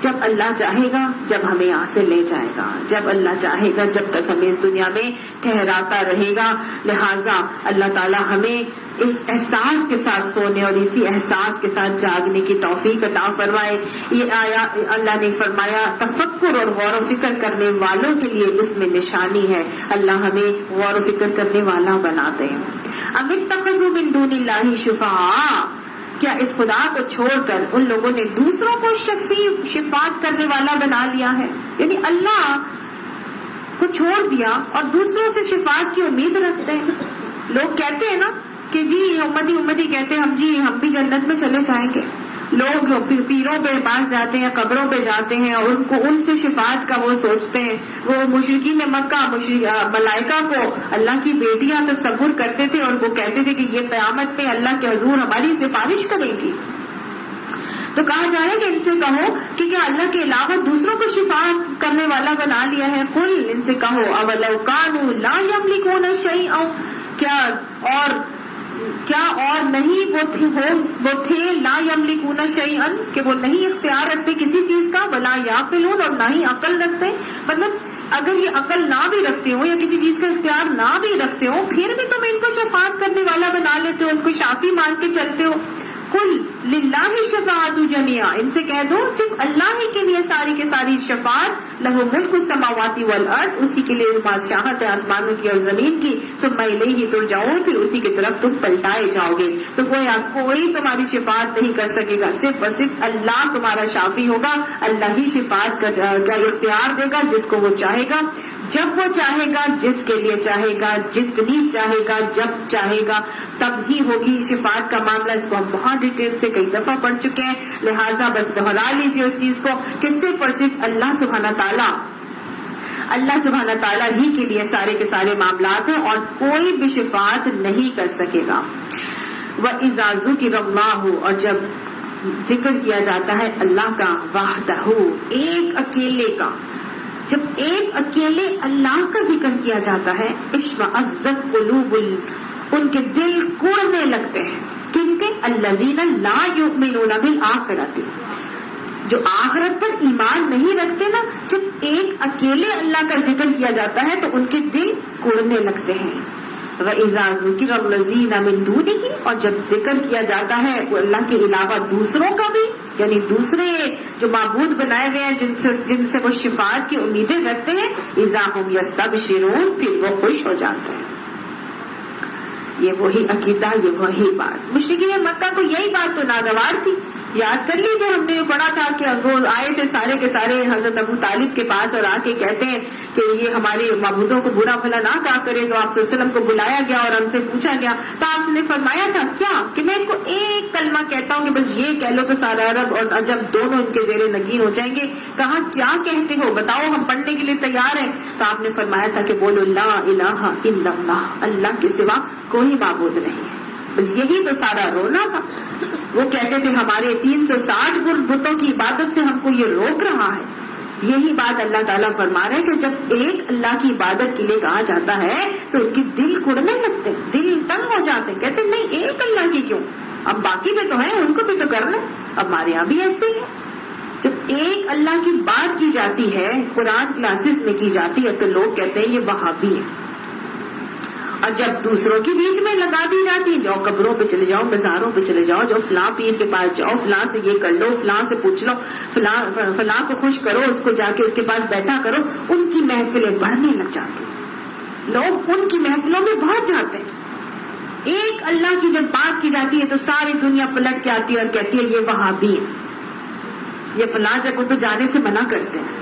جب اللہ چاہے گا جب ہمیں یہاں سے لے جائے گا, جب اللہ چاہے گا جب تک ہمیں اس دنیا میں ٹھہراتا رہے گا. لہٰذا اللہ تعالیٰ ہمیں اس احساس کے ساتھ سونے اور اسی احساس کے ساتھ جاگنے کی توفیق عطا فرمائے. یہ آیا اللہ نے فرمایا تفکر اور غور و فکر کرنے والوں کے لیے اس میں نشانی ہے. اللہ ہمیں غور و فکر کرنے والا بنا دے. ام اتخذوا من دون اللہ شفعاء, کیا اس خدا کو چھوڑ کر ان لوگوں نے دوسروں کو شفاعت کرنے والا بنا لیا ہے؟ یعنی اللہ کو چھوڑ دیا اور دوسروں سے شفاعت کی امید رکھتے ہیں. لوگ کہتے ہیں نا کہ جی امتی کہتے ہیں ہم بھی جنت میں چلے جائیں گے. لوگ پیروں پہ پاس جاتے ہیں, قبروں پہ جاتے ہیں اور ان سے شفاعت کا وہ سوچتے ہیں. وہ مشرکین مکہ ملائکہ کو اللہ کی بیٹیاں تصور کرتے تھے اور وہ کہتے تھے کہ یہ قیامت میں اللہ کے حضور ہماری سفارش کریں گی. تو کہا جا رہا ہے کہ ان سے کہو کہ کیا اللہ کے علاوہ دوسروں کو شفاعت کرنے والا بنا لیا ہے؟ قل, ان سے کہو اولو کانوا لا یملکون شیئا, کیا اور نہیں وہ تھے لا یملکون شیئا, کہ وہ نہیں اختیار رکھتے کسی چیز کا, ولا یعقلون, اور نہ ہی عقل رکھتے. مطلب اگر یہ عقل نہ بھی رکھتے ہو یا کسی چیز کا اختیار نہ بھی رکھتے ہو, پھر بھی تم ان کو شفاعت کرنے والا بنا لیتے ہو, ان کو شافی مان کے چلتے ہو. قل للہ شفاعت جمیعا, ان سے کہہ دو صرف اللہ ہی کے لیے ساری کے ساری شفاعت. لہ ملک السماوات والارض, اسی کے لیے بادشاہت ہے آسمانوں کی اور زمین کی. ثم الیہ ترجعون, پھر اسی کی طرف تم پلٹائے جاؤ گے. تو کوئی تمہاری شفاعت نہیں کر سکے گا, صرف اور صرف اللہ تمہارا شافی ہوگا. اللہ ہی شفاعت کا اختیار دے گا جس کو وہ چاہے گا, جب وہ چاہے گا, جس کے لیے چاہے گا, جتنی چاہے گا, جب چاہے گا, تب ہی ہوگی شفاعت کا معاملہ. اس کو ہم بہت ڈیٹیل سے کئی دفعہ پڑھ چکے ہیں, لہٰذا بس دہرا لیجیے اس چیز کو کہ صرف اور صرف اللہ سبحانہ تعالیٰ ہی کے لیے سارے کے سارے معاملات ہیں اور کوئی بھی شفاعت نہیں کر سکے گا. وَإِذَا ذُكِرَ اللَّهُ, اور جب ذکر کیا جاتا ہے اللہ کا, وحدہ, ایک اکیلے کا, جب ایک اکیلے اللہ کا ذکر کیا جاتا ہے, اشمئزت قلوب, ان کے دل کوڑنے لگتے ہیں. کن کے؟ الذین لا یؤمنون بالآخرۃ, جو آخرت پر ایمان نہیں رکھتے نا, جب ایک اکیلے اللہ کا ذکر کیا جاتا ہے تو ان کے دل کوڑنے لگتے ہیں. وَإِذَا ذُكِرَ الَّذِينَ مِن دُونِهِ, اور جب ذکر کیا جاتا ہے وہ اللہ کے علاوہ دوسروں کا بھی, یعنی دوسرے جو معبود بنائے گئے ہیں جن سے وہ شفاعت کی امیدیں رکھتے ہیں, اِذَا هُمْ يَسْتَبْشِرُونَ, پھر وہ خوش ہو جاتے ہیں. یہ وہی عقیدہ, یہ وہی بات. مشرکین مکہ کو یہی بات تو ناگوار تھی یاد کر لیجیے ہم نے پڑھا تھا کہ وہ آئے تھے سارے کے سارے حضرت ابو طالب کے پاس اور آ کے کہتے ہیں کہ یہ ہمارے معبودوں کو برا بھلا نہ کہا کرے. تو آپ صلی اللہ علیہ وسلم کو بلایا گیا اور ہم سے پوچھا گیا تو آپ نے فرمایا تھا کیا کہ میں ان کو ایک کلمہ کہتا ہوں کہ بس یہ کہہ لو تو سارا عرب اور عجب دونوں ان کے زیر نگین ہو جائیں گے. کہا کیا کہتے ہو بتاؤ ہم پڑھنے کے لیے تیار ہیں. تو آپ نے فرمایا تھا کہ بولو لا الہ الا اللہ, اللہ کے سوا کوئی معبود نہیں ہے. بس یہی تو سارا رونا تھا. وہ کہتے تھے ہمارے 360 بتوں کی عبادت سے ہم کو یہ روک رہا ہے. یہی بات اللہ تعالیٰ فرما رہے ہیں کہ جب ایک اللہ کی عبادت کے لیے کہا جاتا ہے تو ان کی دل کڑنے لگتے ہیں, دل تنگ ہو جاتے ہیں, کہتے ہیں نہیں ایک اللہ کی کیوں, اب باقی بھی تو ہیں ان کو بھی تو کرنا. اب ہمارے یہاں بھی ایسے ہی ہے. جب ایک اللہ کی بات کی جاتی ہے, قرآن کلاسز میں کی جاتی ہے, تو لوگ کہتے ہیں یہ وہابی ہے. اور جب دوسروں کے بیچ میں لگا دی جاتی ہے, جاؤ قبروں پہ چلے جاؤ, مزاروں پہ چلے جاؤ, جو فلاں پیر کے پاس جاؤ, فلاں سے یہ کر لو, فلاں سے پوچھ لو, فلاں کو خوش کرو, اس کو جا کے اس کے پاس بیٹھا کرو, ان کی محفلیں بڑھنے لگ جاتی. لوگ ان کی محفلوں میں بہت جاتے ہیں. ایک اللہ کی جب بات کی جاتی ہے تو ساری دنیا پلٹ کے آتی ہے اور کہتی ہے یہ وہابی ہے, یہ فلاں جگہوں پہ جانے سے منع کرتے ہیں.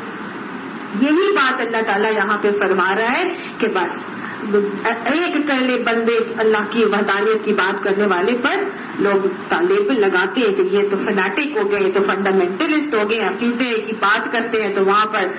یہی بات اللہ تعالیٰ یہاں پہ فرما رہا ہے کہ بس ایک اکیلے بندے اللہ کی وحدانیت کی بات کرنے والے پر لوگ لیبل لگاتے ہیں کہ یہ تو فنیٹک ہو گئے, یہ تو فنڈامنٹلسٹ ہو گئے, عقیدے کی بات کرتے ہیں, تو وہاں پر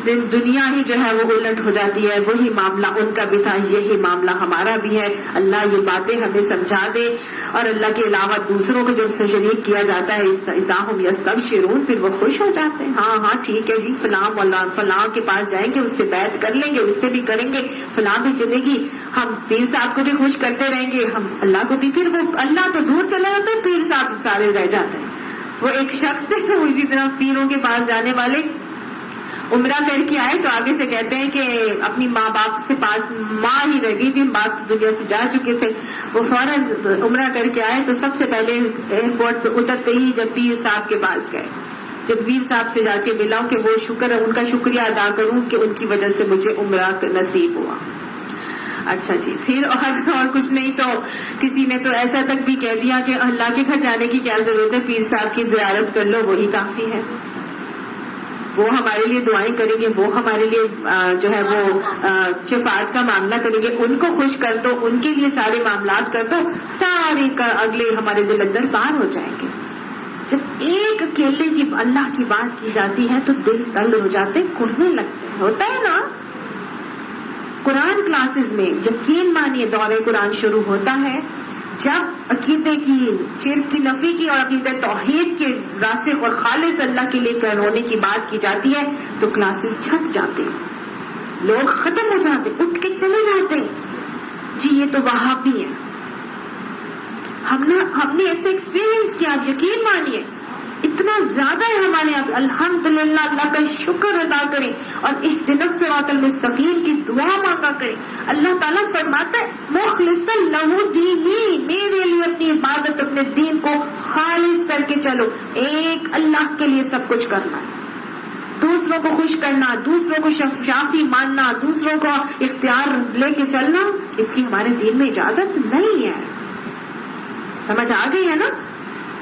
دنیا ہی جو ہے وہ الٹ ہو جاتی ہے. وہی معاملہ ان کا بھی تھا, یہی معاملہ ہمارا بھی ہے. اللہ یہ باتیں ہمیں سمجھا دے. اور اللہ کے علاوہ دوسروں کو جب شریک کیا جاتا ہے اذاہم یستبشرون, پھر وہ خوش ہو جاتے ہیں. ہاں ہاں ٹھیک ہے جی, فلاں مولانا فلاں کے پاس جائیں گے, اس سے بیعت کر لیں گے, اس سے بھی کریں گے, فلاں بھی چلے گی, ہم پیر صاحب کو بھی خوش کرتے رہیں گے, ہم اللہ کو بھی. پھر وہ اللہ تو دور چلے جاتے ہیں, پیر صاحب سارے رہ جاتے ہیں. وہ ایک شخص تھے وہ اسی طرح پیروں کے پاس جانے والے, عمرہ کر کے آئے تو آگے سے کہتے ہیں کہ اپنی ماں باپ سے پاس ماں ہی رہ گئی تھی, باپ دنیا سے جا چکے تھے. وہ فوراً عمرہ کر کے آئے تو سب سے پہلے ایئرپورٹ پہ اترتے ہی جب پیر صاحب کے پاس گئے, جب پیر صاحب سے جا کے ملا کہ وہ شکر ہے, ان کا شکریہ ادا کروں کہ ان کی وجہ سے مجھے عمرہ نصیب ہوا. اچھا جی, پھر اور کچھ نہیں تو کسی نے تو ایسا تک بھی کہہ دیا کہ اللہ کے گھر جانے کی کیا ضرورت ہے, پیر صاحب کی زیارت کر لو وہی کافی ہے. وہ ہمارے لیے دعائیں کریں گے, وہ ہمارے لیے جو ہے وہ شفاعت کا معاملہ کریں گے, ان کو خوش کر دو, ان کے لیے سارے معاملات کر دو, سارے اگلے ہمارے دل اندر پار ہو جائیں گے. جب ایک اکیلے کی اللہ کی بات کی جاتی ہے تو دل تنگ ہو جاتے, کڑنے لگتے ہیں. ہوتا ہے نا قرآن کلاسز میں یقین مانیے دورہ قرآن شروع ہوتا ہے, جب عقیدے کی شرک کی نفی کی اور عقیدہ توحید کے راسخ اور خالص اللہ کے لیے ہونے کی بات کی جاتی ہے تو کلاسز چھٹ جاتے ہیں, لوگ ختم ہو جاتے, اٹھ کے چلے جاتے. جی یہ تو وہابی ہے. ہم نے ایسے ایکسپیرینس کیا, آپ یقین مانیے اتنا زیادہ ہے ہمارے یہاں. الحمدللہ اللہ کا شکر ادا کریں اور اہدنا الصراط المستقیم کی دعا مانگا کریں. اللہ تعالیٰ فرماتا ہے مخلصا لہ دینی, میرے لیے اپنی عبادت اپنے دین کو خالص کر کے چلو. ایک اللہ کے لیے سب کچھ کرنا ہے, دوسروں کو خوش کرنا, دوسروں کو شافی ماننا, دوسروں کو اختیار لے کے چلنا, اس کی ہمارے دین میں اجازت نہیں ہے. سمجھ آ گئی ہے نا؟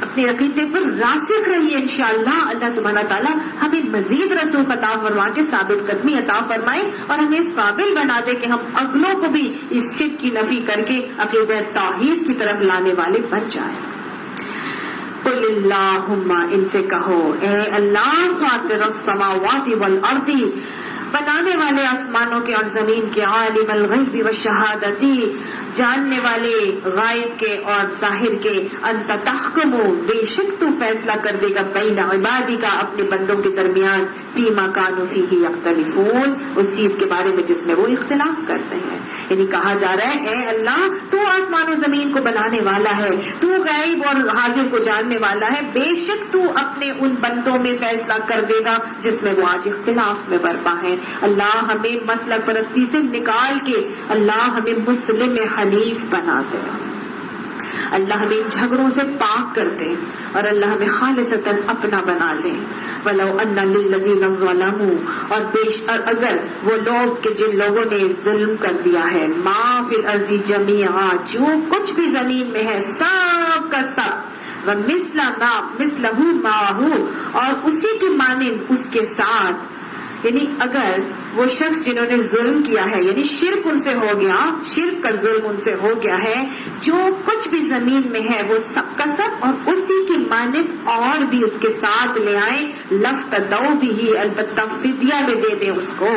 اپنے عقیدے پر راسخ رہیے, انشاءاللہ اللہ سبحانہ تعالیٰ ہمیں مزید رسوخ عطا فرما کے ثابت قدمی عطا فرمائے اور ہمیں اس قابل بنا دے کہ ہم اگلوں کو بھی اس شرک کی نفی کر کے عقیدہ توحید کی طرف لانے والے بن جائیں. قل اللہم, ان سے کہو اے اللہ فاطر السماوات والارض, بنانے والے آسمانوں کے اور زمین کے, عالم الغیب والشہادتی, جاننے والے غائب کے اور ظاہر کے, انت تحکم, بے شک تو فیصلہ کر دے گا, بین عبادی کا, اپنے بندوں کے درمیان, فیما کانوا فیہ یختلفون, اس چیز کے بارے میں جس میں وہ اختلاف کرتے ہیں. یعنی کہا جا رہا ہے اے اللہ تو آسمان و زمین کو بنانے والا ہے, تو غائب اور حاضر کو جاننے والا ہے, بے شک تو اپنے ان بندوں میں فیصلہ کر دے گا جس میں وہ آج اختلاف میں برپا ہے. اللہ ہمیں مسلک پرستی سے نکال کے اللہ ہمیں مسلم حنیف بنا دے, اللہ ہمیں جھگڑوں سے پاک کر دے اور اللہ ہمیں خالصتاً اپنا بنا لے. وَلَوْ أَنَّ لِلَّذِينَ ظَلَمُوا, اور اگر وہ لوگ کہ جن لوگوں نے ظلم کر دیا ہے, مَا فِي الْأَرْضِ جَمِيعًا, جو کچھ بھی زمین میں ہے سب کا سب, وَمِثْلَهُ مَعَهُ، اور اسی کی مانند اس کے ساتھ. یعنی اگر وہ شخص جنہوں نے ظلم کیا ہے، یعنی شرک ان سے ہو گیا، شرک کا ظلم ان سے ہو گیا ہے، جو کچھ بھی زمین میں ہے وہ سب کا سب اور اسی کی مانند اور بھی اس کے ساتھ لے آئیں. لَفْتَدَوْا بِهِ، البتہ فدیہ میں دے دیں اس کو.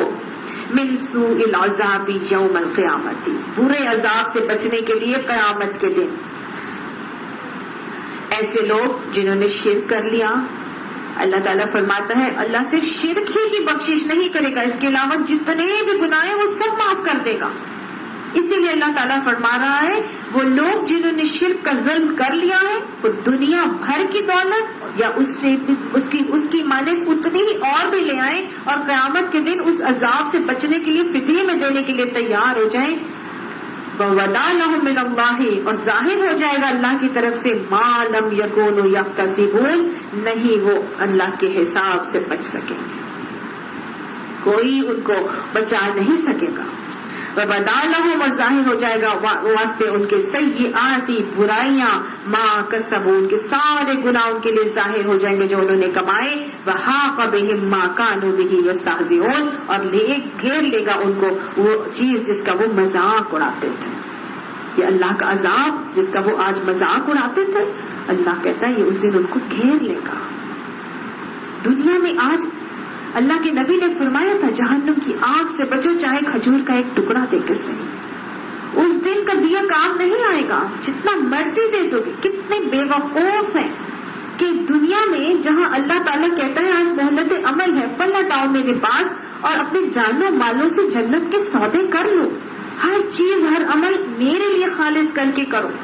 مِن سُوءِ الْعَذَابِ يَوْمَ الْقِيَامَةِ، برے عذاب سے بچنے کے لیے قیامت کے دن. ایسے لوگ جنہوں نے شرک کر لیا، اللہ تعالیٰ فرماتا ہے اللہ سے شرک ہی کی بخشش نہیں کرے گا، اس کے علاوہ جتنے بھی گناہ ہیں وہ سب معاف کر دے گا. اسی لیے اللہ تعالیٰ فرما رہا ہے وہ لوگ جنہوں نے شرک کا ظلم کر لیا ہے وہ دنیا بھر کی دولت یا اس کی مانند اتنی ہی اور بھی لے آئیں اور قیامت کے دن اس عذاب سے بچنے کے لیے فدیے میں دینے کے لیے تیار ہو جائیں. وَوَدَا لَهُم مِّنَ اللَّهِ، اور ظاہر ہو جائے گا اللہ کی طرف سے مَا لَمْ يَكُونُوا يَحْتَسِبُونَ، نہیں وہ اللہ کے حساب سے بچ سکیں گے، کوئی ان کو بچا نہیں سکے گا. وَوَدَا لَهُم، اور ظاہر ہو جائے گا واسطے ان کے سیئات، برائیاں، مَا كَسَبُوا، ان کے سارے گناہ ان کے لیے ظاہر ہو جائیں گے جو انہوں نے کمائے. وَحَاقَ بِهِم مَّا كَانُوا بِهِ يَسْتَهْزِئُونَ، اور گھیر لے گا ان کو وہ چیز جس کا وہ مذاق اڑاتے تھے. یہ اللہ کا عذاب جس کا وہ آج مذاق اڑاتے تھے، اللہ کہتا ہے یہ اس دن ان کو گھیر لے گا. دنیا میں آج اللہ کے نبی نے فرمایا تھا جہنم کی آگ سے بچو چاہے کھجور کا ایک ٹکڑا دے کے صحیح. اس دن کا دیا کام نہیں آئے گا جتنا مرضی دے دو گے. کتنے بے وقوف ہیں کہ دنیا میں جہاں اللہ تعالیٰ کہتا ہے آج مہلت عمل ہے، پلٹ آؤ میرے پاس اور اپنے جانوں مالوں سے جنت کے سودے کر لو، ہر چیز ہر عمل میرے لیے خالص کر کے کرو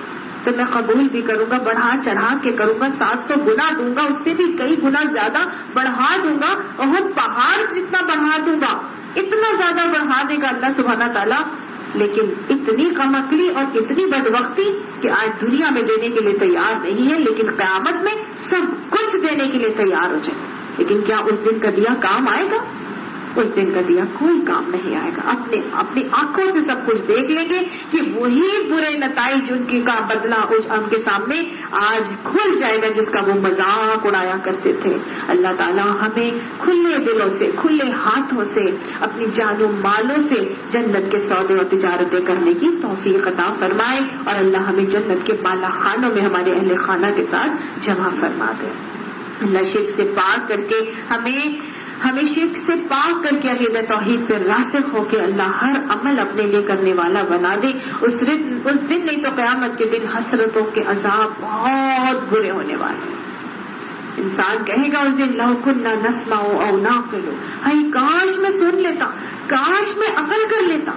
تو میں قبول بھی کروں گا، بڑھا چڑھا کے کروں گا، 700 گنا دوں گا، اس سے بھی کئی گنا زیادہ بڑھا دوں گا، اور پہاڑ جتنا بڑھا دوں گا اتنا زیادہ بڑھا دے گا اللہ سبحانہ تعالیٰ. لیکن اتنی کم عقلی اور اتنی بدبختی کہ آج دنیا میں دینے کے لیے تیار نہیں ہے لیکن قیامت میں سب کچھ دینے کے لیے تیار ہو جائے. لیکن کیا اس دن کا دیا کام آئے گا؟ اس دن کا دیا کوئی کام نہیں آئے گا. اپنی آنکھوں سے سب کچھ دیکھ لیں گے کہ وہی برے نتائج ان کے کا بدلہ ان کے سامنے آج کھل جائے گا جس کا وہ مذاق اڑایا کرتے تھے. اللہ تعالیٰ ہمیں کھلے دلوں سے، کھلے ہاتھوں سے، اپنی جانوں مالوں سے جنت کے سودے اور تجارتیں کرنے کی توفیق عطا فرمائے، اور اللہ ہمیں جنت کے بالا خانوں میں ہمارے اہل خانہ کے ساتھ جمع فرما دے. اللہ شرک سے پاک کر کے ہمیں شرک سے پاک کر کے عقیدہ توحید پہ راسخ ہو کے اللہ ہر عمل اپنے لیے کرنے والا بنا دے. اس دن نہیں تو قیامت کے دن حسرتوں کے عذاب بہت برے ہونے والے. انسان کہے گا اس دن لو کنا نسمع او نعقل، ہائی کاش میں سن لیتا، کاش میں عقل کر لیتا.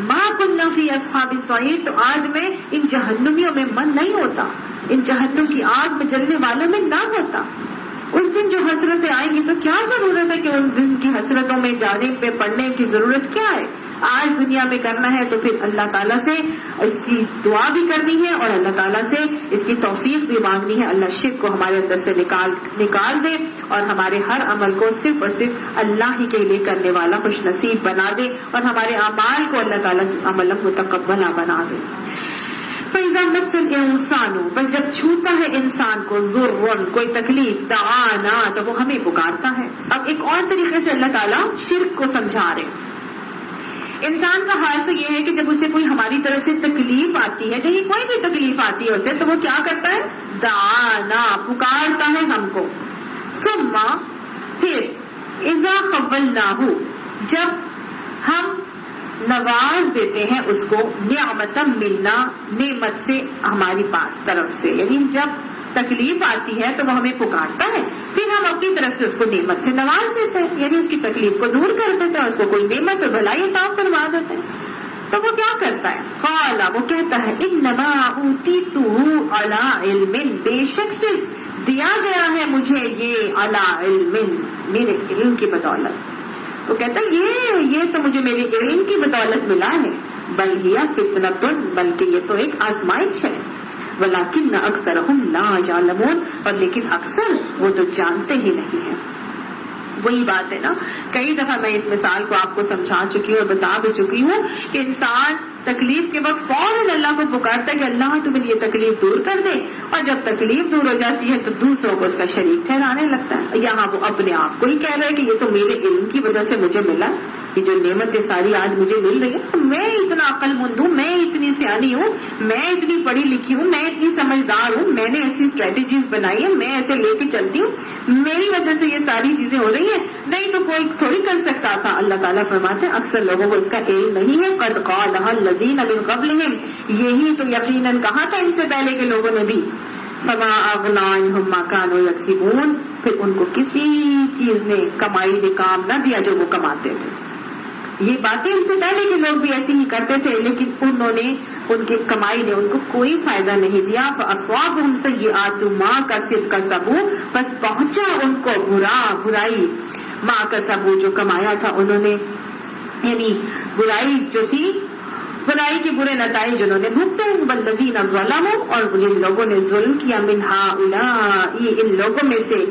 ما کنا فی اصحاب السعیر، تو آج میں ان جہنمیوں میں من نہیں ہوتا، ان جہنم کی آگ میں جلنے والوں میں نہ ہوتا. اس دن جو حسرتیں آئیں گی تو کیا ضرورت ہے کہ ان دن کی حسرتوں میں جانے پہ پڑنے کی ضرورت کیا ہے؟ آج دنیا میں کرنا ہے تو پھر اللہ تعالیٰ سے اس کی دعا بھی کرنی ہے اور اللہ تعالیٰ سے اس کی توفیق بھی مانگنی ہے. اللہ شرک کو ہمارے اندر سے نکال دے اور ہمارے ہر عمل کو صرف اور صرف اللہ ہی کے لیے کرنے والا خوش نصیب بنا دے، اور ہمارے اعمال کو اللہ تعالیٰ عمل متقبلہ بنا دے. فَإِذَا مَسَّ الْإِنسَانُ، بس جب چھوتا ہے انسان کو ضرر، کوئی تکلیف، دعانا، تو وہ ہمیں پکارتا ہے. اب ایک اور طریقے سے اللہ تعالیٰ شرک کو سمجھا رہے. انسان کا حال تو یہ ہے کہ جب اسے کوئی ہماری طرف سے تکلیف آتی ہے، کہیں کوئی بھی تکلیف آتی ہے اسے، تو وہ کیا کرتا ہے؟ دعانا، پکارتا ہے ہم کو. ثم، پھر اذا خولناہ، جب ہم نواز دیتے ہیں اس کو، نعمتا منا، نعمت سے ہماری پاس طرف سے، یعنی جب تکلیف آتی ہے تو وہ ہمیں پکارتا ہے، پھر ہم اپنی طرف سے اس کو نعمت سے نواز دیتے ہیں، یعنی اس کی تکلیف کو دور کر دیتے ہیں، اس کو کوئی نعمت اور بھلائی عطا فرما دیتے ہیں. تو وہ کیا کرتا ہے؟ قال، وہ کہتا ہے انما اوتیتہ علی علم، بے شک سے دیا گیا ہے مجھے یہ علی علم، میرے علم کی بدولت. تو کہتا ہے یہ تو مجھے میرے علم کی بدولت ملا ہے. بل ہی فتنۃ، بلکہ یہ تو ایک آزمائش ہے. ولکن اکثرهم لا یعلمون، اور لیکن اکثر وہ تو جانتے ہی نہیں ہیں. وہی بات ہے نا، کئی دفعہ میں اس مثال کو آپ کو سمجھا چکی ہوں اور بتا بھی چکی ہوں کہ انسان تکلیف کے وقت فوراً اللہ کو پکارتا ہے کہ اللہ تو میری یہ تکلیف دور کر دے، اور جب تکلیف دور ہو جاتی ہے تو دوسروں کو اس کا شریک ٹھہرانے لگتا ہے. یہاں وہ اپنے آپ کو ہی کہہ رہے ہیں کہ یہ تو میرے علم کی وجہ سے مجھے ملا، یہ جو نعمتیں ساری آج مجھے مل رہی ہیں، میں اتنا عقل مند ہوں، میں اتنی سیانی ہوں، میں اتنی پڑھی لکھی ہوں، میں اتنی سمجھدار ہوں، میں نے ایسی اسٹریٹجیز بنائی ہیں، میں ایسے لے کے چلتی ہوں، میری وجہ سے یہ ساری چیزیں ہو رہی ہیں، نہیں تو کوئی تھوڑی کر سکتا تھا. اللہ تعالیٰ فرماتے ہیں اکثر لوگوں کو اس کا علم نہیں ہے. قد قالها الذین من قبلہم، یہی تو یقیناً کہا تھا ان سے پہلے کے لوگوں نے بھی. فما اغنی عنہم ما کانوا یکسبون، پھر ان کو کسی چیز نے کمائی نے کام نہ دیا جو وہ کماتے تھے. یہ باتیں ان سے پہلے کے لوگ بھی ایسے ہی کرتے تھے، لیکن انہوں نے ان کی کمائی نے ان کو کوئی فائدہ نہیں دیا. فاصابہم سیئات ما کسبوا، بس پہنچا ان کو برائی ما کسبوا، جو کمایا تھا انہوں نے، یعنی برائی جو تھی، برائی کے برے نتائج جنہوں نے بھگتے. والذین ظلموا، اور جن لوگوں نے ظلم کیا، من ہؤلاء، ان لوگوں میں سے،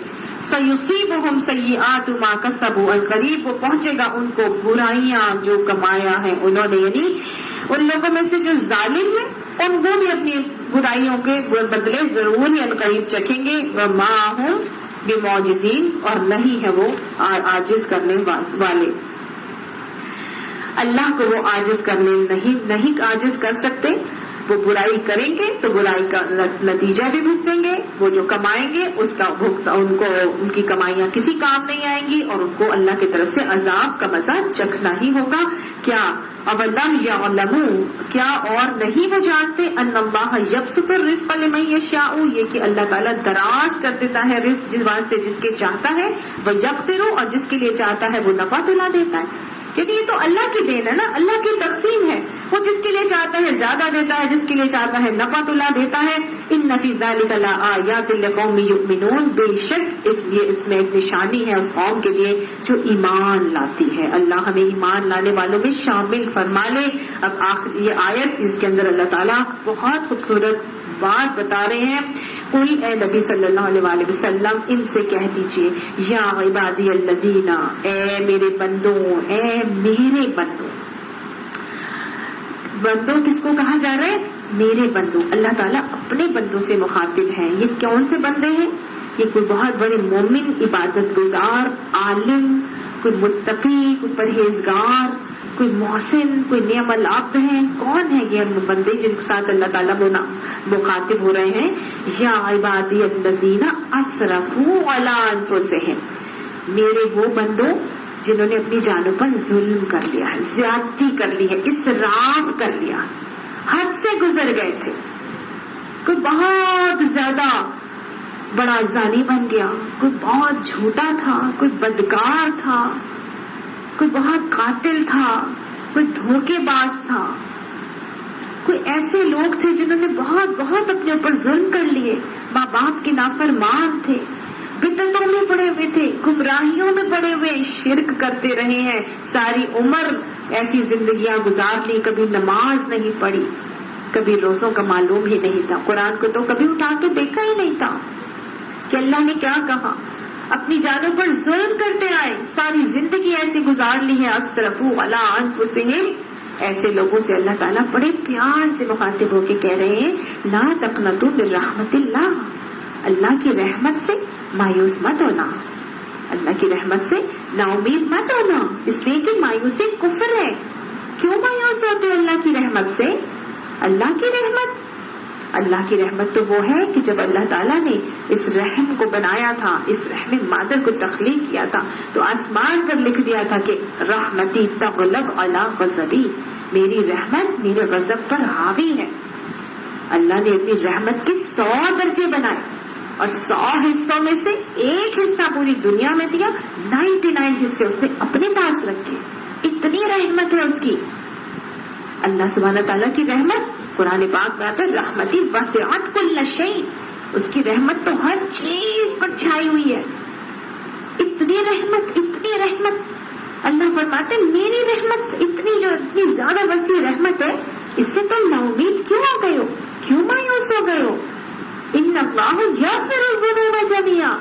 سیصیبہم سیئات ما کسبوا، ان قریب وہ پہنچے گا ان کو برائیاں جو کمایا ہے انہوں نے. یعنی ان لوگوں میں سے جو ظالم ہیں ان کو بھی اپنی برائیوں کے بدلے ضرور ہی ان قریب چکھیں گے. وما ہم بمعجزین، اور نہیں ہے وہ عاجز کرنے والے. اللہ کو وہ عاجز کرنے نہیں عاجز کر سکتے. وہ برائی کریں گے تو برائی کا نتیجہ بھی بھگتیں گے، وہ جو کمائیں گے اس کا ان کو ان کی کمائیاں کسی کام نہیں آئیں گی، اور ان کو اللہ کی طرف سے عذاب کا مزہ چکھنا ہی ہوگا. کیا اولم یعلموا، کیا اور نہیں وہ جانتے، ان اللہ یبسط الرزق لمن یشاء، یہ کہ اللہ تعالیٰ دراز کر دیتا ہے رزق جس واسطے جس کے چاہتا ہے، ویقدر، اور جس کے لیے چاہتا ہے وہ نفع تلا دیتا ہے. کیونکہ یہ تو اللہ کی دین ہے نا، اللہ کی تقسیم ہے، وہ جس کے لیے چاہتا ہے زیادہ دیتا ہے، جس کے لیے چاہتا ہے نفع تلا دیتا ہے. ان فی ذلک لآیات لقوم یؤمنون، بے شک اس میں ایک نشانی ہے اس قوم کے لیے جو ایمان لاتی ہے. اللہ ہمیں ایمان لانے والوں میں شامل فرما لے. اب آخر یہ آیت، اس کے اندر اللہ تعالیٰ بہت خوبصورت بات بتا رہے ہیں. قل، اے نبی صلی اللہ علیہ وآلہ وسلم، ان سے کہہ دیجئے، یا عبادی الذین، اے میرے بندوں، اے میرے بندوں. بندوں کس کو کہا جا رہا ہے؟ میرے بندوں. اللہ تعالیٰ اپنے بندوں سے مخاطب ہیں. یہ کون سے بندے ہیں؟ یہ کوئی بہت بڑے مومن، عبادت گزار، عالم، کوئی متقی، کوئی پرہیزگار، کوئی محسن، کوئی نعم العبد ہیں. کون ہے یہ بندے جن کے ساتھ اللہ تعالیٰ مخاطب ہو رہے ہیں؟ یا عبادی الذین اسرفوا علی انفسہم، میرے وہ بندوں جنہوں نے اپنی جانوں پر ظلم کر لیا ہے، زیادتی کر لی ہے، اسراف کر لیا، حد سے گزر گئے تھے. کوئی بہت زیادہ بڑا زانی بن گیا، کوئی بہت جھوٹا تھا، کوئی بدکار تھا، کوئی بہت قاتل تھا، کوئی دھوکے باز تھا. کوئی ایسے لوگ تھے جنہوں نے بہت بہت اپنے اوپر ظلم کر لیے، ماں باپ کے نافرمان تھے، بدعتوں میں پڑے ہوئے تھے، گمراہیوں میں پڑے ہوئے، شرک کرتے رہے ہیں، ساری عمر ایسی زندگیاں گزار لی، کبھی نماز نہیں پڑھی، کبھی روزوں کا معلوم ہی نہیں تھا، قرآن کو تو کبھی اٹھا کے دیکھا ہی نہیں تھا کہ اللہ نے کیا کہا. اپنی جانوں پر ظلم کرتے آئے، ساری زندگی ایسی گزار لی ہے. اسرفوا علی انفسہم، ایسے لوگوں سے اللہ تعالیٰ بڑے پیار سے مخاطب ہو کے کہہ رہے ہیں، لا تقنطوا من رحمت اللہ، اللہ کی رحمت سے مایوس مت ہونا، اللہ کی رحمت سے نا امید مت ہونا، اس لیے کہ مایوسی کفر ہے. کیوں مایوس ہوتے ہو اللہ کی رحمت سے؟ اللہ کی رحمت، اللہ کی رحمت تو وہ ہے کہ جب اللہ تعالیٰ نے اس رحم کو بنایا تھا، اس رحم مادر کو تخلیق کیا تھا، تو آسمان پر لکھ دیا تھا کہ رحمتی تغلب علی غضبی، میری رحمت میرے غضب پر حاوی ہے. اللہ نے اپنی رحمت کے 100 درجے بنائے اور 100 حصوں میں سے ایک حصہ پوری دنیا میں دیا، 99 حصے اس نے اپنے پاس رکھے. اتنی رحمت ہے اس کی. اللہ سبحانہ تعالیٰ کی رحمت قرآن پاک میں آتا ہے، رحمتی وسعت کل شیء، اس کی رحمت تو ہر چیز پر چھائی ہوئی ہے. اتنی رحمت، اتنی رحمت. اللہ فرماتے میری رحمت اتنی زیادہ وسیع رحمت ہے، اس سے تم نا امید کیوں ہو گئے ہو، کیوں مایوس ہو گئے ہو؟ ان اللہ یغفر الذنوب جميعا،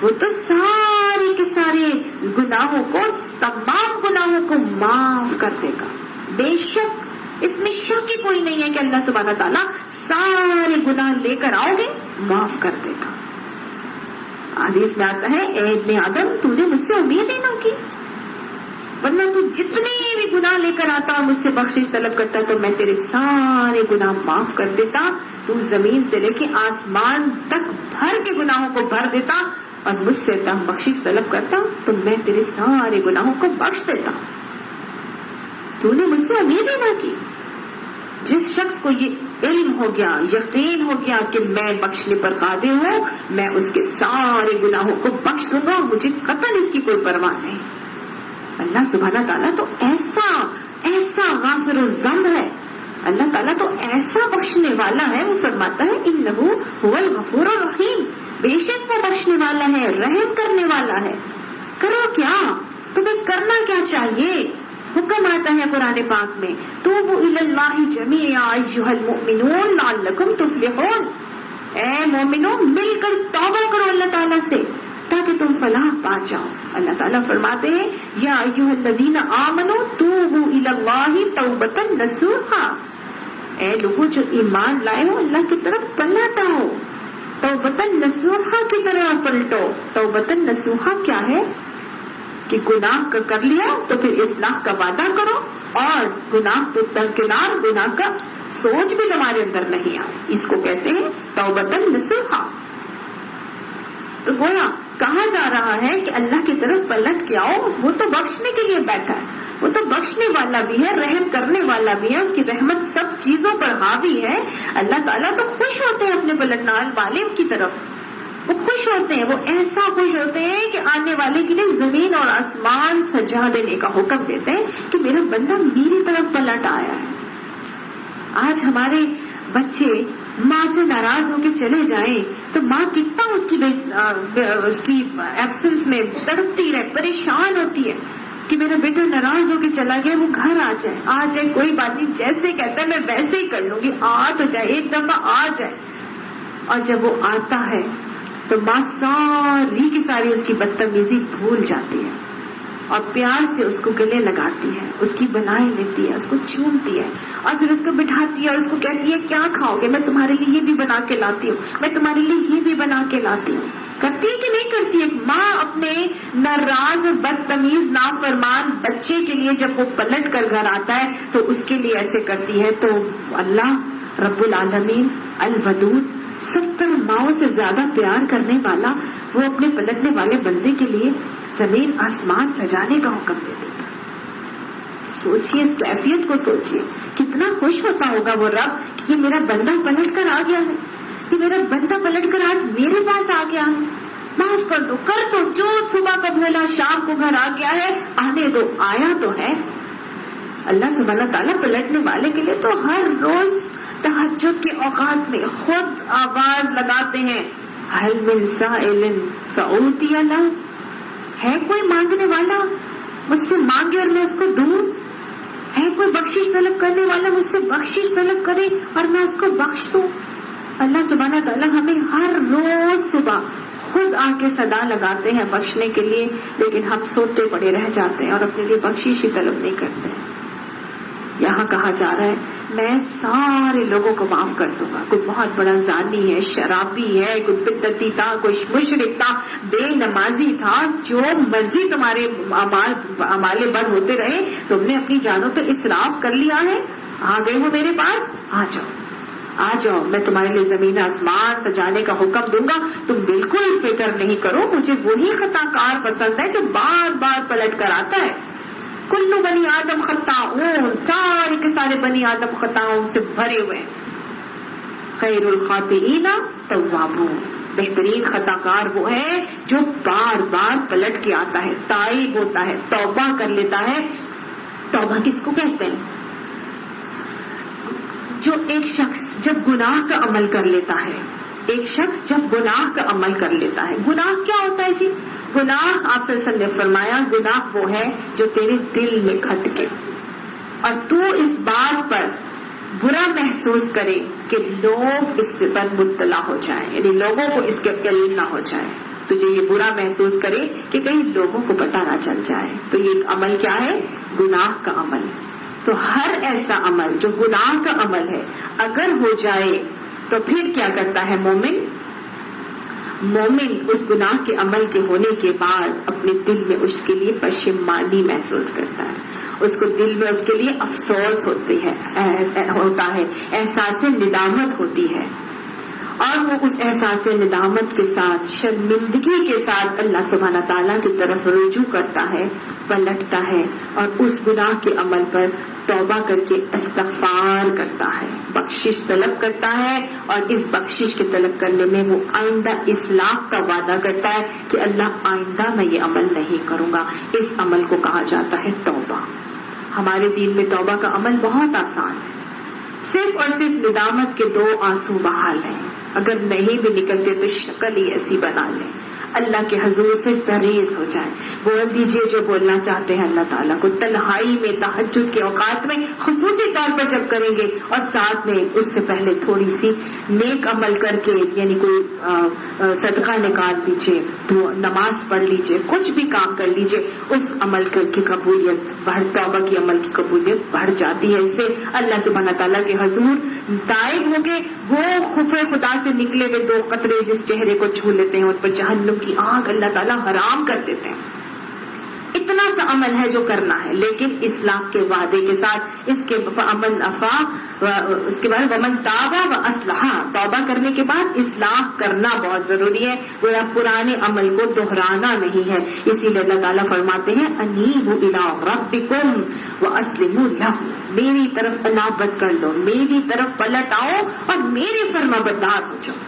وہ تو سارے کے سارے گناہوں کو، تمام گناہوں کو معاف کر دے گا. بے شک اس میں شک ہی کوئی نہیں ہے کہ اللہ سبحانہ تعالیٰ سارے گناہ لے کر آؤ گے معاف کر دے گا. حدیث میں آتا ہے اے ابن آدم تو نے مجھ سے امید ہی نہ کی، ورنہ تو جتنے بھی گناہ لے کر آتا اور مجھ سے بخشش طلب کرتا تو میں تیرے سارے گناہ معاف کر دیتا. تو زمین سے لے کے آسمان تک بھر کے گناہوں کو بھر دیتا اور مجھ سے بخشش طلب کرتا تو میں تیرے سارے گناہوں کو بخش دیتا. تو نے مجھ سے امید ہی نہ کی. جس شخص کو یہ علم ہو گیا، یقین ہو گیا کہ میں بخشنے پر قادر ہوں، میں اس کے سارے گناہوں کو بخش دوں گا، مجھے قطعاً اس کی کوئی پرواہ نہیں. اللہ سبحانہ تعالیٰ تو ایسا غافر الذنب ہے، اللہ تعالیٰ تو ایسا بخشنے والا ہے. وہ فرماتا ہے انہ هو الغفور الرحیم، بے شک وہ بخشنے والا ہے، رحم کرنے والا ہے. کرو کیا، تمہیں کرنا کیا چاہیے؟ حکم آتا ہے قرآن پاک میں توبوا الی اللہ جمیعا ایھا المؤمنون لعلکم تفلحون. اے مومنوں مل کر توبہ کرو اللہ تعالیٰ سے تاکہ تم فلاح پا جاؤ. اللہ تعالیٰ فرماتے ہیں یا ایھا الذین آمنوا توبوا الی اللہ توبۃ نصوحا، اے لوگوں جو ایمان لائے ہو اللہ کی طرف پلٹ آؤ، توبۃ نصوحا کی طرح پلٹو. توبۃ نصوحا کیا ہے کہ گناہ کا کر لیا تو پھر اصلاح کا وعدہ کرو، اور گناہ تو درکنار، گناہ کا سوچ بھی تمہارے اندر نہیں آئے. اس کو کہتے ہیں توبۃ نصوحا. تو گویا کہا جا رہا ہے کہ اللہ کی طرف پلٹ کے آؤ. وہ تو بخشنے کے لیے بیٹھا ہے، وہ تو بخشنے والا بھی ہے، رحم کرنے والا بھی ہے، اس کی رحمت سب چیزوں پر حاوی ہے. اللہ تعالیٰ تو خوش ہوتے ہیں اپنے پلٹنے والے کی طرف، وہ خوش ہوتے ہیں، وہ ایسا خوش ہوتے ہیں کہ آنے والے کے لیے زمین اور آسمان سجا دینے کا حکم دیتے ہیں کہ میرا بندہ میری طرف پلٹ آیا ہے. آج ہمارے بچے ماں سے ناراض ہو کے چلے جائیں تو ماں کتنا اس کی ایبسنس میں تڑپتی رہے، پریشان ہوتی ہے کہ میرا بیٹا ناراض ہو کے چلا گیا، وہ گھر آ جائے کوئی بات نہیں، جیسے کہتا ہے میں ویسے ہی کر لوں گی، آ تو جائے، ایک دفعہ آ جائے. اور جب وہ آتا ہے تو ماں ساری کی ساری اس کی بدتمیزی بھول جاتی ہے اور پیار سے اس کو گلے لگاتی ہے، اس کی بنائے لیتی ہے، اس کو چومتی ہے اور پھر اس کو بٹھاتی ہے اور اس کو کہتی ہے کیا کھاؤ گے، میں تمہارے لیے یہ بھی بنا کے لاتی ہوں، میں تمہارے لیے یہ بھی بنا کے لاتی ہوں. کرتی ہے کہ نہیں کرتی ہے؟ ماں اپنے ناراض اور بدتمیز نافرمان بچے کے لیے جب وہ پلٹ کر گھر آتا ہے تو اس کے لیے ایسے کرتی ہے. تو اللہ رب العالمین الودود 70 ماؤں سے زیادہ پیار کرنے والا، وہ اپنے پلٹنے والے بندے کے لیے زمین آسمان سجانے کا حکم دے دیتا. سوچئے اس کیفیت کو، سوچئے کتنا خوش ہوتا ہوگا وہ رب کہ میرا بندہ پلٹ کر آ گیا ہے، کہ میرا بندہ پلٹ کر آج میرے پاس آ گیا ہے، معاف کر دو، کر دو، جو صبح کا بھولا شام کو گھر آ گیا ہے آنے دو، آیا تو ہے. اللہ سبحانہ تعالیٰ پلٹنے والے کے لیے تو ہر روز تہجد کے اوقات میں خود آواز لگاتے ہیں هل من سائل فأعطي له، ہے کوئی مانگنے والا مجھ سے مانگے اور میں اس کو دوں، ہے کوئی بخشش طلب کرنے والا مجھ سے بخشش طلب کرے اور میں اس کو بخش دوں. اللہ سبحانہ تعالیٰ ہمیں ہر روز صبح خود آ کے صدا لگاتے ہیں بخشنے کے لیے، لیکن ہم سوتے پڑے رہ جاتے ہیں اور اپنے لیے بخشش ہی طلب نہیں کرتے. یہاں کہا جا رہا ہے میں سارے لوگوں کو معاف کر دوں گا. کوئی بہت بڑا زانی ہے، شرابی ہے، کوئی بدعتی تھا، کوئی مشرک تھا، بے نمازی تھا، جو مرضی تمہارے اعمال بد ہوتے رہے، تم نے اپنی جانوں پہ اسراف کر لیا ہے، آ گئے ہو میرے پاس، آ جاؤ، میں تمہارے لیے زمین آسمان سجانے کا حکم دوں گا. تم بالکل فکر نہیں کرو، مجھے وہی خطا کار پسند ہے جو بار بار پلٹ کر آتا ہے. کلو بنی آدم خطاؤن، سارے کے سارے بنی آدم خطاؤں سے بھرے ہوئے. خیر الخاطئین توابون، بہترین خطا کار وہ ہے جو بار بار پلٹ کے آتا ہے، تائب ہوتا ہے، توبہ کر لیتا ہے. توبہ کس کو کہتے ہیں؟ جو ایک شخص جب گناہ کا عمل کر لیتا ہے، ایک شخص جب گناہ کا عمل کر لیتا ہے. گناہ کیا ہوتا ہے جی؟ گناہ آپ صلی اللہ علیہ وسلم نے فرمایا گناہ وہ ہے جو تیرے دل میں کھٹکے اور تو اس بات پر برا محسوس کرے کہ لوگ اس پر مبتلا ہو جائیں، یعنی لوگوں کو اس کے علم نہ ہو جائے. تجھے یہ برا محسوس کرے کہ کہیں لوگوں کو پتہ نہ چل جائے. تو یہ عمل کیا ہے؟ گناہ کا عمل. تو ہر ایسا عمل جو گناہ کا عمل ہے اگر ہو جائے تو پھر کیا کرتا ہے مومن؟ مومن اس گناہ کے عمل کے ہونے کے بعد اپنے دل میں اس کے لیے پشیمانی محسوس کرتا ہے. اس کو دل میں اس کے لیے افسوس ہوتا ہے، احساس ندامت ہوتی ہے، اور وہ اس احساس ندامت کے ساتھ، شرمندگی کے ساتھ اللہ سبحانہ تعالیٰ کی طرف رجوع کرتا ہے، پلٹتا ہے اور اس گناہ کے عمل پر توبہ کر کے استغفار کرتا ہے، بخشش طلب کرتا ہے، اور اس بخشش کے طلب کرنے میں وہ آئندہ اصلاح کا وعدہ کرتا ہے کہ اللہ آئندہ میں یہ عمل نہیں کروں گا. اس عمل کو کہا جاتا ہے توبہ. ہمارے دین میں توبہ کا عمل بہت آسان ہے. صرف اور صرف ندامت کے 2 آنسو بہا لیں. اگر نہیں بھی نکلتے تو شکل ہی ایسی بنا لیں، اللہ کے حضور سے استریز ہو جائے، بول دیجئے جو بولنا چاہتے ہیں اللہ تعالیٰ کو. تنہائی میں، تہجد کے اوقات میں خصوصی طور پر جب کریں گے، اور ساتھ میں اس سے پہلے تھوڑی سی نیک عمل کر کے، یعنی کوئی صدقہ نکال دیجئے، نماز پڑھ لیجئے، کچھ بھی کام کر لیجئے، اس عمل کی قبولیت توبہ کی عمل کی قبولیت بڑھ جاتی ہے. اس سے اللہ سبحانہ تعالیٰ کے حضور تائب ہو کے وہ خفے خدا سے نکلے ہوئے 2 قطرے جس چہرے کو چھو لیتے ہیں ان پر جہنم کی آگ اللہ تعالیٰ حرام کر دیتے ہیں. اتنا سا عمل ہے جو کرنا ہے، لیکن اصلاح کے وعدے کے ساتھ. اس کے اس کے بعد ومن تابا و اصلحا، توبہ کرنے کے بعد اصلاح کرنا بہت ضروری ہے. وہ پرانے عمل کو دہرانا نہیں ہے. اسی لیے اللہ تعالیٰ فرماتے ہیں انیبوا الی ربکم واسلموا لہ، میری طرف انابت کر لو، میری طرف پلٹ آؤ اور میری فرما بردار ہو جاؤ،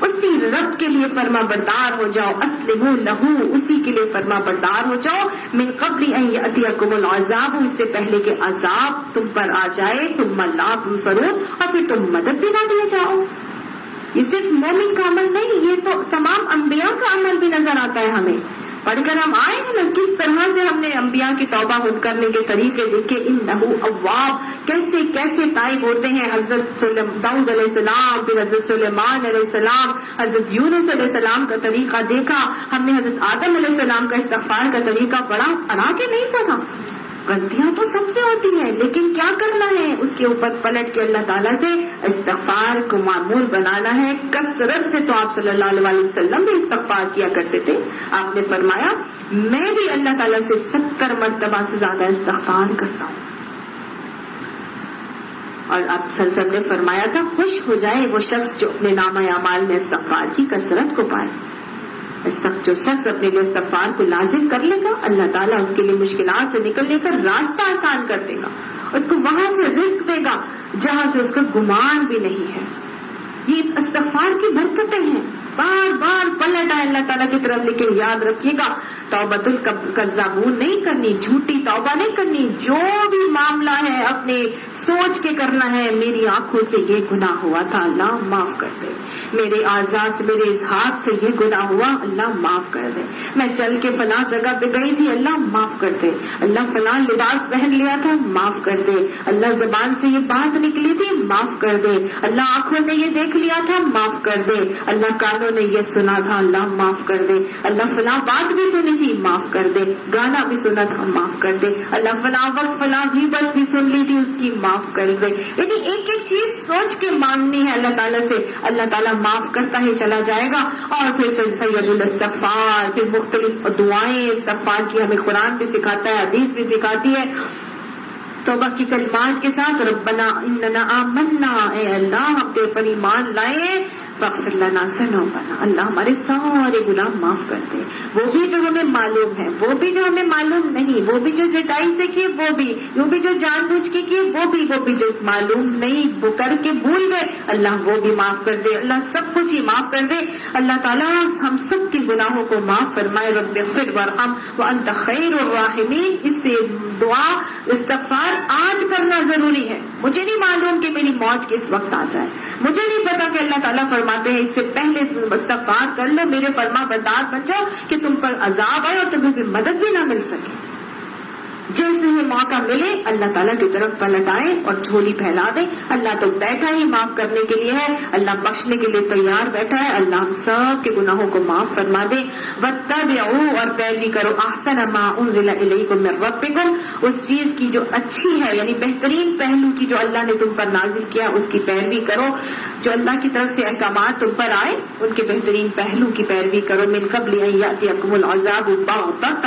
اسی رب کے لیے فرما بردار ہو جاؤ. اسلموا لہو، اسی کے لیے فرما بردار ہو جاؤ. من قبل ان یاتیکم العذاب، اس سے پہلے کہ عذاب تم پر آ جائے. ثم لا تنصرون، اور پھر تم مدد بھی نہ دیے جاؤ. یہ صرف مومن کا عمل نہیں، یہ تو تمام انبیاء کا عمل بھی نظر آتا ہے. ہمیں پڑھ کر ہم آئے ہیں نا کس طرح سے ہم نے انبیاء کی توبہ کرنے کے طریقے دیکھے. انہو اواب، کیسے کیسے تائب ہوتے ہیں. حضرت داؤد علیہ السلام، پھر حضرت سلیمان علیہ السلام، حضرت یونس علیہ السلام کا طریقہ دیکھا ہم نے. حضرت آدم علیہ السلام کا استغفار کا طریقہ پڑھا کہ نہیں پڑھا. غلطیاں تو سب سے ہوتی ہیں، لیکن کیا کرنا ہے؟ اس کے اوپر پلٹ کے اللہ تعالیٰ سے استغفار کو معمول بنانا ہے. کثرت سے تو آپ صلی اللہ علیہ وسلم بھی استغفار کیا کرتے تھے. آپ نے فرمایا میں بھی اللہ تعالیٰ سے 70 مرتبہ سے زیادہ استغفار کرتا ہوں. اور آپ صلی اللہ علیہ وسلم نے فرمایا تھا خوش ہو جائے وہ شخص جو اپنے نامہ اعمال میں استغفار کی کثرت کو پائے. جو شخص اپنے لیے استغفار کو لازم کر لے گا، اللہ تعالیٰ اس کے لیے مشکلات سے نکلنے کا راستہ آسان کر دے گا. اس کو وہاں سے رزق دے گا جہاں سے اس کا گمان بھی نہیں ہے. یہ استغفار کی برکتیں ہیں. بار بار پلٹ آئے اللہ تعالیٰ کی طرف، لیکن یاد رکھیے گا توبۃ الکذابون نہیں کرنی، جھوٹی توبہ نہیں کرنی. جو بھی معاملہ ہے اپنے سوچ کے کرنا ہے. میری آنکھوں سے یہ گناہ ہوا تھا، اللہ معاف کر دے. میرے اعضاء سے، میرے ہاتھ سے یہ گناہ ہوا، اللہ معاف کر دے. میں چل کے فلاں جگہ پہ گئی تھی، اللہ معاف کر دے. اللہ فلاں لباس پہن لیا تھا، معاف کر دے. اللہ زبان سے یہ بات نکلی تھی، معاف کر دے. اللہ آنکھوں نے یہ دیکھ لیا تھا، معاف کر دے. اللہ کانوں نے یہ سنا تھا، اللہ معاف کر دے. اللہ فلاں بات بھی سنی تھی، معاف کر دے. گانا بھی سنا تھا، معاف کر دے. اللہ فلاں وقت فلاں غیبت بھی سن لی تھی، اس کی معاف کر دے. یعنی ایک ایک چیز سوچ کے مانگنی ہے اللہ تعالیٰ سے. اللہ تعالیٰ معاف کرتا ہی چلا جائے گا. اور پھر سید الاستغفار، پھر مختلف دعائیں استغفار کی ہمیں قرآن بھی سکھاتا ہے، حدیث بھی سکھاتی ہے. توبہ کی کلمات کے ساتھ ربنا اننا آمنا، اے اللہ ہم تیرے پر ایمان لائے، فاغفر لنا ذنوبنا، اللہ ہمارے سارے گناہ معاف کر دے. وہ بھی جو ہمیں معلوم ہے، وہ بھی جو ہمیں معلوم نہیں، وہ بھی جو جٹائی سے کیے، وہ بھی جو جان بوجھ کے کیے، وہ بھی جو معلوم نہیں وہ کر کے بھول گئے، اللہ وہ بھی معاف کر دے. اللہ سب کچھ ہی معاف کر دے. اللہ تعالیٰ ہم سب کے گناہوں کو معاف فرمائے. رب اغفر وارحم وانت خیر الراحمین. اس سے دعا استغفار آج کرنا ضروری ہے. مجھے نہیں معلوم کہ میری موت کس وقت آ جائے، مجھے نہیں پتا کہ اللہ تعالیٰ فرماتے ہیں اس سے پہلے استغفار کر لو، میرے فرما بردار بن جاؤ کہ تم پر عذاب آئے اور تمہیں بھی مدد بھی نہ مل سکے. جیسے ہی موقع ملے اللہ تعالیٰ کی طرف پلٹ آئے اور جھولی پھیلا دیں. اللہ تو بیٹھا ہی معاف کرنے کے لیے ہے, اللہ بخشنے کے لیے تیار بیٹھا ہے. اللہ ہم سب کے گناہوں کو معاف فرما دے. واتبعوا اور پیروی کرو احسن ما انزل الیکم من ربکم, اس چیز کی جو اچھی ہے یعنی بہترین پہلو کی جو اللہ نے تم پر نازل کیا اس کی پیروی کرو. جو اللہ کی طرف سے احکامات تم پر آئے ان کے بہترین پہلو کی پیروی کرو. من قبل ان یاتیکم العذاب بغتۃ,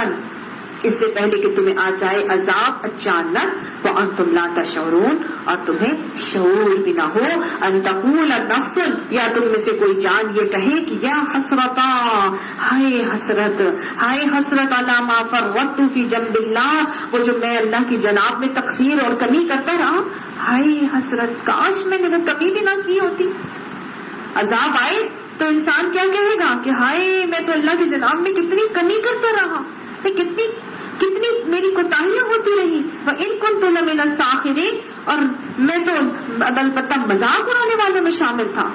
اس سے پہلے کہ تمہیں آ جائے عذاب اچانک. وانتم لا تشعرون, اور تمہیں شعور بھی نہ ہو. ان تقول نفس, یا تم میں سے کوئی جان یہ کہے کہ یا حسرتا, ہائے حسرت, ہائے حسرت علی ما فرطت فی جنب اللہ, وہ جو میں اللہ کی جناب میں تقصیر اور کمی کرتا رہا. ہائے حسرت, کاش میں نے وہ کمی بھی نہ کی ہوتی. عذاب آئے تو انسان کیا کہے گا کہ ہائے میں تو اللہ کی جناب میں کتنی کمی کرتا رہا, کتنی میری کوتاہیاں ہوتی رہی. وَإِن كُنتُ لَمِنَ السَّاخِرِينَ, اور میں تو البتہ مذاق اڑانے والوں میں شامل تھا.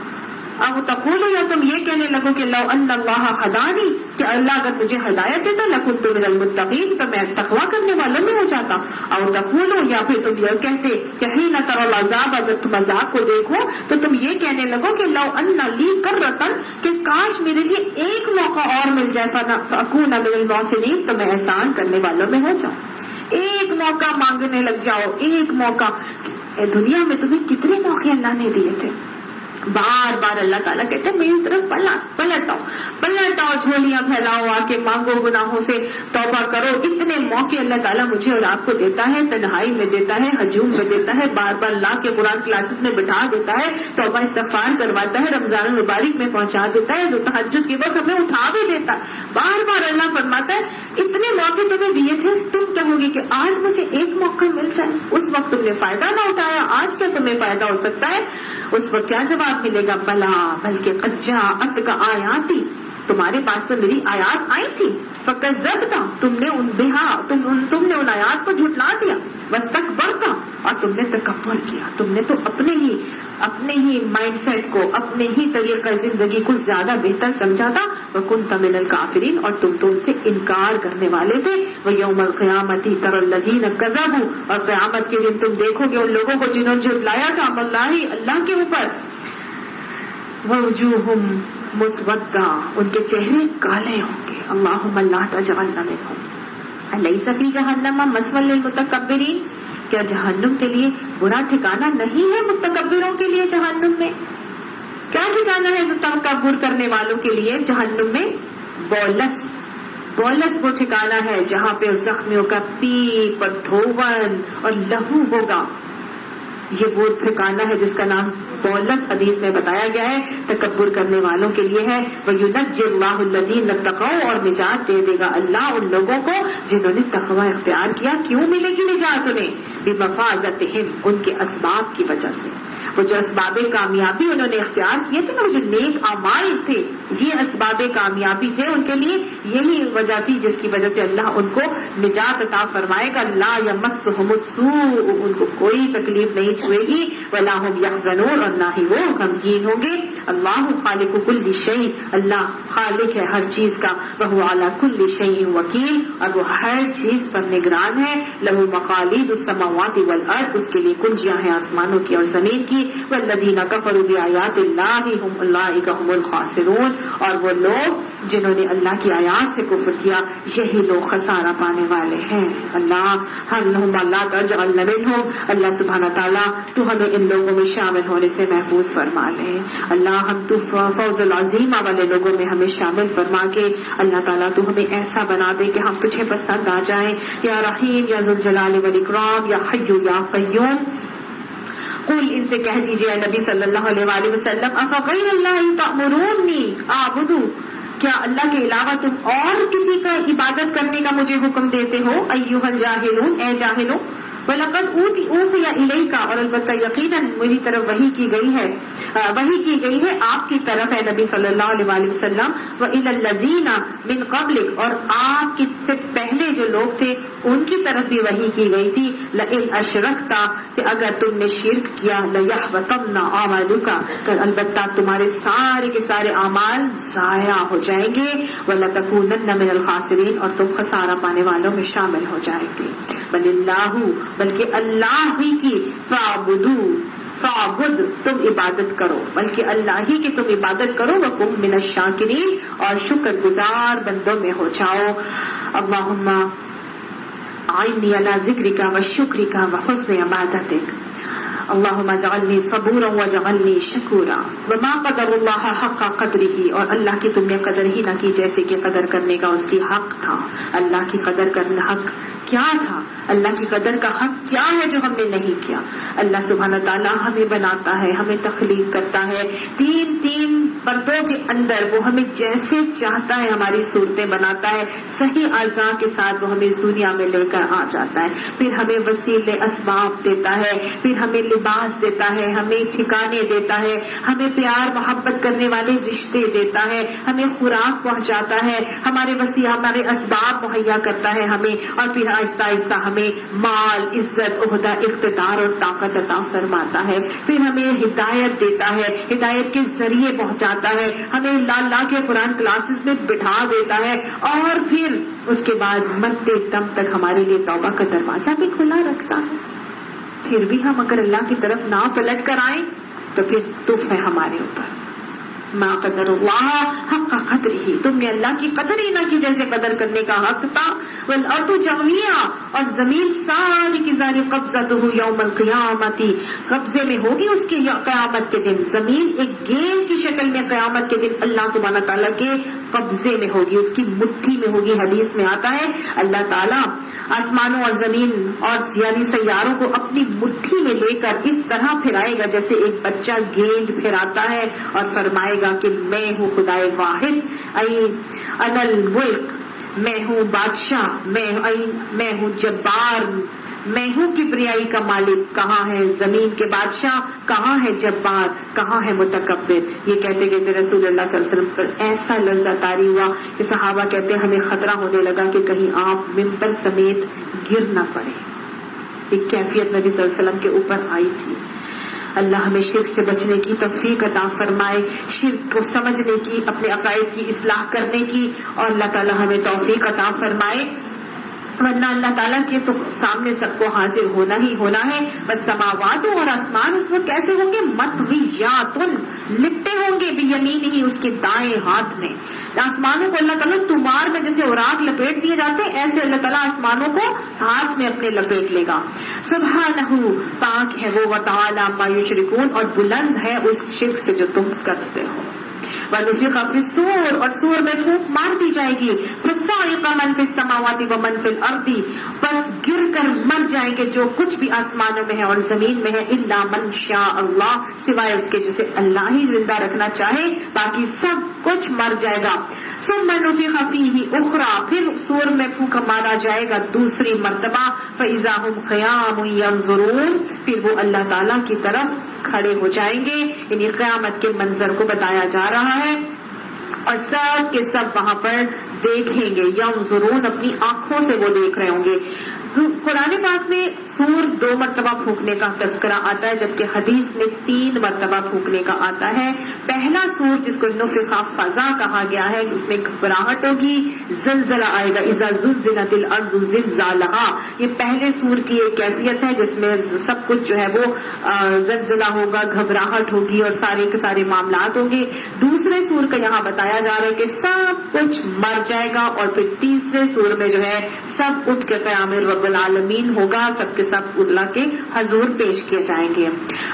او تقولو, یا تم یہ کہنے لگو کہ لو ان اللہ ہدانی, کہ اللہ اگر مجھے ہدایت دیتا لکنت من المتقین, تو میں تقویٰ کرنے والوں میں ہو جاتا. او تقولو, یا پھر تم یہ کہتے کہ حین ترى العذاب, جب تم عذاب کو دیکھو تو تم یہ کہنے لگو کہ لو ان لی کرۃ, کہ کاش میرے لیے ایک موقع اور مل جائے, فاکون من المحسنین, تو میں احسان کرنے والوں میں ہو جاؤں. ایک موقع مانگنے لگ جاؤ, ایک موقع. دنیا میں تمہیں کتنے موقع اللہ نے دیے تھے. بار بار اللہ تعالیٰ کہتے ہیں میری طرف پلٹ آؤ, جھولیاں پھیلاؤ, آ کے مانگو, گناہوں سے توبہ کرو. اتنے موقع اللہ تعالیٰ مجھے اور آپ کو دیتا ہے, تنہائی میں دیتا ہے, ہجوم میں دیتا ہے, بار بار لا کے قرآن کلاسز میں بٹھا دیتا ہے, توبہ استغفار کرواتا ہے, رمضان المبارک میں پہنچا دیتا ہے, جو تہجد کے وقت ہمیں اٹھا بھی دیتا ہے. بار بار اللہ فرماتا ہے اتنے موقع تمہیں دیے تھے, تم کہو گے کہ آج مجھے ایک موقع مل جائے. اس وقت تم نے فائدہ نہ اٹھایا, آج کیا تمہیں فائدہ ہو سکتا ہے؟ اس وقت کیا جواب ملے گا؟ بلا, بلکہ قد جاءتک آیاتی, تمہارے پاس تو میری آیات آئی تھی. فکذبت, تم نے ان آیات کو جھٹلا دیا. واستکبرت, اور تم نے تکبر کیا, تم نے تو اپنے ہی مائنڈ سیٹ کو, اپنے ہی طریقہ زندگی کو زیادہ بہتر سمجھا تھا. وکنت من الکافرین, اور تم تو ان سے انکار کرنے والے تھے. ویوم القیامت تری الذین کذبوا, اور قیامت کے دن تم دیکھو گے ان لوگوں کو جنہوں نے جھٹلایا تھا اللہ کے اوپر. ووجوہم مسودہ, ان کے چہرے کالے ہوں گے. اللہم لا تجعلنا منہم. الیس فی جہنم مثوی للمتکبرین, کیا جہنم کے لیے برا ٹھکانہ نہیں ہے متکبروں کے لیے؟ جہنم میں کیا ٹھکانہ ہے تکبر کرنے والوں کے لیے؟ جہنم میں بولس وہ ٹھکانہ ہے جہاں پہ زخمیوں کا پیپ اور دھون اور لہو ہوگا. یہ وہ ٹھکانہ ہے جس کا نام بولس حدیث میں بتایا گیا ہے, تکبر کرنے والوں کے لیے ہے. وَيُنَجِّي اللَّهُ الَّذِينَ اتَّقَوْا, اور نجات دے دے گا اللہ ان لوگوں کو جنہوں نے تقوی اختیار کیا. کیوں ملے گی نجات انہیں؟ بِمَفَازَتِهِمْ, ان کے اسباب کی وجہ سے. وہ جو اسباب کامیابی انہوں نے اختیار کیے تھے نا, وہ جو نیک اعمال تھے, یہ اسباب کامیابی تھے ان کے لیے. یہی وجہ تھی جس کی وجہ سے اللہ ان کو نجات عطا فرمائے گا. لا یمسہم السوء, ان کو کوئی تکلیف نہیں چھوئے گی. ولا ہم یحزنون, اور نہ ہی وہ غمگین ہوں گے. اللہ خالق کل شیء, اللہ خالق ہے ہر چیز کا. وہو علی کل شیء وکیل, اور وہ ہر چیز پر نگران ہے. لہ مقالید السماوات والارض, اس کے لیے کنجیاں ہیں آسمانوں کی اور زمین کی. والذین کفروا بآیات اللہ هم اولئک هم الخاسرون, اور وہ لوگ جنہوں نے اللہ کی آیات سے کفر کیا یہی لوگ خسارہ پانے والے ہیں. اللہ تجعلنا منہم, اللہ سبحانہ تعالیٰ تو ہمیں ان لوگوں میں شامل ہونے سے محفوظ فرما لے. اللہ ہم تو فوز العظیمہ والے لوگوں میں ہمیں شامل فرما کے اللہ تعالیٰ تو ہمیں ایسا بنا دے کہ ہم تجھے پسند آ جائیں. یا رحیم یا ذوالجلال والاکرام یا حی یا قیوم. قل, ان سے کہہ دیجئے نبی صلی اللہ علیہ وآلہ وسلم, افغیر اللہ تأمرونی اعبد, کیا اللہ کے علاوہ تم اور کسی کا عبادت کرنے کا مجھے حکم دیتے ہو؟ ایھا الجاہلون, اے جاہلوں. وَلَقَدْ أُوحِيَ إِلَيْكَ، اور البتہ یقیناً میری طرف وحی کی گئی ہے آپ کی طرف ہے نبی صلی اللہ علیہ وآلہ وسلم، وَإِلَى الَّذِينَ مِن قَبْلِكَ، اور آپ کی سے پہلے جو لوگ تھے ان کی طرف بھی وحی کی گئی تھی، لَإِنْ أَشْرَكْتَ، کہ اگر تم نے شرک کیا، لَيَحْبَطَنَّ أَعْمَالُكَ، کہ البتہ تمہارے سارے کے سارے اعمال ضائع ہو جائیں گے، وَلَتَكُونَنَّ مِنَ الْخَاسِرِينَ، اور تم خسارہ پانے والوں میں شامل ہو جائیں گے۔ بلکہ اللہ ہی کی فَاعْبُدْ، تم عبادت کرو، بلکہ اللہ ہی کی تم عبادت کرو، وَكُن مِنَ الشَّاكِرِينَ، اور شکر گزار بندوں میں ہو جاؤ۔ اللہم اعنی علی ذکرک وشکرک وحسن عبادتک، اللہم اجعلنی صبورا وجعلنی شکورا، وما قدر اللہ حق قدرہ، اور اللہ کی تم نے قدر ہی نہ کی جیسے کہ قدر کرنے کا اس کی حق تھا۔ اللہ کی قدر کرنا حق کیا تھا؟ اللہ کی قدر کا حق کیا ہے جو ہم نے نہیں کیا؟ اللہ سبحانہ تعالیٰ ہمیں بناتا ہے، ہمیں تخلیق کرتا ہے، تین پردوں کے اندر وہ ہمیں جیسے چاہتا ہے ہماری صورتیں بناتا ہے، صحیح اعضاء کے ساتھ وہ ہمیں اس دنیا میں لے کر آ جاتا ہے، پھر ہمیں وسیلے اسباب دیتا ہے، پھر ہمیں لباس دیتا ہے، ہمیں ٹھکانے دیتا ہے، ہمیں پیار محبت کرنے والے رشتے دیتا ہے، ہمیں خوراک پہنچاتا ہے، ہمارے اسباب مہیا کرتا ہے ہمیں، اور پھر آہستہ آہستہ ہمیں مال، عزت، عہدہ، اقتدار اور طاقت عطا فرماتا ہے، پھر ہمیں ہدایت دیتا ہے، ہدایت کے ذریعے پہنچاتا ہے، ہمیں لا کے قرآن کلاسز میں بٹھا دیتا ہے، اور پھر اس کے بعد مرتے دم تک ہمارے لیے توبہ کا دروازہ بھی کھلا رکھتا ہے۔ پھر بھی ہم اگر اللہ کی طرف نہ پلٹ کر آئیں تو پھر تف ہے ہمارے اوپر۔ ما قدر اللہ حق قدرہ، تم نے اللہ کی قدر ہی نہ کی جیسے قدر کرنے کا حق تھا۔ والارض جميعا، اور زمین ساری کی ساری قبضتہ یوم القیامت، قبضے میں ہوگی اس کے قیامت کے دن۔ زمین ایک گیند کی شکل میں قیامت کے دن اللہ سبحانہ تعالیٰ کے قبضے میں ہوگی، اس کی مٹھی میں ہوگی۔ حدیث میں آتا ہے اللہ تعالیٰ آسمانوں اور زمین اور یعنی سیاروں کو اپنی مٹھی میں لے کر اس طرح پھرائے گا جیسے ایک بچہ گیند پھراتا ہے، اور فرمائے گا کہ میں ہوں خدائے واحد، انا الملک، میں ہوں بادشاہ، میں ہوں جبار، میں ہوں کبریائی کا مالک۔ کہاں ہے زمین کے بادشاہ، کہاں ہے جبار، کہاں ہے متکبر؟ یہ کہتے کہتے رسول اللہ صلی اللہ علیہ وسلم پر ایسا لرزہ طاری ہوا کہ صحابہ کہتے ہمیں خطرہ ہونے لگا کہ کہیں آپ ممبر سمیت گر نہ پڑے۔ ایک کیفیت نبی صلی اللہ علیہ وسلم کے اوپر آئی تھی۔ اللہ ہمیں شرک سے بچنے کی توفیق عطا فرمائے، شرک کو سمجھنے کی، اپنے عقائد کی اصلاح کرنے کی، اور اللہ تعالی ہمیں توفیق عطا فرمائے، ورنہ اللہ تعالیٰ کے تو سامنے سب کو حاضر ہونا ہی ہونا ہے۔ بس سماوات اور آسمان اس وقت کیسے ہوں گے؟ مطویات، لپٹے ہوں گے بیمینہ ہی، اس کے دائیں ہاتھ میں۔ آسمانوں کو اللہ تعالیٰ تمار میں جیسے اوراق لپیٹ دیے جاتے ہیں، ایسے اللہ تعالیٰ آسمانوں کو ہاتھ میں اپنے لپیٹ لے گا۔ سبحانہ، پاک ہے وہ، وتعالی عما یشرکون، اور بلند ہے اس شرک سے جو تم کرتے ہو۔ وَنُفِخَ فِي الصُّورِ، اور سور میں پھونک مار دی جائے گی۔ فَصَعِقَ مَن فِي السَّمَاوَاتِ وَمَن فِي الْأَرْضِ، بس گر کر مر جائیں گے جو کچھ بھی آسمانوں میں ہے اور زمین میں ہے، إِلَّا مَن شَاءَ اللَّهُ، سوائے اس کے جسے اللہ ہی زندہ رکھنا چاہے، باقی سب کچھ مر جائے گا۔ ثُمَّ نُفِخَ فِيهِ أُخْرَى، پھر سور میں پھونک مارا جائے گا دوسری مرتبہ۔ فَإِذَا هُمْ قِيَامٌ يَنظُرُونَ، پھر وہ اللہ تعالیٰ کی طرف کھڑے ہو جائیں گے، یعنی قیامت کے منظر کو بتایا جا رہا ہے، اور سب کے سب وہاں پر دیکھیں گے۔ ینظرون، اپنی آنکھوں سے وہ دیکھ رہے ہوں گے۔ قرآن پاک میں سور 2 مرتبہ پھونکنے کا تذکرہ آتا ہے، جبکہ حدیث میں 3 مرتبہ پھونکنے کا آتا ہے۔ پہلا سور جس کو نفخ فزع کہا گیا ہے، اس میں گھبراہٹ ہوگی، زلزلہ آئے گا، اذا زلزلت الارض زلزالها، یہ پہلے سور کی ایک کیفیت ہے جس میں سب کچھ جو ہے وہ زلزلہ ہوگا، گھبراہٹ ہوگی اور سارے کے سارے معاملات ہوں گے۔ دوسرے سور کا یہاں بتایا جا رہا ہے کہ سب کچھ مر جائے گا، اور پھر تیسرے سور میں جو ہے سب اٹھ کے قیام رب العالمین ہوگا، سب کے سب اللہ کے حضور پیش کیے جائیں گے۔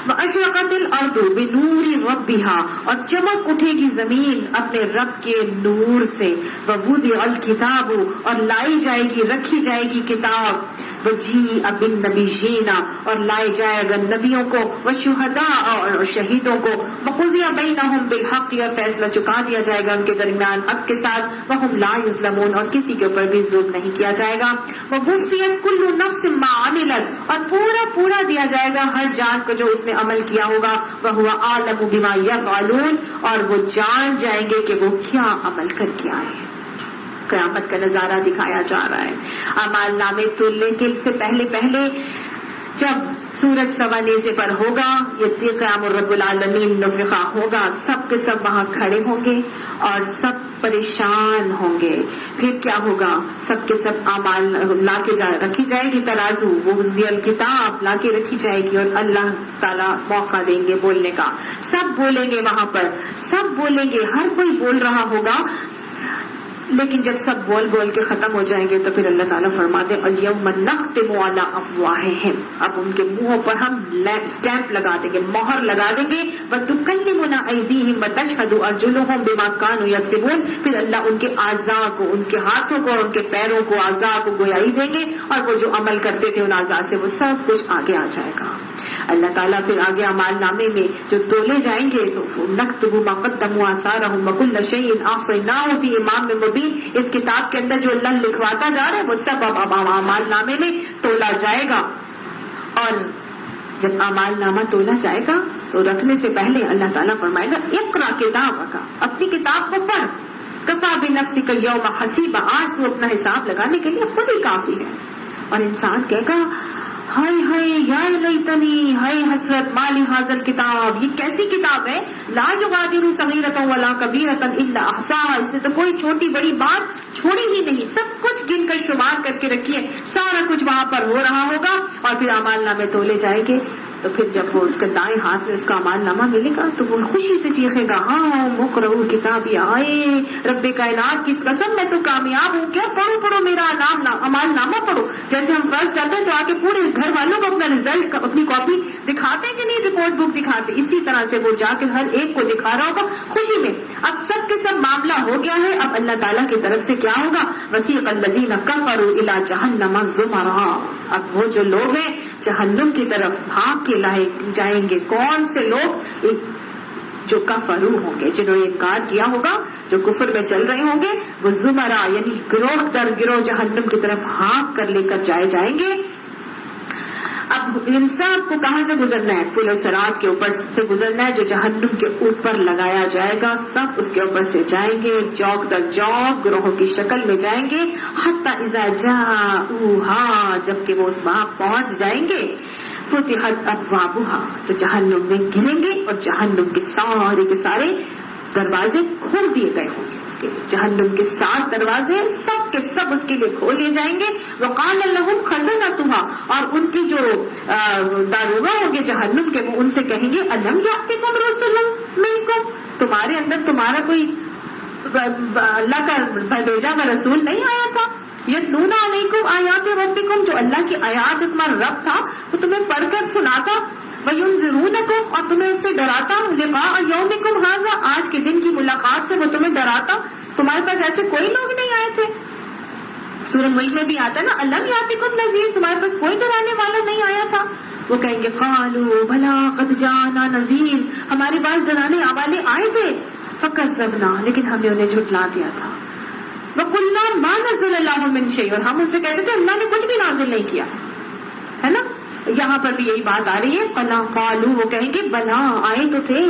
وَأَشْرَقَتِ الْأَرْضُ بِنُورِ رَبِّهَا، اور چمک اٹھے گی زمین اپنے رب کے نور سے۔ وَوُضِعَ الْكِتَابُ، اور لائی جائے گی، رکھی جائے گی کتاب۔ وجیء بالنبیین اور لائے جائے گا نبیوں کو، والشہداء اور شہیدوں کو، وقضی بینہم بالحق اور فیصلہ چکا دیا جائے گا ان کے درمیان حق کے ساتھ، وہم لا یظلمون اور کسی کے اوپر بھی ظلم نہیں کیا جائے گا، ووفیت کل نفس ما عملت اور پورا پورا دیا جائے گا ہر جان کو جو اس نے عمل کیا ہوگا، وہو اعلم بما یفعلون اور وہ جان جائیں گے کہ وہ کیا عمل کر کے آئے ہیں۔ قیامت کا نظارہ دکھایا جا رہا ہے۔ اعمال نامے تولنے کے سے پہلے جب سورج سوا نیزے پر ہوگا، یہ قیام رب العالمین نفخہ ہوگا، سب کے سب وہاں کھڑے ہوں گے اور سب پریشان ہوں گے۔ پھر کیا ہوگا؟ سب کے سب اعمال لا کے رکھی جائے گی، ترازو وہ ذیل کتاب لا کے رکھی جائے گی اور اللہ تعالیٰ موقع دیں گے بولنے کا۔ سب بولیں گے وہاں پر، سب بولیں گے، ہر کوئی بول رہا ہوگا، لیکن جب سب بول کے ختم ہو جائیں گے تو پھر اللہ تعالیٰ فرماتے ہیں اليوم نختم علی افواہہم، اب ان کے منہوں پر ہم اسٹیمپ لگا دیں گے، مہر لگا دیں گے، وتکلمنا ایدیہم وتشہد ارجلہم بما کانوا یکسبون، پھر اللہ ان کے اعضاء کو، ان کے ہاتھوں کو اور ان کے پیروں کو، اعضاء کو گویائی دیں گے اور وہ جو عمل کرتے تھے ان اعضاء سے وہ سب کچھ آگے آ جائے گا۔ اللہ تعالیٰ پھر آگے اعمال نامے میں جو تولے جائیں گے تو نکتب ما قدموا آثارہم وکل شیء احصیناہ فی امام مبین، اس کتاب کے اندر جو اللہ لکھواتا جا رہا ہے وہ سب اب اعمال نامے میں تولا جائے گا۔ اور جب اعمال نامہ تولا جائے گا تو رکھنے سے پہلے اللہ تعالیٰ فرمائے گا اقرا کتابک، اپنی کتاب کو پڑھ، کفا بنفسک اليوم حسیبا، آج تو اپنا حساب لگانے کے لیے خود ہی کافی ہے۔ اور انسان کہے گا ہائے ہائے یا لیتنی، ہائے حسرت، مالی حاضر کتاب، یہ کیسی کتاب ہے، لا یغادر صغیرۃ ولا کبیرۃ الا احصاها، اس نے تو کوئی چھوٹی بڑی بات چھوڑی ہی نہیں، سب کچھ گن کر شمار کر کے رکھی ہے، سارا کچھ وہاں پر ہو رہا ہوگا۔ اور پھر اعمال نامے تولے جائیں گے تو پھر جب وہ اس کے دائیں ہاتھ میں اس کا اعمال نامہ ملے گا تو وہ خوشی سے چیخے گا ہاں مقرؤ کتابی، آئے رب کائنات کی قسم میں تو کامیاب ہوں، کیا پڑھو پڑھو میرا اعمال نامہ پڑھو۔ جیسے ہم فرسٹ جاتے ہیں تو آ کے پورے گھر والوں کو اپنا رزلٹ، اپنی کاپی دکھاتے ہیں کہ نہیں، رپورٹ بک دکھاتے، اسی طرح سے وہ جا کے ہر ایک کو دکھا رہا ہوگا خوشی میں۔ اب سب کے سب معاملہ ہو گیا ہے، اب اللہ تعالیٰ کی طرف سے کیا ہوگا، وسیق الذین کفروا الی جہنم زمرا، اب وہ جو لوگ ہیں جہنم کی طرف بھاگ کے لائے جائیں گے۔ کون سے لوگ؟ جو کفرو ہوں گے، جنہوں نے انکار کیا ہوگا، جو کفر میں چل رہے ہوں گے، وہ زمرہ یعنی گروہ در گروہ جہنم کی طرف ہانک کر لے کر جائیں گے۔ اب انسان کو کہاں سے گزرنا ہے؟ پل صراط کے اوپر سے گزرنا ہے جو جہنم کے اوپر لگایا جائے گا، سب اس کے اوپر سے جائیں گے، جوک در جوک گروہوں کی شکل میں جائیں گے، حتی اذا جاؤہا، جبکہ وہ وہاں پہنچ جائیں گے، فتحت ابوابها، تو جہنم میں گریں گے اور جہنم کے سارے دروازے کھول دیے گئے ہوں گے۔ اس کے جہنم کے 7 دروازے سب کے سب اس کے لیے کھول دیے جائیں گے۔ وقال لهم خزنتها، اور ان کی جو داروغہ ہوں گے جہنم کے، وہ ان سے کہیں گے الم یاتکم رسل منکم، تمہارے اندر تمہارا کوئی اللہ کا بھیجا ہوا رسول نہیں آیا تھا؟ یتلون علیکم آیات ربکم، جو اللہ کی آیات تمہارا رب تھا وہ تمہیں پڑھ کر سناتا، وینذرونکم، اور تمہیں اس سے ڈراتا، لقاء یومکم ھذا، آج کے دن کی ملاقات سے وہ تمہیں ڈراتا۔ تمہارے پاس ایسے کوئی لوگ نہیں آئے تھے؟ سورہ ملک میں بھی آتا ہے نا الم یاتکم نذیر، تمہارے پاس کوئی ڈرانے والا نہیں آیا تھا؟ وہ کہیں گے قالوا بلا قد جاءنا نذیر، ہمارے پاس ڈرانے والے آئے تھے، فکذبنا، لیکن ہم نے انہیں جھٹلا دیا تھا، وَقُلْنَا مَا نَزَّلَ اللَّهُ مِن شَيْءٍ، اور ہم ان سے کہتے تھے اللہ نے کچھ بھی نازل نہیں کیا ہے نا۔ یہاں پر بھی یہی بات آ رہی ہے، فَلَا قَالُوا، وہ کہیں گے بلا آئے تو تھے،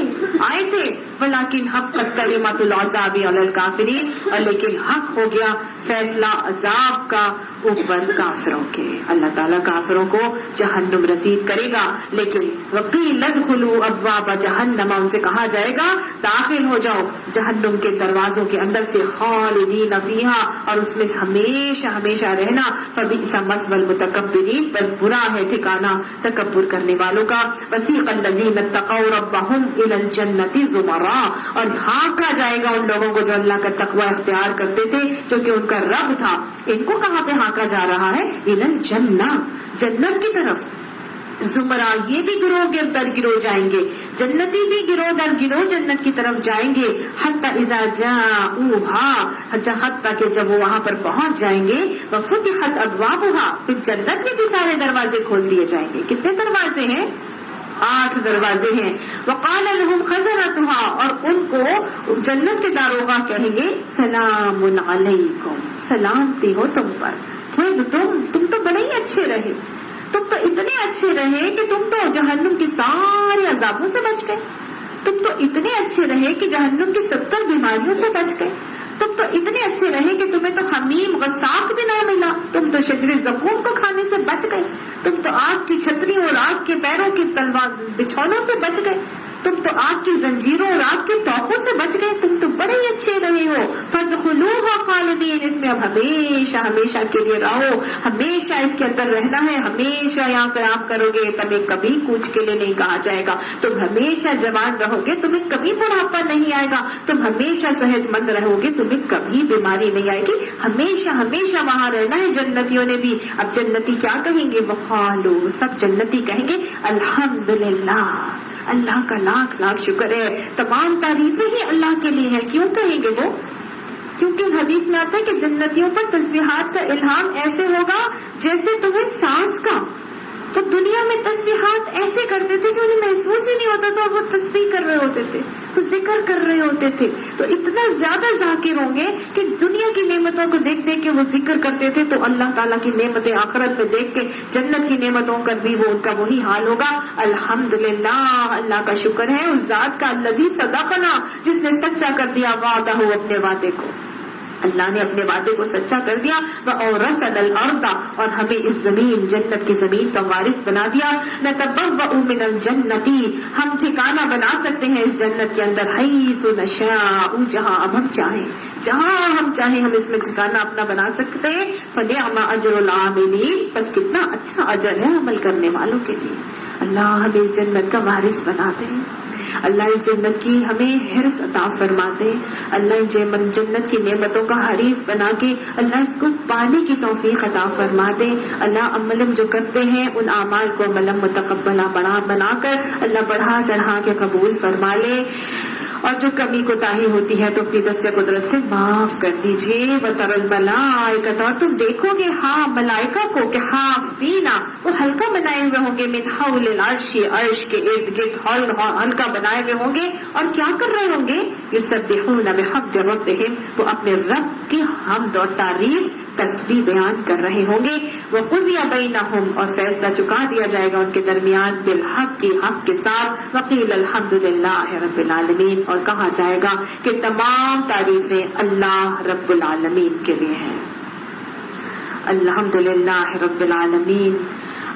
آئے تھے، وَلَكِنْ حَقَّتْ كَلِمَةُ الْعَذَابِ عَلَى الْكَافِرِينَ، اور لیکن حق ہو گیا فیصلہ عذاب کا اوپر کافروں کے۔ اللہ تعالیٰ کافروں کو جہنم رسید کرے گا، لیکن وَقِيلَ ادْخُلُوا أَبْوَابَ جَهَنَّمَ، ان سے کہا جائے گا داخل ہو جاؤ جہنم کے دروازوں کے اندر سے، خالدین فیہا، اور اس میں ہمیشہ ہمیشہ رہنا، فبئس مثوى المتکبرین، پر برا ہے ٹھکانہ تکبر کرنے والوں کا۔ وسیق الذین اتقوا ربهم الى الجنة زمرا، اور ہانکا جائے گا ان لوگوں کو جو اللہ کا تقوی اختیار کرتے تھے، جو کہ ان کا رب تھا، ان کو کہاں پہ ہانکا جا رہا ہے؟ الى الجنہ، جنت کی طرف۔ زمرہ، یہ بھی گروہ در گروہ جائیں گے، جنتی بھی گروہ در گروہ جنت کی طرف جائیں گے، حتی اذا جاؤہا، حتی کہ جب وہ وہاں پر پہنچ جائیں گے، وفتحت ابوابہا، پھر جنت کے بھی سارے دروازے کھول دیے جائیں گے۔ کتنے دروازے ہیں؟ 8 دروازے ہیں۔ وقال لهم خزنتها، اور ان کو جنت کے داروغہ کہیں گے سلام علیکم، سلامتی ہو تم پر، تم تو بڑے ہی اچھے رہے، تم تو اتنے اچھے رہے کہ تم تو جہنم کی سارے عذابوں سے بچ گئے، تم تو اتنے اچھے رہے کہ جہنم کی 70 بیماریوں سے بچ گئے، تم تو اتنے اچھے رہے کہ تمہیں تو حمیم غساق بھی نہ ملا، تم تو شجر زقوم کو کھانے سے بچ گئے، تم تو آگ کی چھتریوں اور آگ کے پیروں کی تلوار بچھونوں سے بچ گئے، تم تو آگ کی زنجیروں اور آگ کے توقوں سے بچ گئے، تم تو بڑے ہی اچھے رہے ہو، فادخلوها خالدین، اس میں اب ہمیشہ ہمیشہ کے لیے رہو، ہمیشہ اس کے اندر رہنا ہے، ہمیشہ یہاں قیام کرو گے، تمہیں کبھی کوچ کے لیے نہیں کہا جائے گا، تم ہمیشہ جوان رہو گے، تمہیں کبھی بڑھاپا نہیں آئے گا، تم ہمیشہ صحت مند رہو گے، تمہیں کبھی بیماری نہیں آئے گی، ہمیشہ ہمیشہ وہاں رہنا ہے۔ جنتیوں نے بھی، اب جنتی کیا کہیں گے؟ وقالو، سب جنتی کہیں گے الحمدللہ، اللہ کا لاکھ لاکھ شکر ہے، تمام تعریفیں ہی اللہ کے لیے ہیں۔ کیوں کہیں گے وہ؟ کیونکہ حدیث میں آتا ہے کہ جنتیوں پر تسبیحات کا الہام ایسے ہوگا جیسے تمہیں سانس کا۔ تو دنیا میں تسبیحات ایسے کرتے تھے کہ انہیں محسوس ہی نہیں ہوتا تھا، اور وہ تسبیح کر رہے ہوتے تھے، وہ ذکر کر رہے ہوتے تھے، تو اتنا زیادہ ذاکر ہوں گے کہ دنیا کی نعمتوں کو دیکھ دیکھ کے وہ ذکر کرتے تھے، تو اللہ تعالیٰ کی نعمتیں آخرت میں دیکھ کے جنت کی نعمتوں کا بھی وہ ان کا وہی حال ہوگا۔ الحمدللہ، اللہ کا شکر ہے اس ذات کا، الذی صدقنا، جس نے سچا کر دیا وعدہ، اپنے وعدے کو، اللہ نے اپنے وعدے کو سچا کر دیا، وَأَوْرَثَنَا الْأَرْضَ، اور ہمیں اس زمین، جنت کی زمین کا وارث بنا دیا، نَتَبَوَّأُ مِنَ الْجَنَّةِ، ہم ٹھکانہ بنا سکتے ہیں اس جنت کے اندر، حَيْثُ نَشَاءُ، جہاں اب ہم چاہیں، جہاں ہم چاہیں ہم اس میں ٹھکانہ اپنا بنا سکتے ہیں۔ فَنِعْمَ أَجْرُ الْعَامِلِينَ، بس کتنا اچھا اجر ہے عمل کرنے والوں کے لیے۔ اللہ ہمیں اس جنت کا وارث بنا دے، اللہ اس جنت کی ہمیں حرص عطا فرما دے، اللہ جنت کی نعمتوں کا حریص بنا کے اللہ اس کو پانے کی توفیق عطا فرما دے۔ اللہ عمل جو کرتے ہیں ان اعمال کو عمل متقبلہ بنا کر اللہ بڑھا چڑھا کے قبول فرما لے، اور جو کمی کوتاہی ہوتی ہے تو اپنی دست قدرت سے معاف کر دیجیے۔ وَتَرَى الْمَلَائِكَةَ، اور تم دیکھو گے ہاں ملائکہ کو کہ حافین، وہ حلقہ بنائے ہوئے ہوں گے، من حول العرش، عرش کے ارد گرد حلقہ بنائے ہوئے ہوں گے، اور کیا کر رہے ہوں گے؟ یسبحون بحمد ربہم، وہ اپنے رب کی حمد اور تعریف تسبیح بیان کر رہے ہوں گے۔ وَقُضِیَ بَیْنَهُمْ، اور فیصلہ چکا دیا جائے گا ان کے درمیان، بالحق کی حق کے ساتھ، وَقِیلَ الْحَمْدُ لِلَّهِ رَبِّ الْعَالَمِینَ، اور کہا جائے گا کہ تمام تعریفیں اللہ رب العالمین کے لیے ہیں۔ الحمدللہ رب العالمین،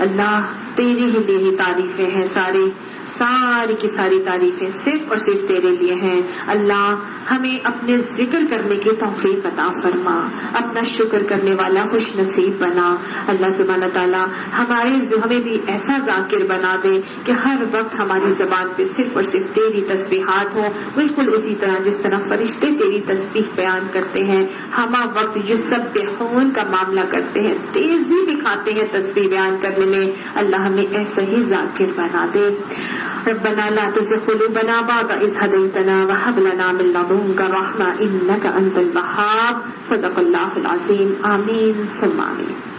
اللہ تیری ہی لیے ہی تعریفیں ہیں، ساری کی ساری تعریفیں صرف اور صرف تیرے لیے ہیں۔ اللہ ہمیں اپنے ذکر کرنے کی توفیق عطا فرما، اپنا شکر کرنے والا خوش نصیب بنا۔ اللہ سبحانہ تعالیٰ ہمیں بھی ایسا ذاکر بنا دے کہ ہر وقت ہماری زبان پہ صرف اور صرف تیری تسبیحات ہوں، بالکل اسی طرح جس طرح فرشتے تیری تسبیح بیان کرتے ہیں، ہم وقت یسبحون کا معاملہ کرتے ہیں، تیزی دکھاتے ہیں تسبیح بیان کرنے میں۔ اللہ ہمیں ایسا ہی ذاکر بنا دے۔ ربنا لا تزغ قلوبنا بعد إذ هديتنا وهب لنا من لدنك رحمة إنك أنت الوهاب۔ صدق الله العظيم۔ آمين ثم آمين۔